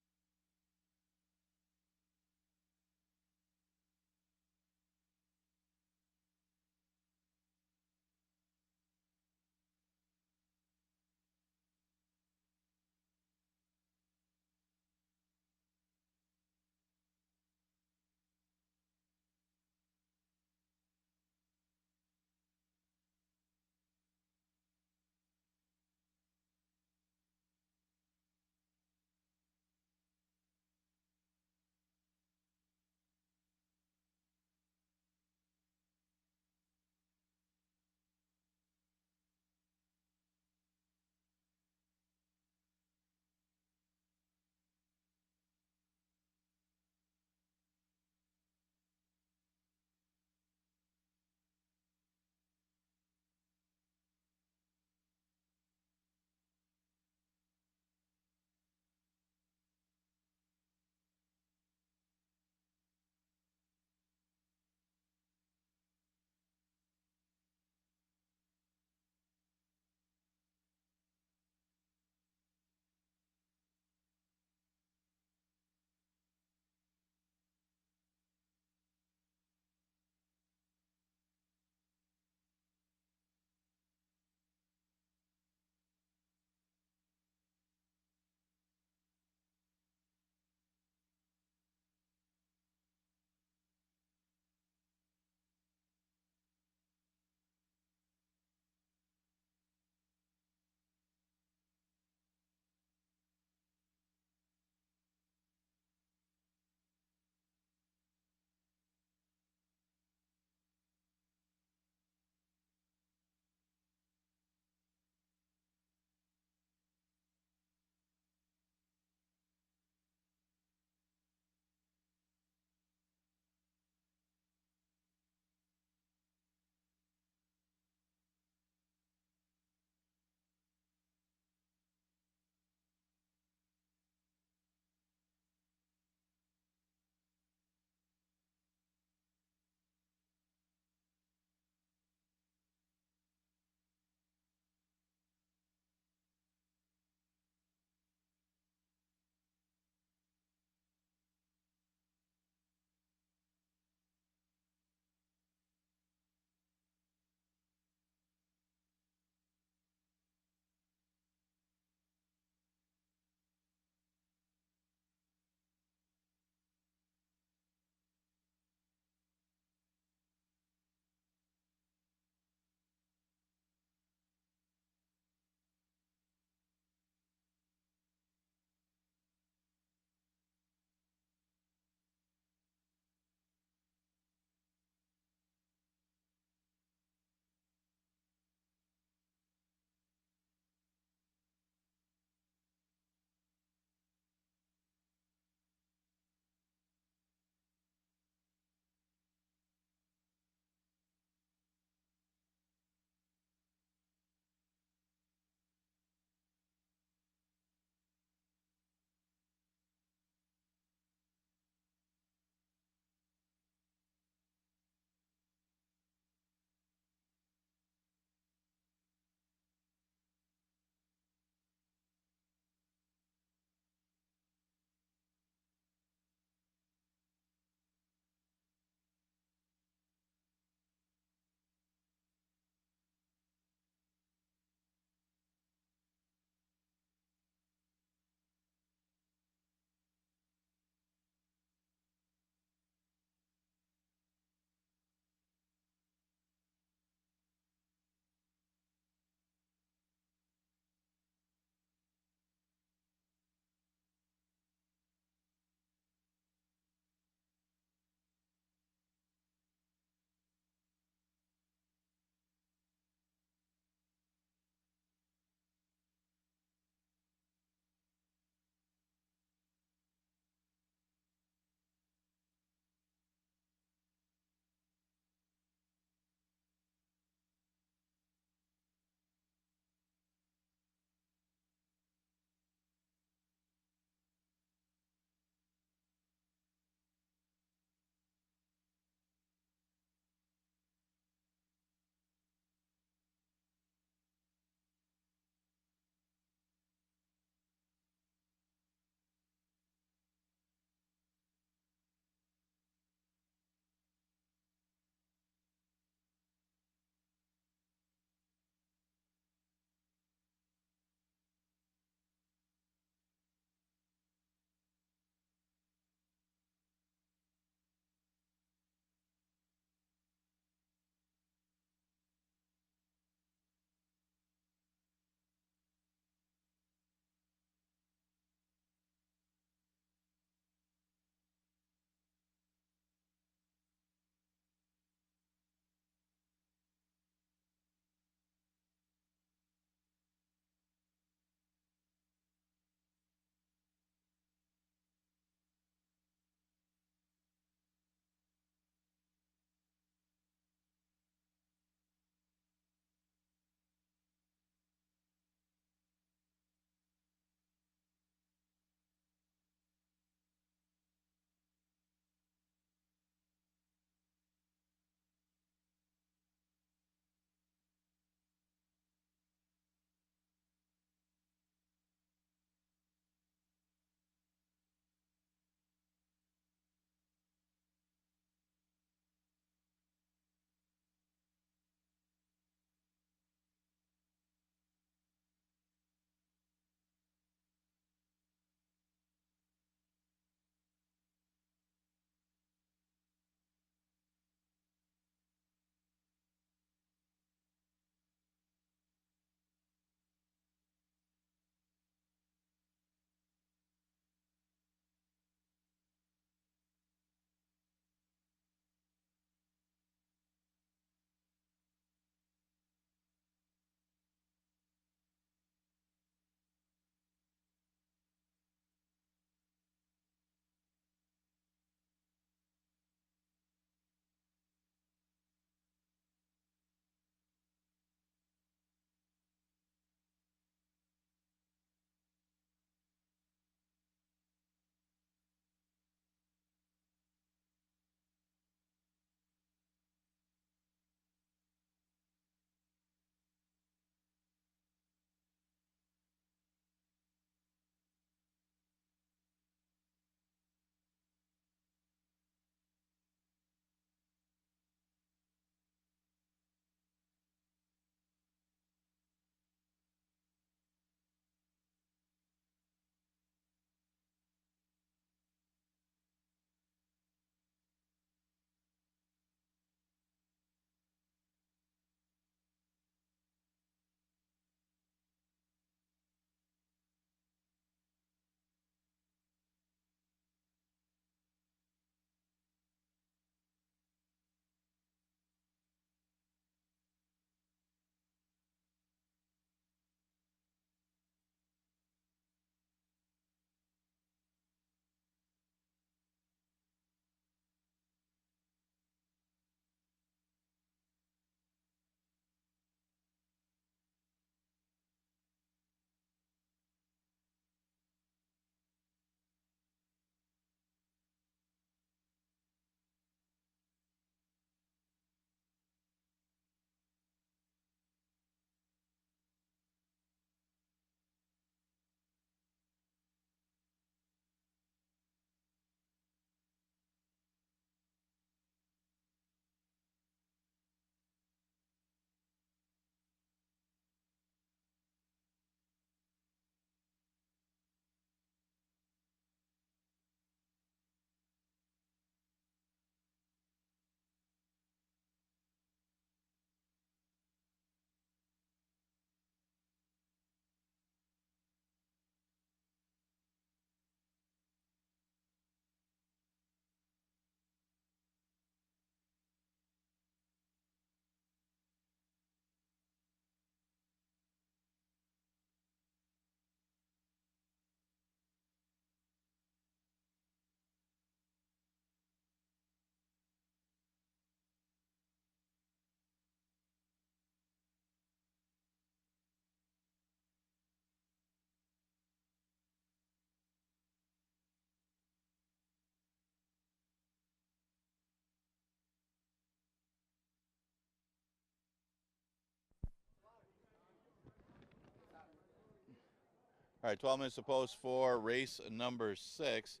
All right, 12 minutes to post for race number 6.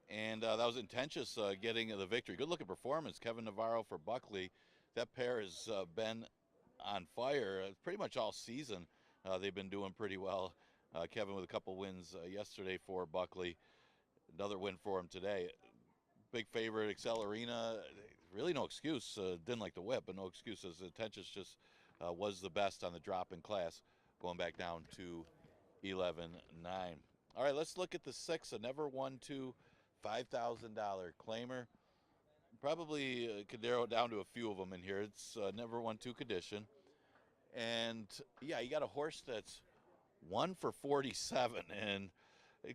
And that was Intentious getting the victory. Good looking performance. Kevin Navarro for Buckley. That pair has been on fire pretty much all season. They've been doing pretty well. Kevin with a couple wins yesterday for Buckley. Another win for him today. Big favorite, Accelerina. Really no excuse. Didn't like the whip, but no excuses. Intentious just was the best on the drop in class, going back down to 11-9. All right, let's look at the 6. A never won to $5,000 claimer. Probably could narrow it down to a few of them in here. It's never won 2 condition. And yeah, you got a horse that's 1 for 47. And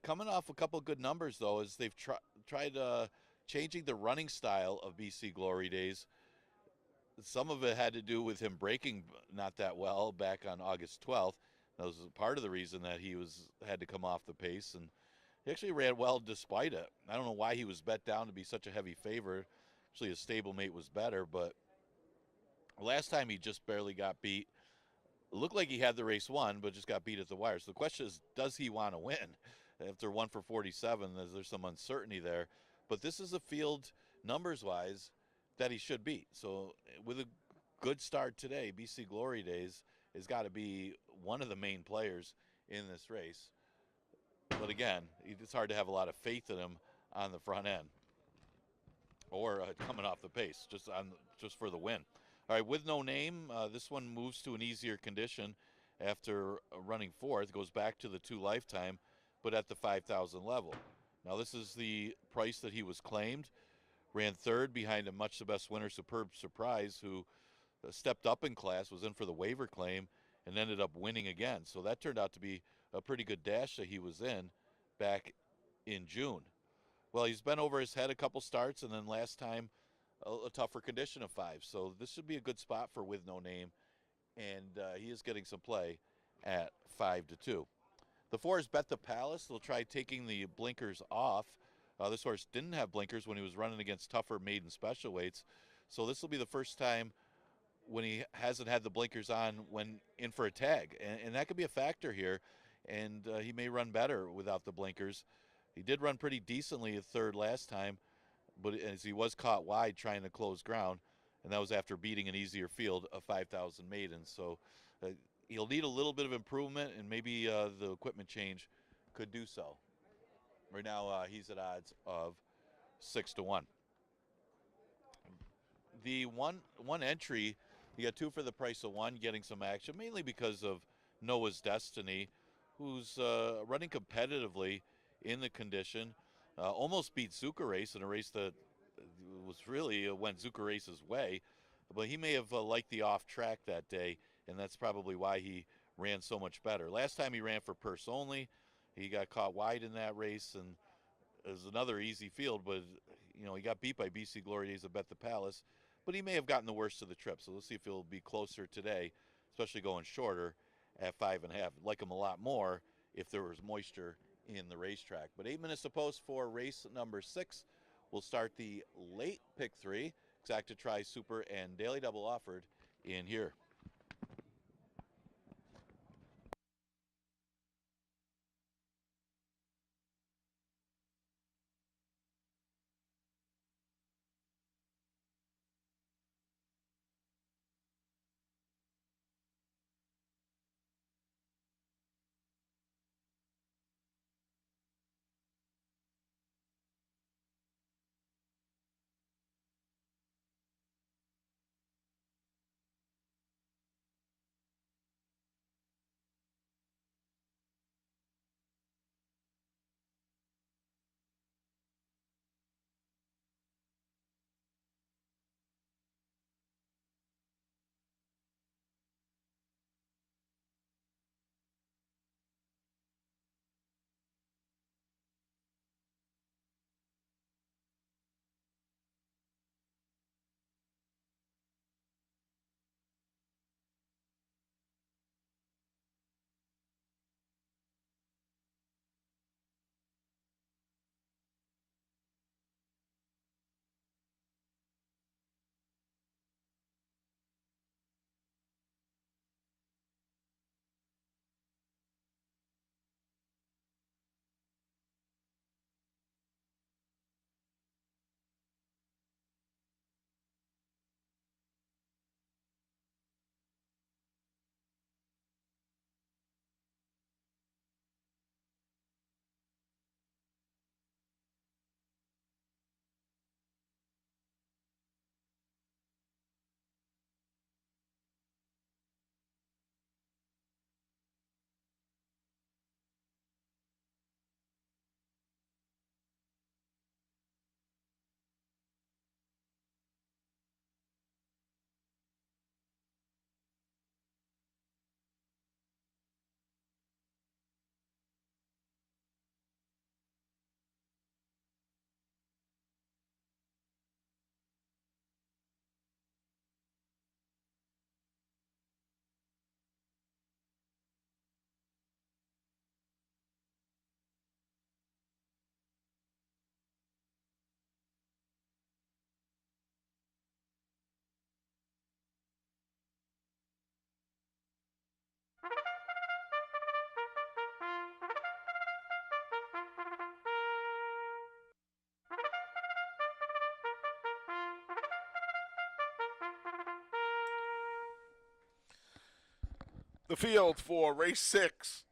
coming off a couple good numbers, though, as they've tried changing the running style of BC Glory Days. Some of it had to do with him breaking not that well back on August 12th. That was part of the reason that he had to come off the pace, and he actually ran well despite it. I don't know why he was bet down to be such a heavy favorite. Actually, his stablemate was better, but last time he just barely got beat. It looked like he had the race won, but just got beat at the wire. So the question is, does he want to win? If they're 1 for 47, there's some uncertainty there. But this is a field, numbers-wise, that he should beat. So with a good start today, BC Glory Days has got to be one of the main players in this race. But again, it's hard to have a lot of faith in him on the front end or coming off the pace, just for the win. All right, with no name, this one moves to an easier condition after running 4th. Goes back to the 2 lifetime, but at the 5,000 level. Now this is the price that he was claimed. Ran 3rd behind a Much the Best winner, Superb Surprise, who stepped up in class, was in for the waiver claim, and ended up winning again. So that turned out to be a pretty good dash that he was in back in June. Well, he's been over his head a couple starts, and then last time a tougher condition of 5. So this should be a good spot for With No Name, and he is getting some play at 5-2. The 4 is Bet the Palace. They'll try taking the blinkers off. This horse didn't have blinkers when he was running against tougher maiden special weights. So this will be the first time when he hasn't had the blinkers on when in for a tag. And that could be a factor here. And he may run better without the blinkers. He did run pretty decently at 3rd last time, but as he was caught wide trying to close ground, and that was after beating an easier field of 5,000 maidens. So he'll need a little bit of improvement, and maybe the equipment change could do so. Right now, he's at odds of 6-1. The one entry, you got 2 for the price of 1, getting some action, mainly because of Noah's Destiny, who's running competitively in the condition. Almost beat Zucker Race in a race that was really went Zucker Race's way, but he may have liked the off track that day, and that's probably why he ran so much better. Last time he ran for purse only. He got caught wide in that race, and it was another easy field, but he got beat by BC Glory Days of Bet the Palace, but he may have gotten the worst of the trip. So let's see if he'll be closer today, especially going shorter at 5.5. I'd like him a lot more if there was moisture in the racetrack. But 8 minutes to post for race number 6. We'll start the late pick 3, Exacta Tri Super and Daily Double offered in here. The field for race 6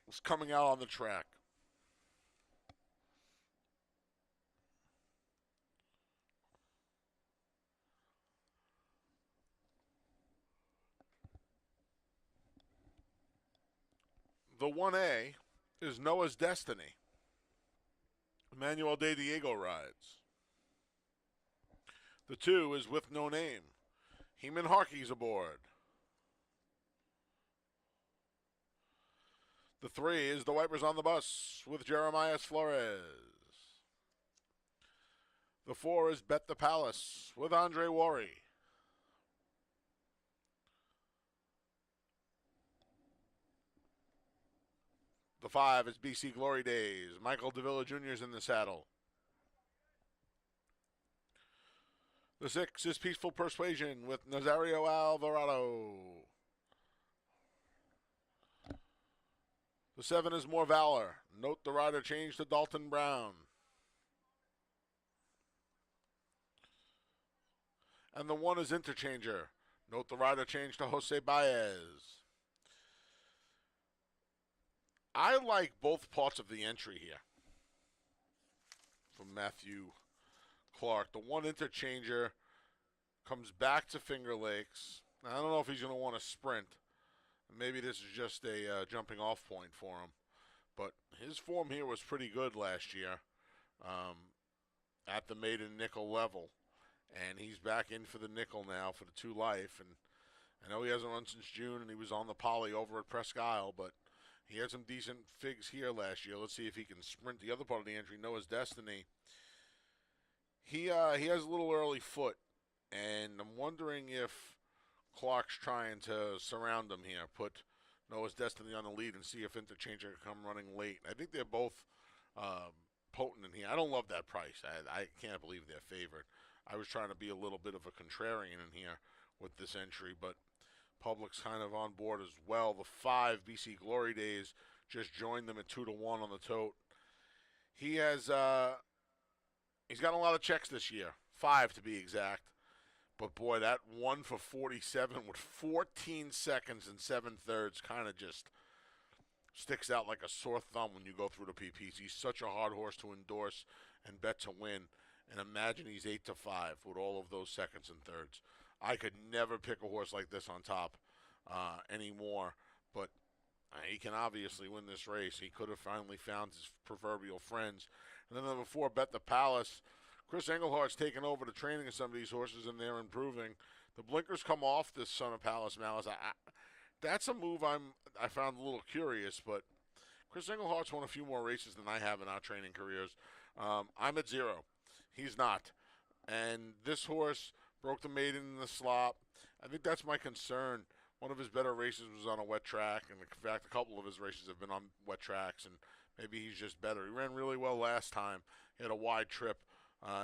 is coming out on the track. The 1A is Noah's Destiny. Emmanuel De Diego rides. The 2 is With No Name. Heeman Harkey's aboard. The 3 is The Wipers on the Bus with Jeremias Flores. The 4 is Bet the Palace with Andre Worry. The 5 is BC Glory Days. Michael Davila Jr. is in the saddle. The 6 is Peaceful Persuasion with Nazario Alvarado. The 7 is More Valor. Note the rider change to Dalton Brown. And the 1 is Interchanger. Note the rider change to Jose Baez. I like both parts of the entry here from Matthew Clark. The 1 Interchanger comes back to Finger Lakes. Now, I don't know if he's going to want to sprint. Maybe this is just a jumping off point for him. But his form here was pretty good last year at the maiden nickel level. And he's back in for the nickel now for the 2 life. And I know he hasn't run since June, and he was on the poly over at Presque Isle, but he had some decent figs here last year. Let's see if he can sprint the other part of the entry, Noah's Destiny. He has a little early foot, and I'm wondering if Clark's trying to surround him here, put Noah's Destiny on the lead and see if Interchanger can come running late. I think they're both potent in here. I don't love that price. I can't believe they're favored. I was trying to be a little bit of a contrarian in here with this entry, but public's kind of on board as well. The 5, BC Glory Days, just joined them at 2-1 on the tote. He has he's got a lot of checks this year, 5 to be exact. But boy, that 1 for 47 with 14 seconds and 7/3 kind of just sticks out like a sore thumb when you go through the PPs. He's such a hard horse to endorse and bet to win. And imagine he's 8-5 with all of those seconds and thirds. I could never pick a horse like this on top anymore. But he can obviously win this race. He could have finally found his proverbial friends. And then number 4, Bet the Palace. Chris Englehart's taken over the training of some of these horses, and they're improving. The blinkers come off this Son of Palace Malice. That's a move I found a little curious, but Chris Englehart's won a few more races than I have in our training careers. I'm at 0. He's not. And this horse broke the maiden in the slop. I think that's my concern. One of his better races was on a wet track, and in fact, a couple of his races have been on wet tracks, and maybe he's just better. He ran really well last time. He had a wide trip.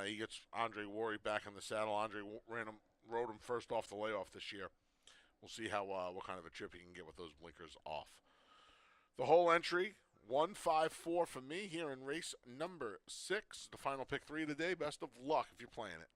He gets Andre Worry back in the saddle. Andre rode him first off the layoff this year. We'll see how what kind of a trip he can get with those blinkers off. The whole entry, 1-5-4 for me here in race number 6. The final pick 3 of the day. Best of luck if you're playing it.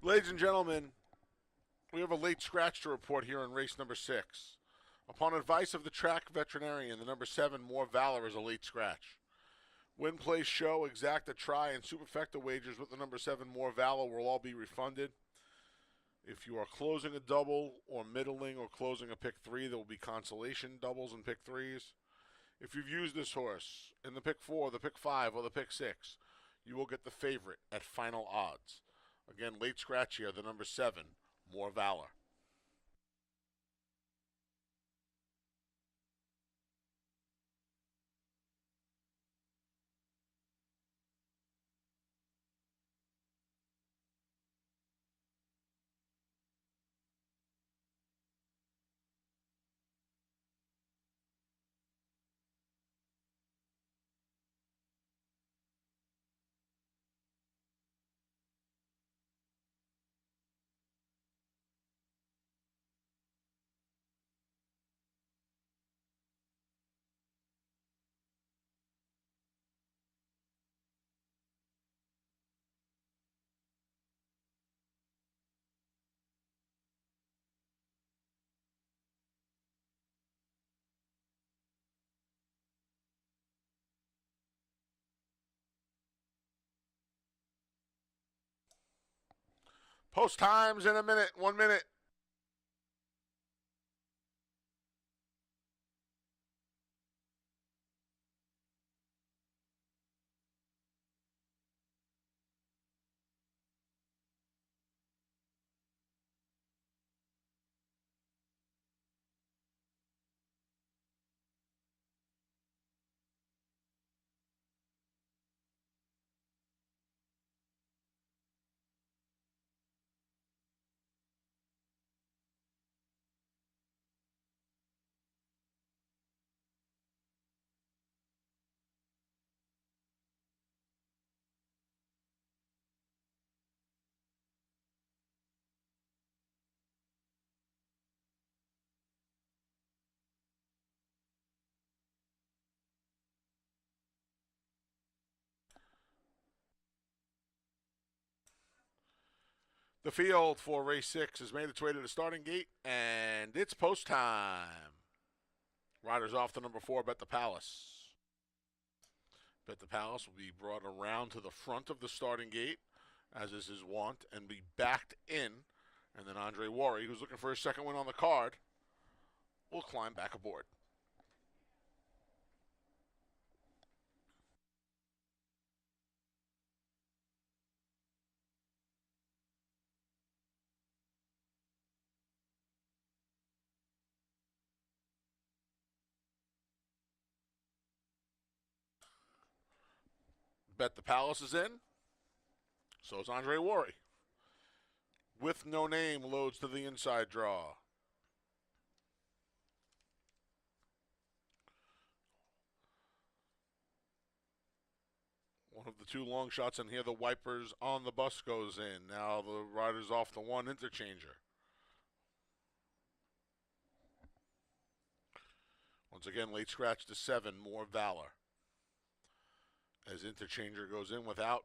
Ladies and gentlemen, we have a late scratch to report here in race number 6. Upon advice of the track veterinarian, the number 7, More Valor, is a late scratch. Win, place, show, exacta, try, and superfecta wagers with the number 7, More Valor, will all be refunded. If you are closing a double or middling or closing a pick 3, there will be consolation doubles and pick 3s. If you've used this horse in the pick 4, the pick 5, or the pick 6, you will get the favorite at final odds. Again, late scratch here, the number 7, More Valor. Post times in a minute, 1 minute. The field for race 6 has made its way to the starting gate, and it's post time. Riders off to number 4, Bet the Palace. Bet the Palace will be brought around to the front of the starting gate, as is his wont, and be backed in. And then Andre Worry, who's looking for his second win on the card, will climb back aboard. Bet the Palace is in. So is Andre Worry. With No Name loads to the inside draw. One of the 2 long shots in here, the Wipers on the bus goes in. Now the rider's off the 1 interchanger. Once again, late scratch to 7, More Valor. As interchanger goes in without,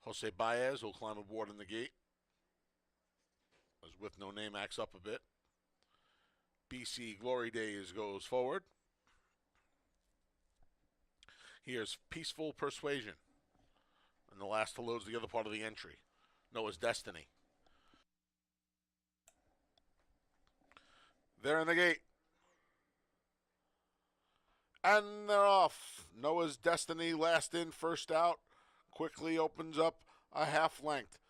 Jose Baez will climb aboard in the gate. As With No Name acts up a bit. BC Glory Days goes forward. Here's Peaceful Persuasion. And the last to load is the other part of the entry. Noah's Destiny. They're in the gate. And they're off. Noah's Destiny, last in, first out. Quickly opens up a half length.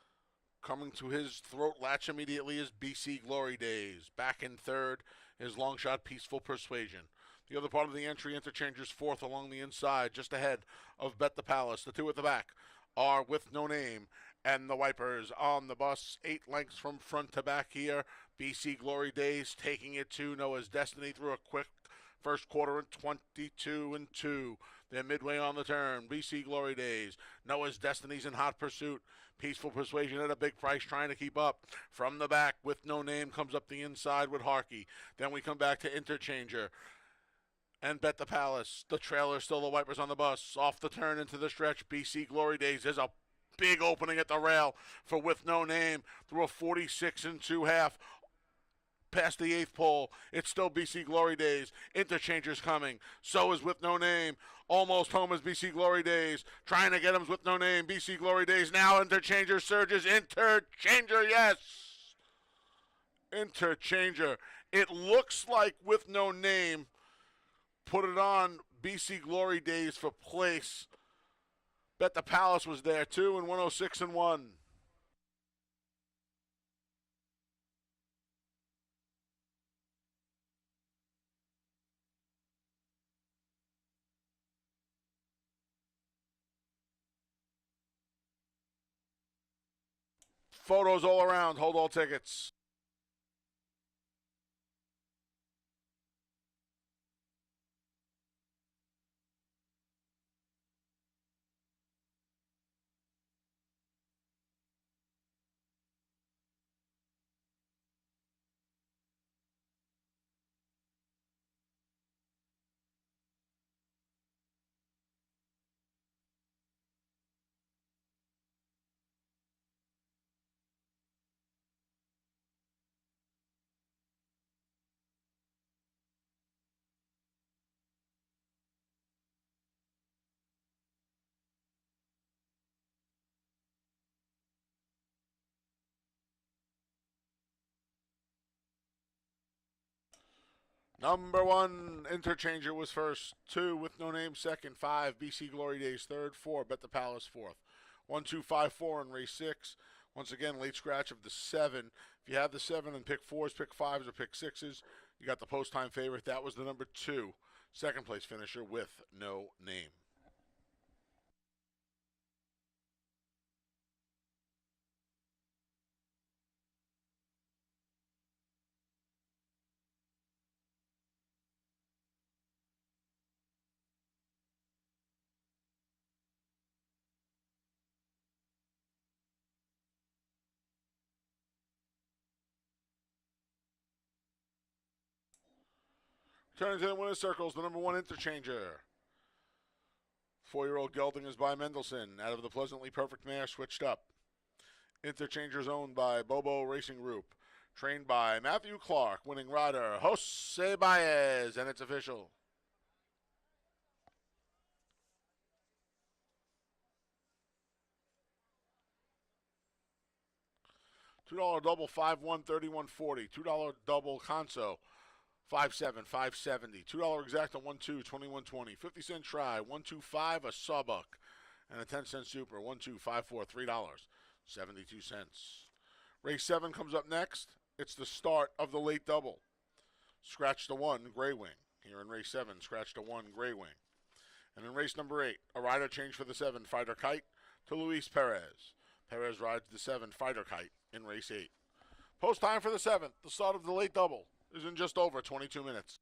Coming to his throat latch immediately is BC Glory Days. Back in third is long shot Peaceful Persuasion. The other part of the entry, interchangers fourth along the inside, just ahead of Bet the Palace. The 2 at the back are With No Name and the Wipers on the bus. 8 lengths from front to back here. BC Glory Days taking it to Noah's Destiny through a quick first quarter in 22-2. They're midway on the turn. BC Glory Days. Noah's Destiny's in hot pursuit. Peaceful Persuasion at a big price trying to keep up. From the back, With No Name comes up the inside with Harkey. Then we come back to Interchanger and Bet the Palace. The trailer still the Wipers on the bus. Off the turn into the stretch. BC Glory Days. There's a big opening at the rail for With No Name through a 46 and 2.5. Past the 8th pole, it's still BC Glory Days. Interchanger's coming. So is With No Name. Almost home is BC Glory Days. Trying to get him With No Name. BC Glory Days now. Interchanger surges. Interchanger, yes. Interchanger. It looks like With No Name put it on BC Glory Days for place. Bet the Palace was there too in 106 and 1. Photos all around. Hold all tickets. Number 1, Interchanger was first. 2, With No Name second. 5, BC Glory Days third. 4, Bet the Palace fourth. 1, 2, 5, 4 in race 6. Once again, late scratch of the 7. If you have the 7 and pick 4s, pick 5s, or pick 6s, you got the post time favorite. That was the number 2. Second place finisher With No Name. Turning to the winner's circles, the number 1 Interchanger. 4-year-old gelding is by Mendelssohn. Out of the Pleasantly Perfect mare, switched up. Interchanger is owned by Bobo Racing Group. Trained by Matthew Clark, winning rider Jose Baez, and it's official. $2 double 5-1 31-40. $2 double conso 5-7 5-70. $2 exacta 1-2 21-20. 50-cent try 1-2-5 a sawbuck, and a 10-cent super 1-2 5-4 $3 72 cents. Race 7 comes up next. It's the start of the late double. Scratch the 1 Gray Wing. Here in race 7, scratch the 1 Gray Wing. And in race number 8, a rider changed for the 7 Fighter Kite to Luis Perez. Perez rides the 7 Fighter Kite in race 8. Post time for the 7th, the start of the late double, is in just over 22 minutes.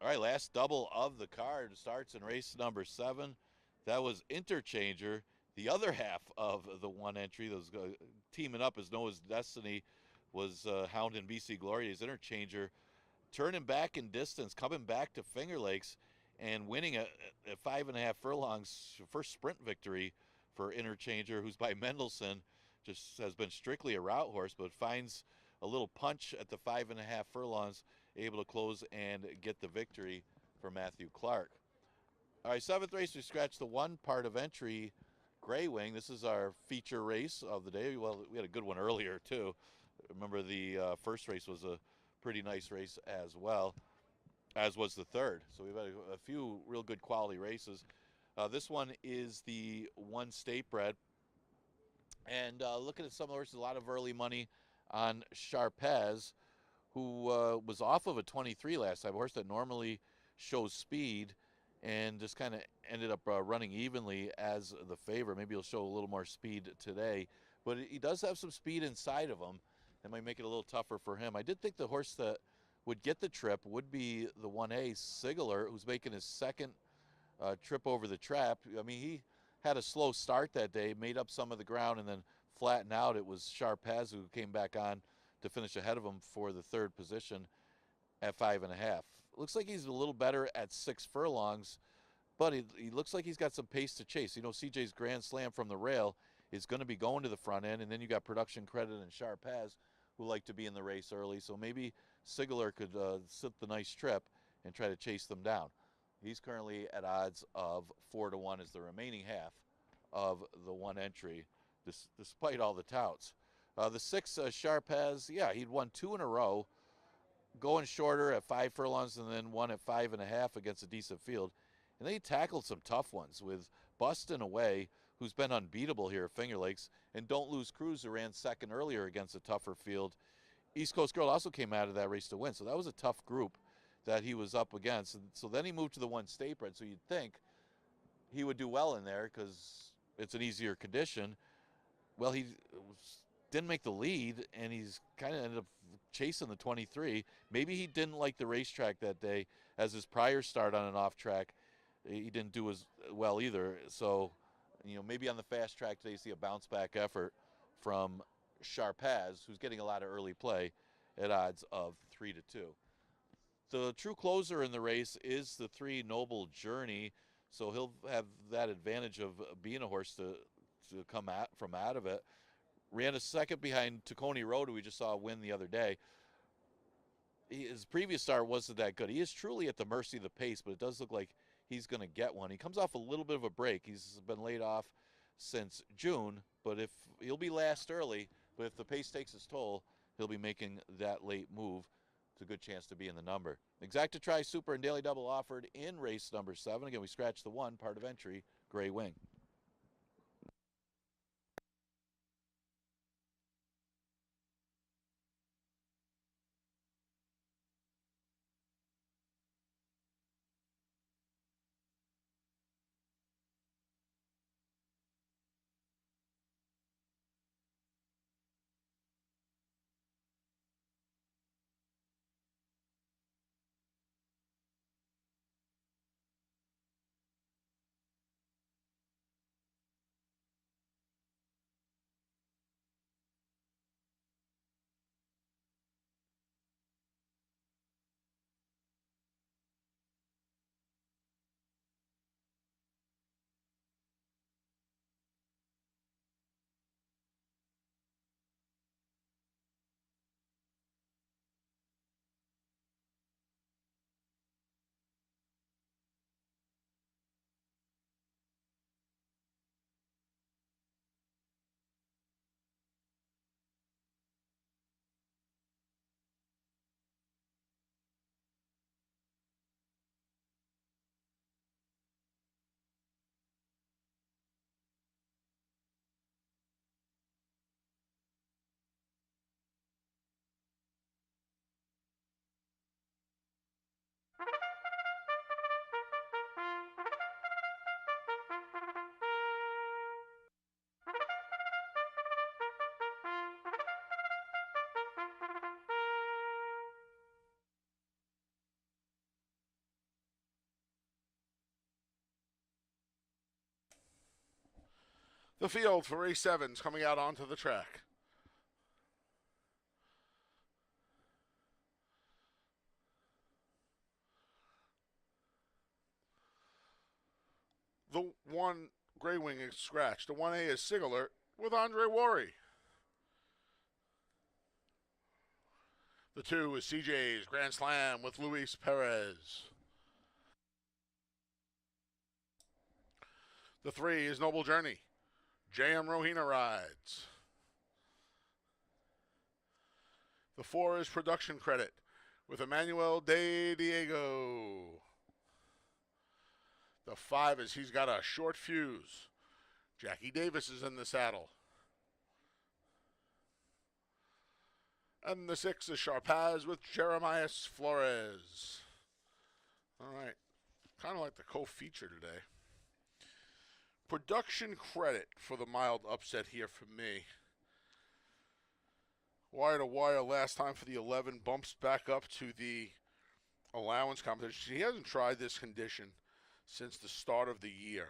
All right, last double of the card starts in race number 7. That was Interchanger, the other half of the one entry. Those teaming up as Noah's Destiny was Hound and BC Glory. His Interchanger turning back in distance, coming back to Finger Lakes, and winning at 5.5 furlongs. First sprint victory for Interchanger, who's by Mendelson. Just has been strictly a route horse, but finds a little punch at the 5.5 furlongs, able to close and get the victory for Matthew Clark. All right, 7th race, we scratched the 1 part of entry, Gray Wing. This is our feature race of the day. Well, we had a good one earlier, too. Remember, the first race was a pretty nice race as well, as was the third. So we've had a few real good quality races. This one is the 1 state bred. And looking at some of the horses, a lot of early money on Sharpez, who was off of a 23 last time, a horse that normally shows speed and just kind of ended up running evenly as the favorite. Maybe he'll show a little more speed today, but he does have some speed inside of him. That might make it a little tougher for him. I did think the horse that would get the trip would be the 1A, Sigler, who's making his second trip over the trap. I mean, he had a slow start that day, made up some of the ground, and then flattened out. It was Sharpaz who came back on to finish ahead of him for the third position at 5.5. Looks like he's a little better at 6 furlongs, but he looks like he's got some pace to chase. You know, CJ's Grand Slam from the rail is going to be going to the front end, and then you got Production Credit and Sharpaz who like to be in the race early. So maybe Sigler could sit the nice trip and try to chase them down. He's currently at odds of 4-1 as the remaining half of the 1 entry, despite all the touts. The 6, Sharpaz, yeah, he'd won 2 in a row, going shorter at 5 furlongs and then 1 at 5.5 against a decent field. And then he tackled some tough ones with Bustin' Away, who's been unbeatable here at Finger Lakes, and Don't Lose Cruz, who ran second earlier against a tougher field. East Coast Girl also came out of that race to win, so that was a tough group that he was up against. And so then he moved to the 1 state bred, so you'd think he would do well in there because it's an easier condition. Well, he didn't make the lead, and he's kind of ended up chasing the 23. Maybe he didn't like the racetrack that day, as his prior start on an off track, he didn't do as well either. So, you know, maybe on the fast track today you see a bounce back effort from Sharpaz, who's getting a lot of early play at odds of 3-2. The true closer in the race is the 3 Noble Journey, so he'll have that advantage of being a horse to come from out of it. Ran a second behind Tacony Road, who we just saw win the other day. His previous start wasn't that good. He is truly at the mercy of the pace, but it does look like he's going to get one. He comes off a little bit of a break. He's been laid off since June, but if he'll be last early, but if the pace takes its toll, he'll be making that late move. It's a good chance to be in the number. Exacta Tri Super and Daily Double offered in race number 7. Again, we scratched the 1 part of entry, Gray Wing. The field for race 7's coming out onto the track. The 1 Gray Wing is scratched. The 1A is Sig Alert with Andre Worry. The 2 is CJ's Grand Slam with Luis Perez. The 3 is Noble Journey. JM Rohina rides. The 4 is Production Credit with Emmanuel De Diego. The 5 is He's Got a Short Fuse. Jackie Davis is in the saddle. And the 6 is Sharpaz with Jeremias Flores. All right. Kind of like the co-feature today. Production Credit for the mild upset here for me. Wire to wire last time for the 11 bumps back up to the allowance competition. He hasn't tried this condition since the start of the year.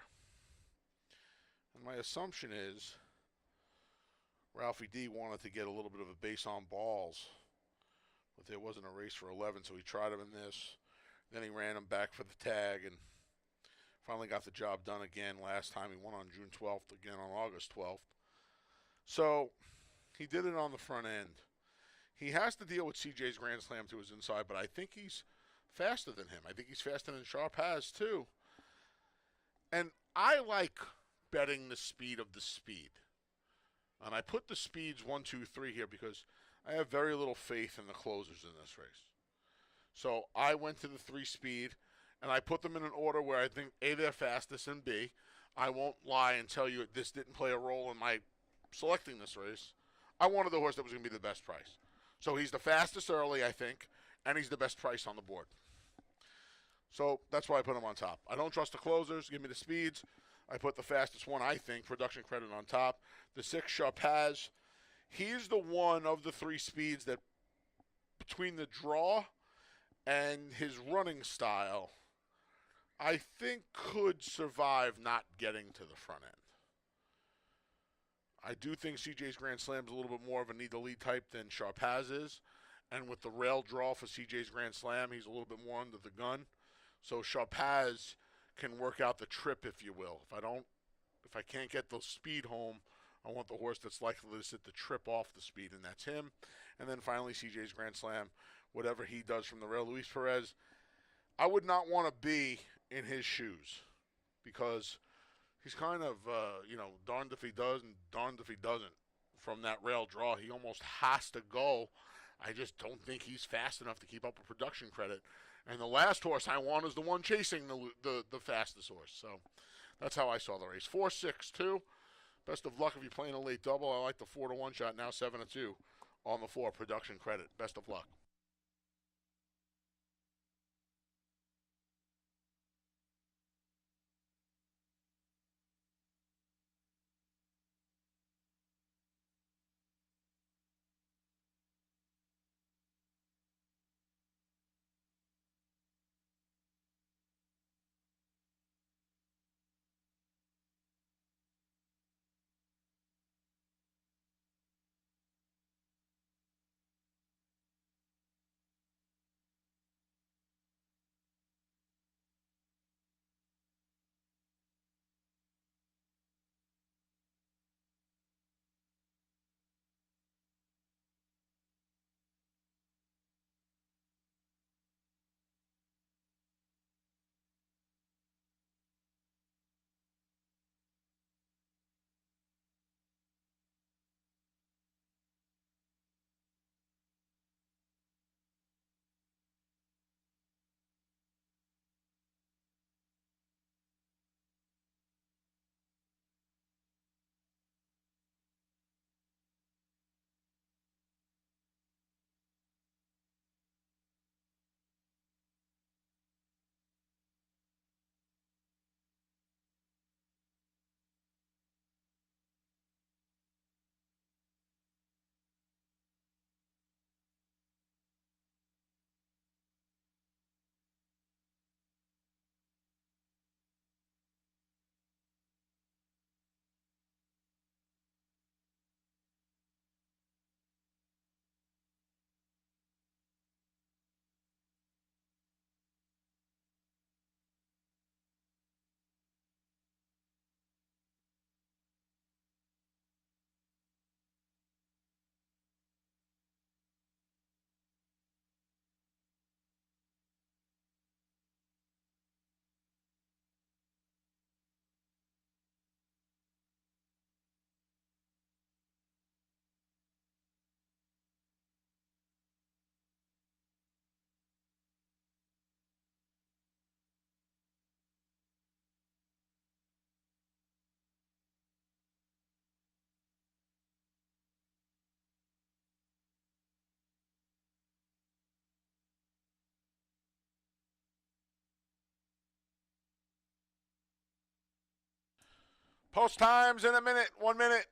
And my assumption is Ralphie D wanted to get a little bit of a base on balls, but there wasn't a race for 11, so he tried him in this. Then he ran him back for the tag and finally got the job done again last time. He won on June 12th, again on August 12th. So he did it on the front end. He has to deal with CJ's Grand Slam to his inside, but I think he's faster than him. I think he's faster than Sharp has, too. And I like betting the speed of the speed. And I put the speeds 1, 2, 3 here because I have very little faith in the closers in this race. So I went to the 3 speed, and I put them in an order where I think A, they're fastest, and B, I won't lie and tell you this didn't play a role in my selecting this race. I wanted the horse that was going to be the best price. So he's the fastest early, I think, and he's the best price on the board. So that's why I put him on top. I don't trust the closers. Give me the speeds. I put the fastest one, I think, Production Credit on top. The 6, Sharpaz. He's the one of the 3 speeds that, between the draw and his running style, I think could survive not getting to the front end. I do think CJ's Grand Slam is a little bit more of a need-to-lead type than Sharpaz is. And with the rail draw for CJ's Grand Slam, he's a little bit more under the gun. So Sharpaz can work out the trip, if you will. If I can't get the speed home, I want the horse that's likely to sit the trip off the speed, and that's him. And then finally, CJ's Grand Slam, whatever he does from the rail. Luis Perez, I would not want to be in his shoes because he's kind of, darned if he does and darned if he doesn't. From that rail draw, he almost has to go. I just don't think he's fast enough to keep up with Production Credit. And the last horse I want is the one chasing the fastest horse. So that's how I saw the race. 4-6-2. Best of luck if you're playing a late double. I like the 4-1 shot, now 7-2 on the 4, Production Credit. Best of luck. Post times in a minute. 1 minute.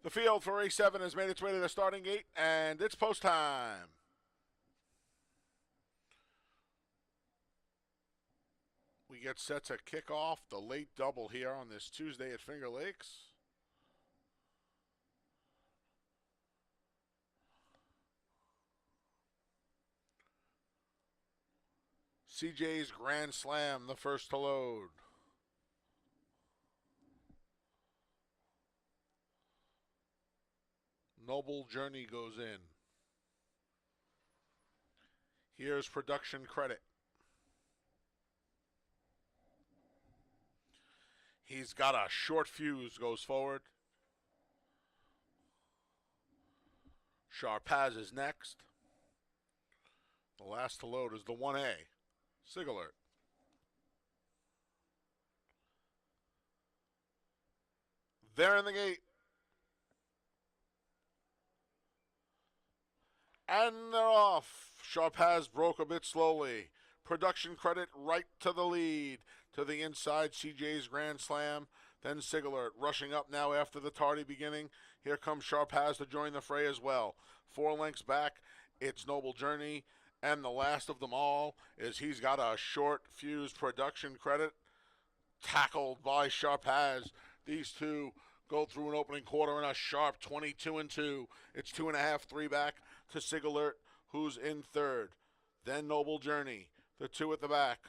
The field for race 7 has made its way to the starting gate, and it's post time. We get set to kick off the late double here on this Tuesday at Finger Lakes. CJ's Grand Slam, the first to load. Noble Journey goes in. Here's production credit. He's got a short fuse, goes forward. Sharpaz is next. The last to load is the 1A, Sig Alert. They're in the gate. And they're off. Sharpaz broke a bit slowly. Production credit right to the lead. To the inside, CJ's Grand Slam. Then Sig Alert rushing up now after the tardy beginning. Here comes Sharpaz to join the fray as well. 4 lengths back, it's Noble Journey. And the last of them all is he's got a short fuse production credit. Tackled by Sharpaz. These two go through an opening quarter in a sharp 22-2. It's 2.5, 3 back to Sig Alert, who's in third. Then Noble Journey. The two at the back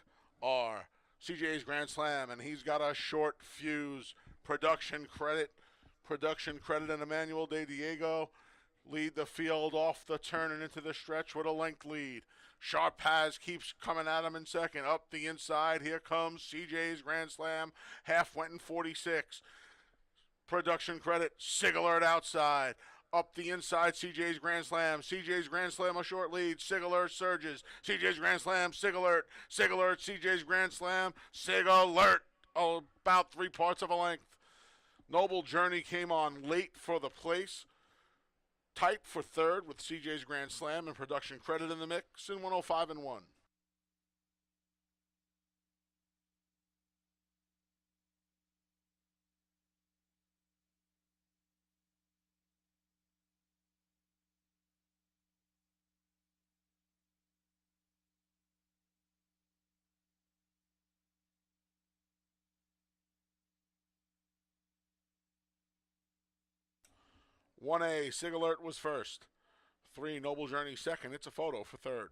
are CJ's Grand Slam, and he's got a short fuse production credit. Production credit and Emmanuel De Diego lead the field off the turn and into the stretch with a length lead. Sharpaz keeps coming at him in second. Up the inside, here comes CJ's Grand Slam. Half went in 46. Production credit, Sig Alert outside. Up the inside, CJ's Grand Slam. CJ's Grand Slam a short lead. Sig Alert surges. CJ's Grand Slam, Sig Alert. Sig Alert, CJ's Grand Slam. Sig Alert. Oh, about 3 parts of a length. Noble Journey came on late for the place. Tight for third with CJ's Grand Slam and production credit in the mix in 105-1. One A, Sig Alert was first. 3, Noble Journey second. It's a photo for third.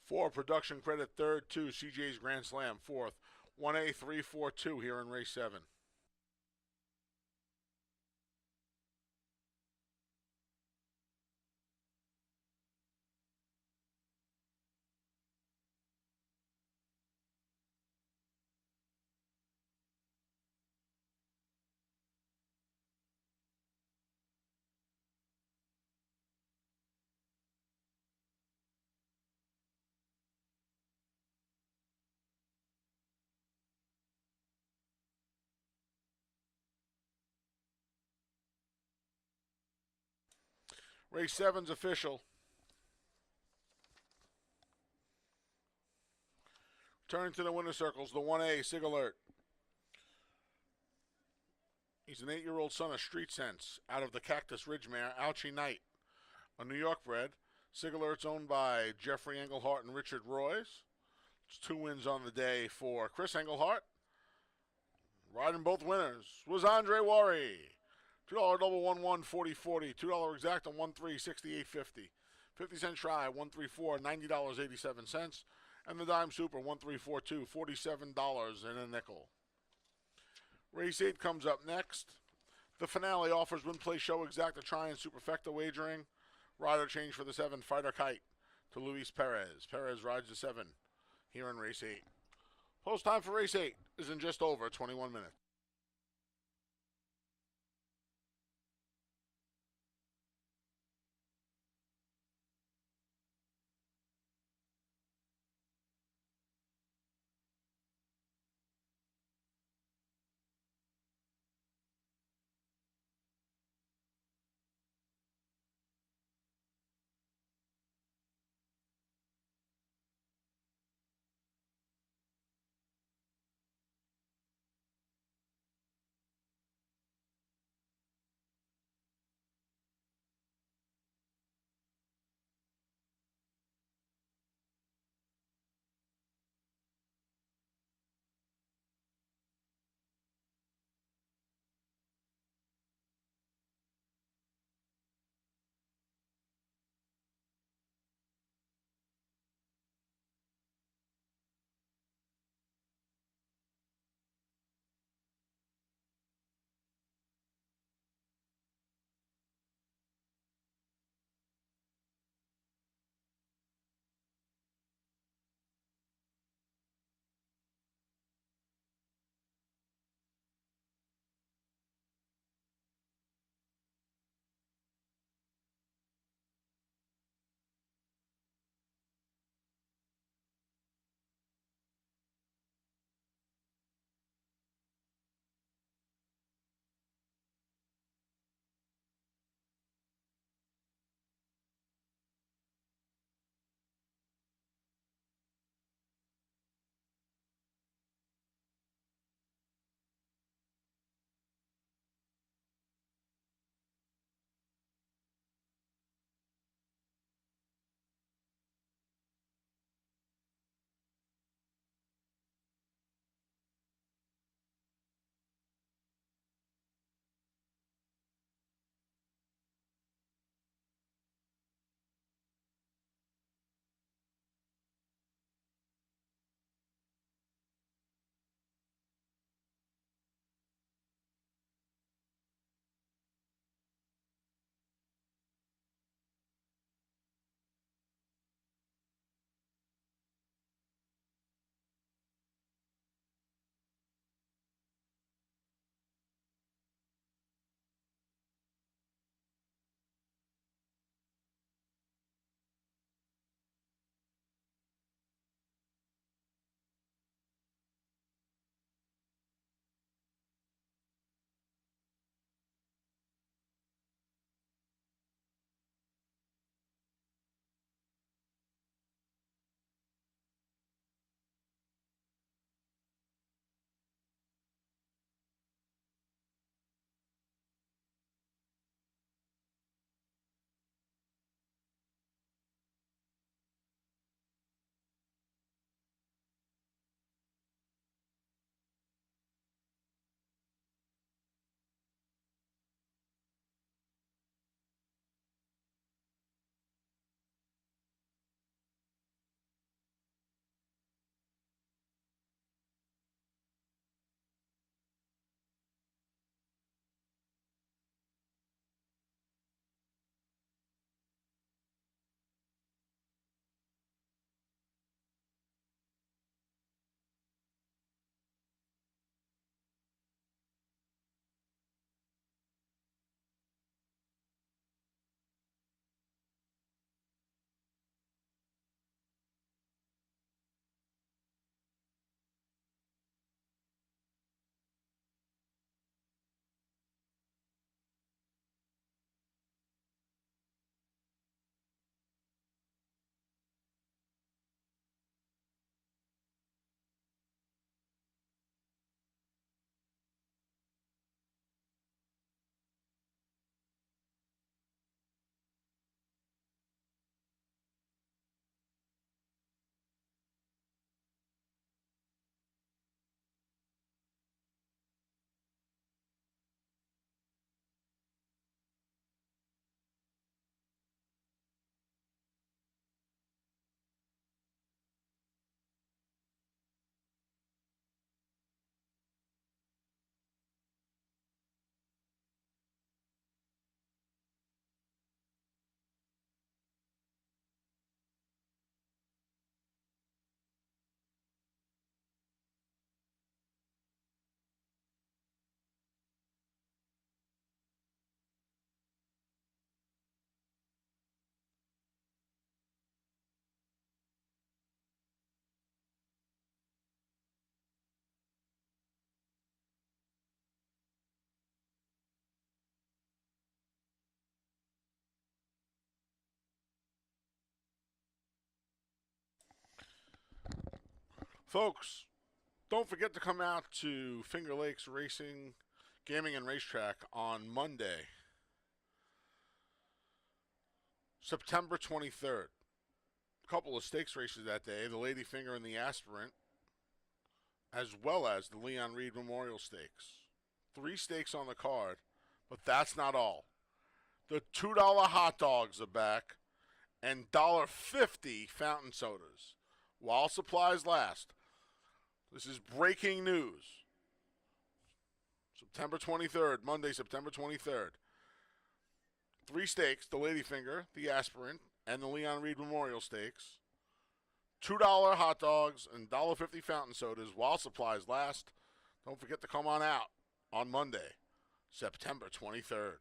4 production credit third, 2 CJ's Grand Slam fourth. 1A 342 here in race 7. Race 7's official. Turn to the winner circles. The 1A, Sig Alert. He's an 8-year-old son of Street Sense out of the Cactus Ridge mare, Ouchie Knight. A New York bred. Sig Alert's owned by Jeffrey Englehart and Richard Royce. It's 2 wins on the day for Chris Englehart. Riding both winners was Andre Worry. $2 double 1-1 40-40. $2 exact on 1-3 68.50. 50-cent try 1-3-4 $90.87. And the dime super 1-3-4-2 $47 and a nickel. Race 8 comes up next. The finale offers win, play, show, exacta, try, and superfecta wagering. Rider change for the 7, Fighter Kite to Luis Perez. Perez rides the 7 here in race 8. Post time for race 8 is in just over 21 minutes. Folks, don't forget to come out to Finger Lakes Racing, Gaming and Racetrack on Monday, September 23rd. A couple of stakes races that day, the Lady Finger and the Aspirant, as well as the Leon Reed Memorial Stakes. 3 stakes on the card, but that's not all. The $2 hot dogs are back and $1.50 fountain sodas while supplies last. This is breaking news. September 23rd, Monday, September 23rd. 3 stakes, the Ladyfinger, the Aspirant, and the Leon Reed Memorial Stakes. $2 hot dogs and $1.50 fountain sodas while supplies last. Don't forget to come on out on Monday, September 23rd.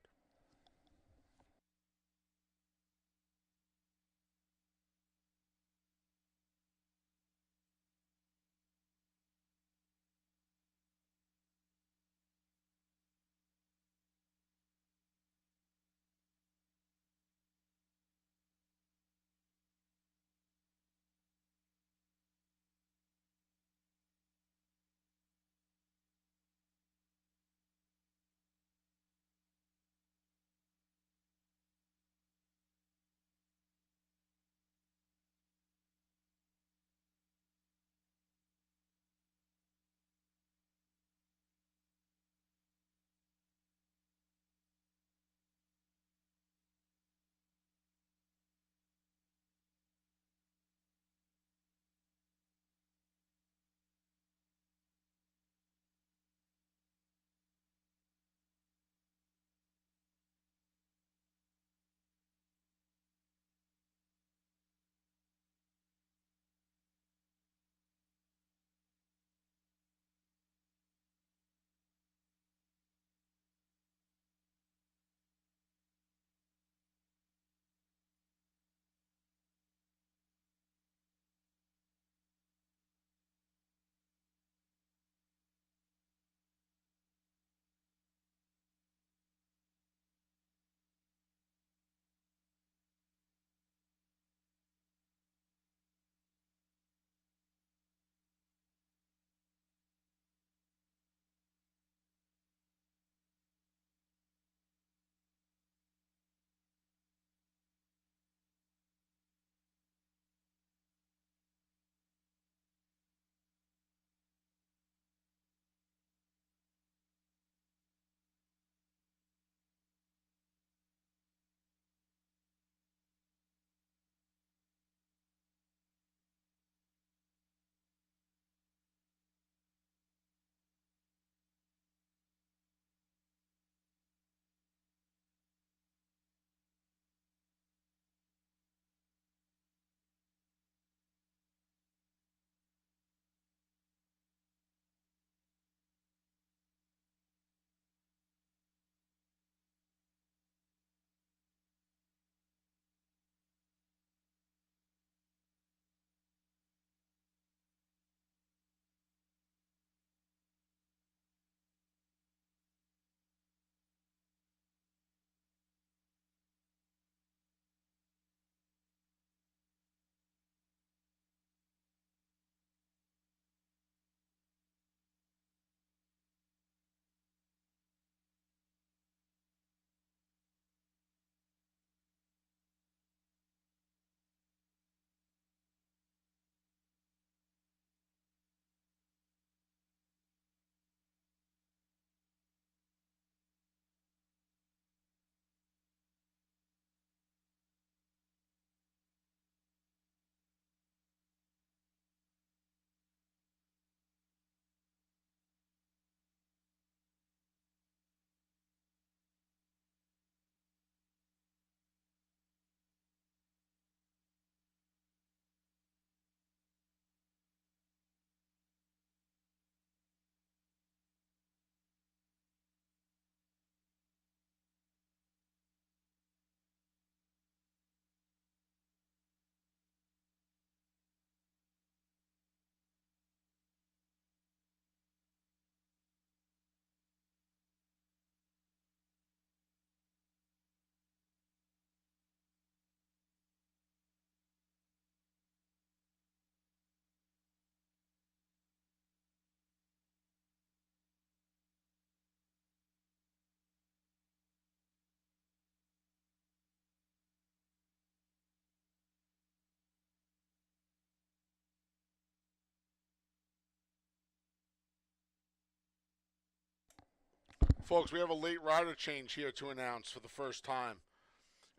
Folks, we have a late rider change here to announce for the first time.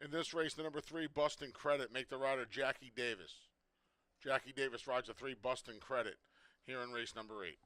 In this race, the number 3, Bustin' Credit, make the rider Jackie Davis. Jackie Davis rides a 3, Bustin' Credit, here in race number 8.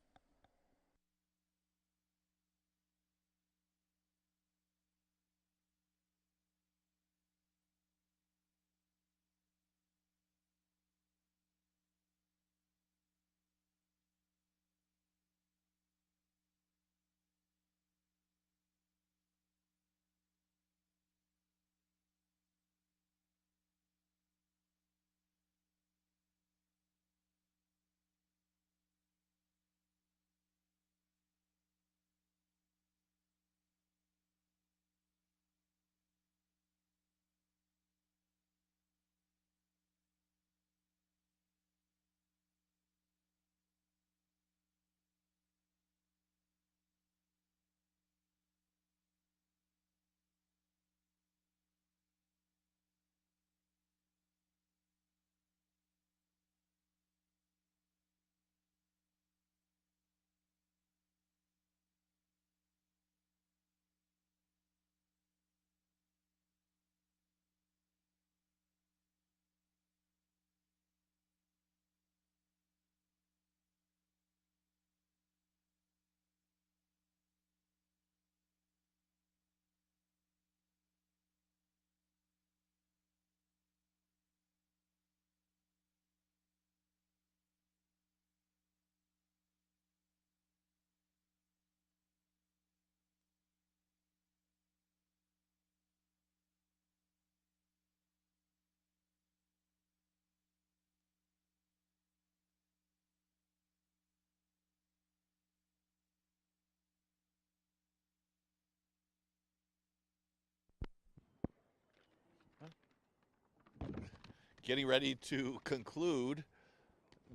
Getting ready to conclude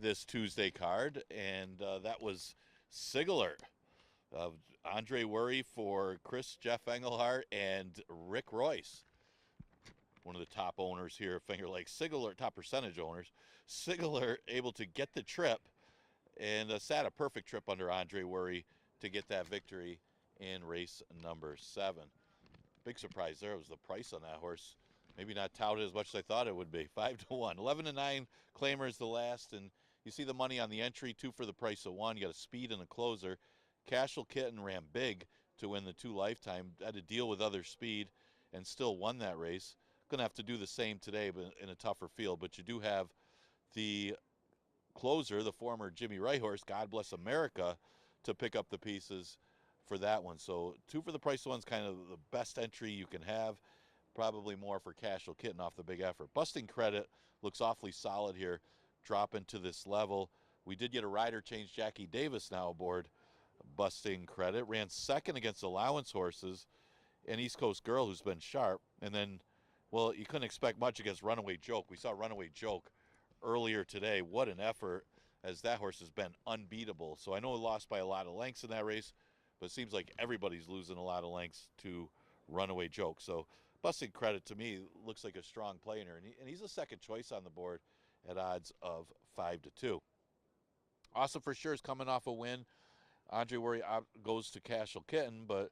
this Tuesday card, and that was Sigler. Uh, Andre Worry for Chris Jeff Engelhart and Rick Royce, one of the top owners here at Finger Lakes. Sigler, top percentage owners. Sigler able to get the trip and sat a perfect trip under Andre Worry to get that victory in race number 7. Big surprise there was the price on that horse. Maybe not touted as much as I thought it would be. 5-1. 11-9 claimers the last, and you see the money on the entry, 2 for the price of 1. You got a speed and a closer. Cashel Kitten ran big to win the 2 lifetime. Had to deal with other speed and still won that race. Going to have to do the same today, but in a tougher field. But you do have the closer, the former Jimmy Wright horse, God Bless America, to pick up the pieces for that one. So 2 for the price of 1's kind of the best entry you can have. Probably more for Cashel Kitten off the big effort. Busting Credit looks awfully solid here, dropping to this level. We did get a rider change. Jackie Davis now aboard Busting Credit. Ran second against allowance horses and East Coast Girl, who's been sharp. And then, well, you couldn't expect much against Runaway Joke. We saw Runaway Joke earlier today. What an effort, as that horse has been unbeatable. So I know he lost by a lot of lengths in that race, but it seems like everybody's losing a lot of lengths to Runaway Joke. So Busting Credit, to me, looks like a strong player, and he's a second choice on the board at odds of 5-2. Awesome for Sure is coming off a win. Andre Worry goes to Cashel Kitten, but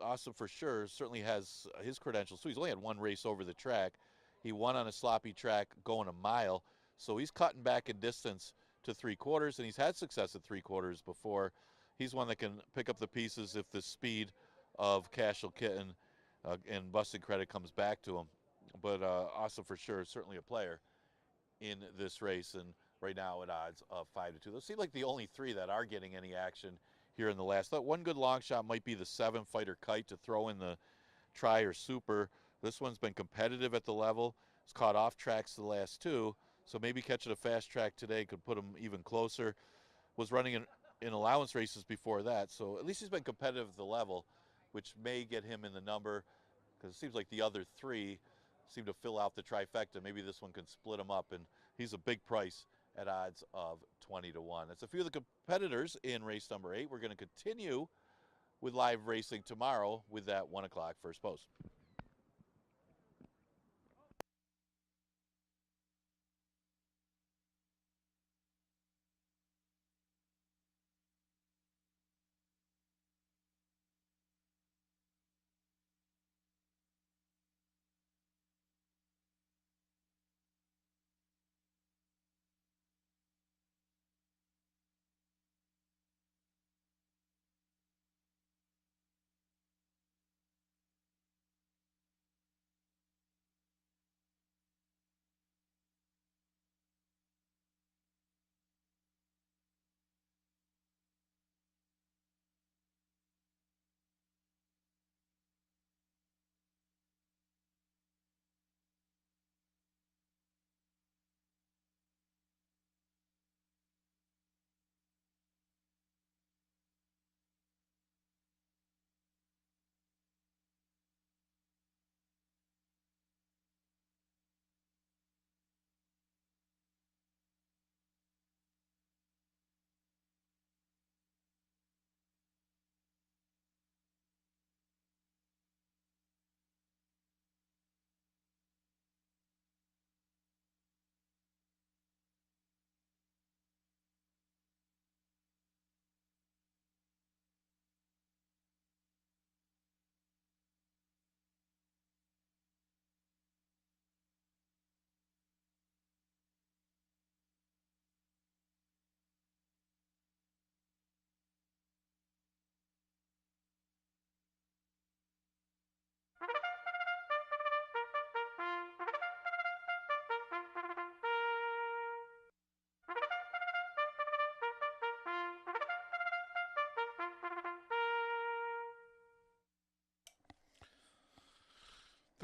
Awesome for Sure certainly has his credentials too. He's only had 1 race over the track. He won on a sloppy track going a mile, so he's cutting back in distance to 3/4, and he's had success at 3/4 before. He's one that can pick up the pieces if the speed of Cashel Kitten and Busting Credit comes back to him. But Awesome for Sure is certainly a player in this race, and right now at odds of 5-2. Those seem like the only 3 that are getting any action here in the last. One good long shot might be the 7 Fighter Kite to throw in the Tri or Super. This one's been competitive at the level. It's caught off tracks the last 2, so maybe catching a fast track today could put him even closer. Was running in allowance races before that, so at least he's been competitive at the level, which may get him in the number, because it seems like the other 3 seem to fill out the trifecta. Maybe this one can split him up, and he's a big price at odds of 20-1. That's a few of the competitors in race number 8. We're going to continue with live racing tomorrow with that 1 o'clock first post.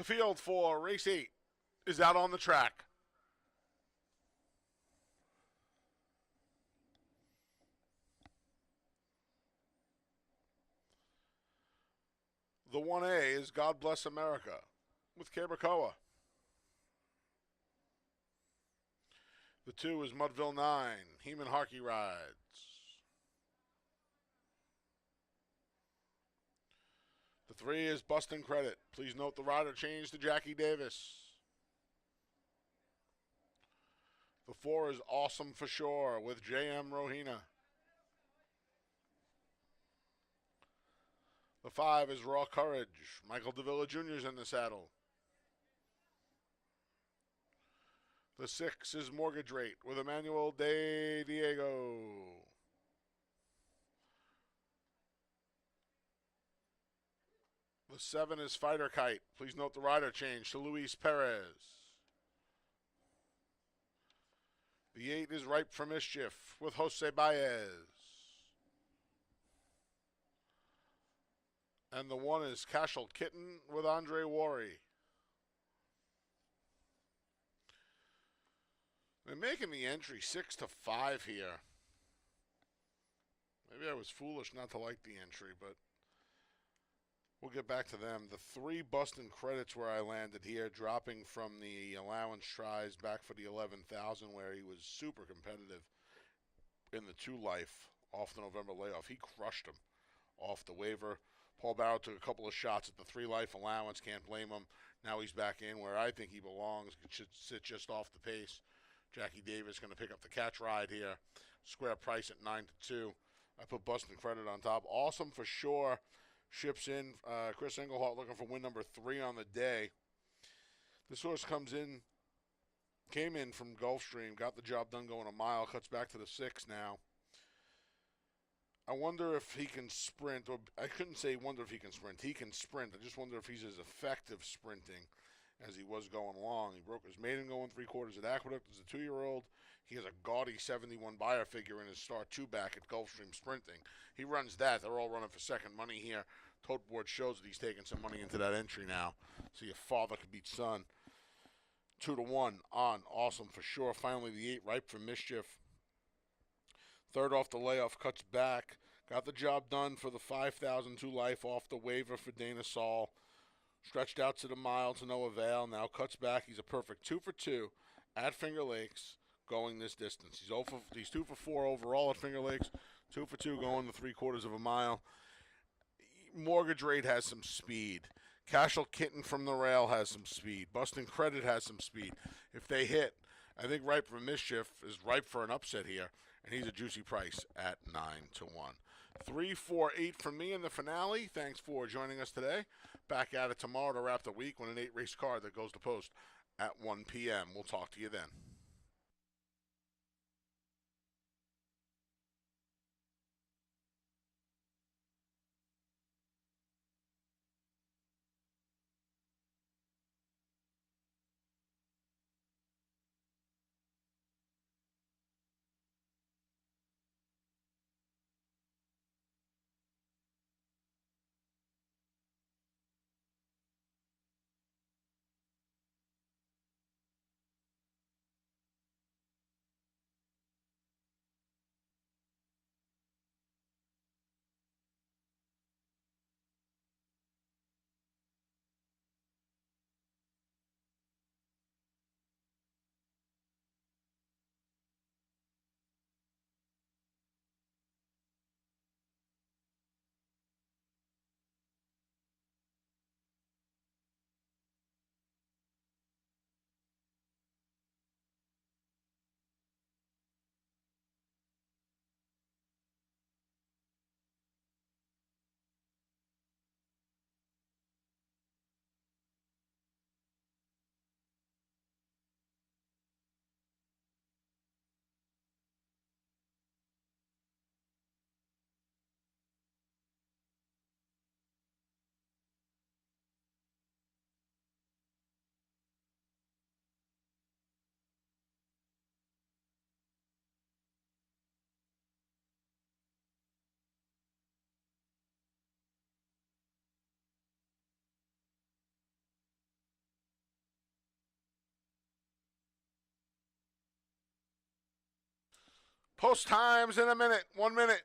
The field for race 8 is out on the track. The 1A is God Bless America with Cabracoa. The 2 is Mudville 9, Heman Harkey Rides. The 3 is Bustin' Credit. Please note the rider changed to Jackie Davis. The 4 is Awesome for Sure with J.M. Rohina. The 5 is Raw Courage. Michael Davila Jr. is in the saddle. The 6 is Mortgage Rate with Emmanuel De Diego. The 7 is Fighter Kite. Please note the rider change to Luis Perez. The 8 is Ripe for Mischief with Jose Baez. And the 1 is Cashel Kitten with Andre Worry. They're making the entry 6-5 here. Maybe I was foolish not to like the entry, but we'll get back to them. The 3 Bustin' Credits where I landed here, dropping from the allowance tries back for the 11,000 where he was super competitive in the 2 life off the November layoff. He crushed him off the waiver. Paul Barrow took a couple of shots at the 3 life allowance. Can't blame him. Now he's back in where I think he belongs. Should sit just off the pace. Jackie Davis going to pick up the catch ride here. Square price at 9-2. I put Bustin' Credit on top. Awesome for Sure. Ships in. Chris Englehart looking for win number 3 on the day. This horse came in from Gulfstream, got the job done going a mile, cuts back to the 6 now. I wonder if he can sprint, or I couldn't say wonder if he can sprint. He can sprint. I just wonder if he's as effective sprinting as he was going along. He broke his maiden going 3/4 at Aqueduct as a 2-year-old. He has a gaudy 71 buyer figure in his start 2 back at Gulfstream Sprinting. He runs that. They're all running for second money here. Tote board shows that he's taking some money into that entry now. See if father could beat son. 2-1 on Awesome for Sure. Finally, the 8 Ripe for Mischief. 3rd off the layoff, cuts back. Got the job done for the 5,002 life off the waiver for Dana Saul. Stretched out to the mile to no avail. Now cuts back. He's a perfect 2 for 2 at Finger Lakes going this distance. He's 2 for 4 overall at Finger Lakes. 2 for 2 going the 3/4 of a mile. Mortgage Rate has some speed. Cashel Kitten from the rail has some speed. Bustin' Credit has some speed. If they hit, I think Ripe for Mischief is ripe for an upset here, and he's a juicy price at 9-1. 3, 4, 8 from me in the finale. Thanks for joining us today. Back at it tomorrow to wrap the week with an 8-race card that goes to post at 1 p.m. We'll talk to you then. Post times in a minute. 1 minute.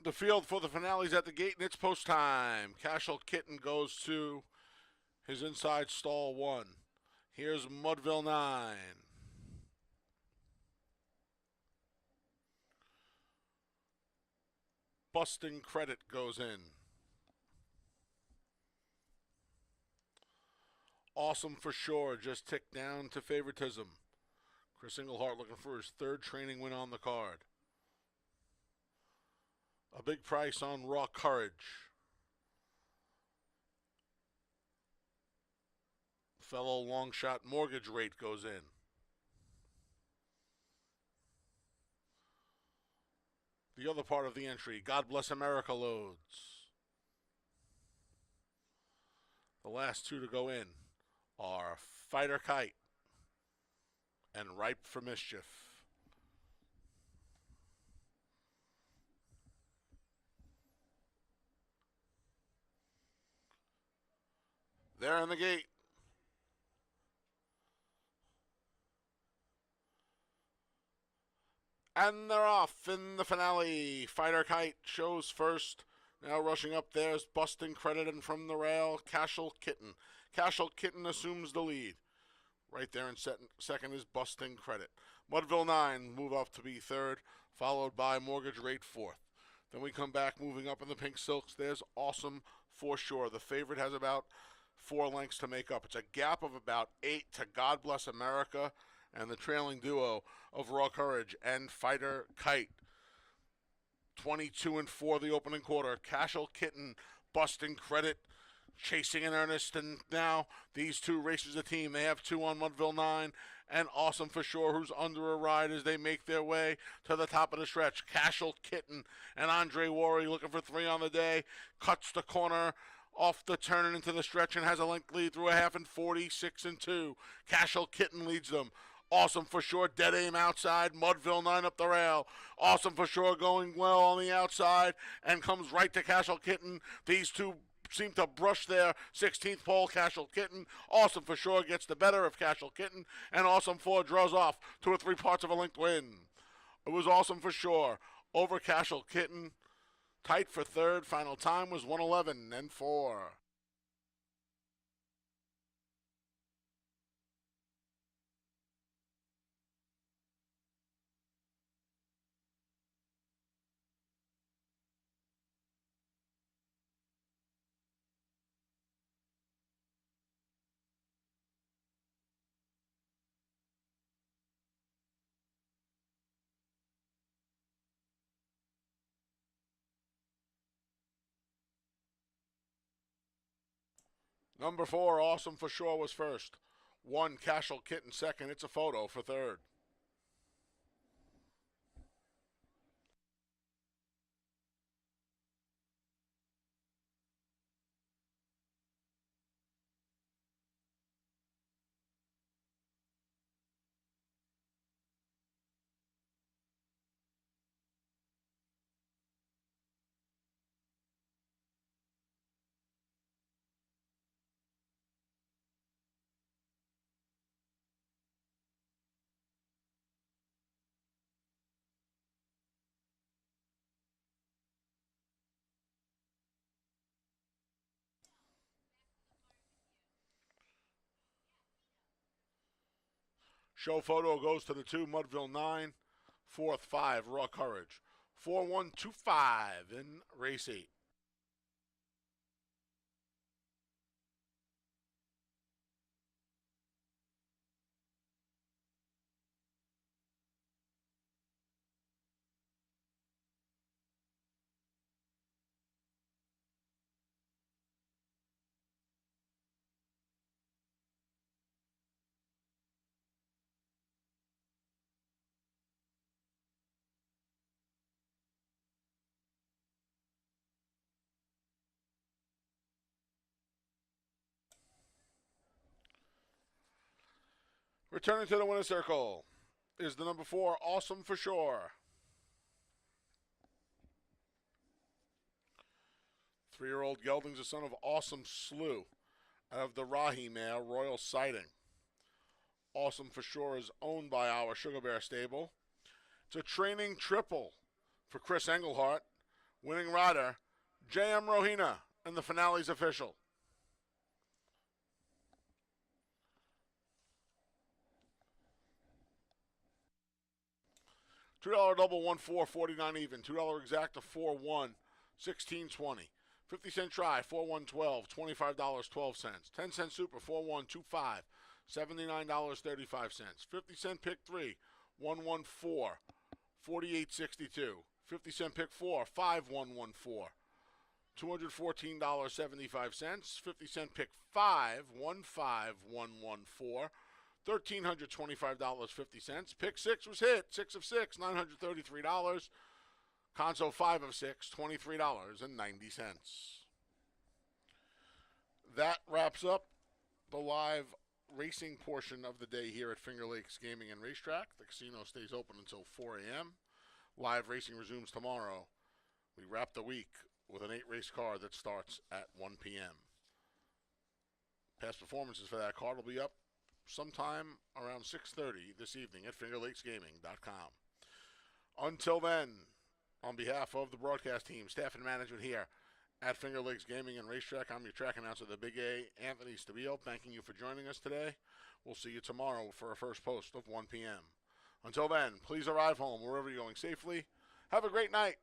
The field for the finale's at the gate, and it's post time. Cashel Kitten goes to his inside stall 1. Here's Mudville 9. Busting Credit goes in. Awesome for sure, just ticked down to favoritism. Chris Englehart looking for his 3rd training win on the card. A big price on Raw Courage. Fellow long shot Mortgage Rate goes in. The other part of the entry, God Bless America loads. The last 2 to go in are Fighter Kite and Ripe for Mischief. There in the gate. And they're off in the finale. Fighter Kite shows first. Now rushing up, there's Busting Credit, and from the rail, Cashel Kitten. Cashel Kitten assumes the lead. Right there in second is Busting Credit. Mudville 9 move up to be 3rd, followed by Mortgage Rate 4th. Then we come back, moving up in the pink silks. There's Awesome for sure. The favorite has about 4 lengths to make up. It's a gap of about 8 to God Bless America and the trailing duo of Raw Courage and Fighter Kite. 22-4 the opening quarter. Cashel Kitten, Busting Credit, chasing in earnest, and now these 2 races a team. They have 2 on Mudville 9, and Awesome for sure, who's under a ride as they make their way to the top of the stretch. Cashel Kitten and Andre Worry looking for 3 on the day, cuts the corner off the turn and into the stretch and has a length lead through a half and 46-2. Cashel Kitten leads them. Awesome for sure. Dead aim outside. Mudville 9 up the rail. Awesome for sure. Going well on the outside and comes right to Cashel Kitten. These two seem to brush their 16th pole. Cashel Kitten. Awesome for sure gets the better of Cashel Kitten. And Awesome 4 draws off 2 or 3 parts of a linked win. It was Awesome for sure over Cashel Kitten. Tight for third. Final time was 1:11 and 4. Number 4, Awesome for sure was first. 1, Cashel Kitten second. It's a photo for third. Show photo goes to the 2, Mudville 9. 4th, 5, Raw Courage. 4-1-2-5 in race 8. Returning to the winner's circle is the number 4, Awesome for sure. 3-year-old gelding's the son of Awesome Slew out of the Rahi mare, Royal Sighting. Awesome for sure is owned by our Sugar Bear stable. It's a training triple for Chris Engelhart. Winning rider, J.M. Rohina, and the finale's official. $2 double 1-4, 49 even. $2 exacta 4-1, 16-20. 50-cent try 4-1-12, $25.12. 10-cent super 4-1-2-5, $79.35. 50-cent pick 3, 1-1-4, $48.62. 50-cent pick 4, 5-1-1-4, $214.75. 50-cent pick 5, 1-5-1-1-4. $1,325.50. Pick 6 was hit. 6 of 6, $933. Conso 5 of 6, $23.90. That wraps up the live racing portion of the day here at Finger Lakes Gaming and Racetrack. The casino stays open until 4 a.m. Live racing resumes tomorrow. We wrap the week with an 8-race card that starts at 1 p.m. Past performances for that card will be up sometime around 6:30 this evening at fingerlakesgaming.com. Until then, on behalf of the broadcast team, staff, and management here at Finger Lakes Gaming and Racetrack, I'm your track announcer, the Big A, Anthony Stabile, thanking you for joining us today. We'll see you tomorrow for a first post of 1 p.m. Until then, please arrive home wherever you're going safely. Have a great night.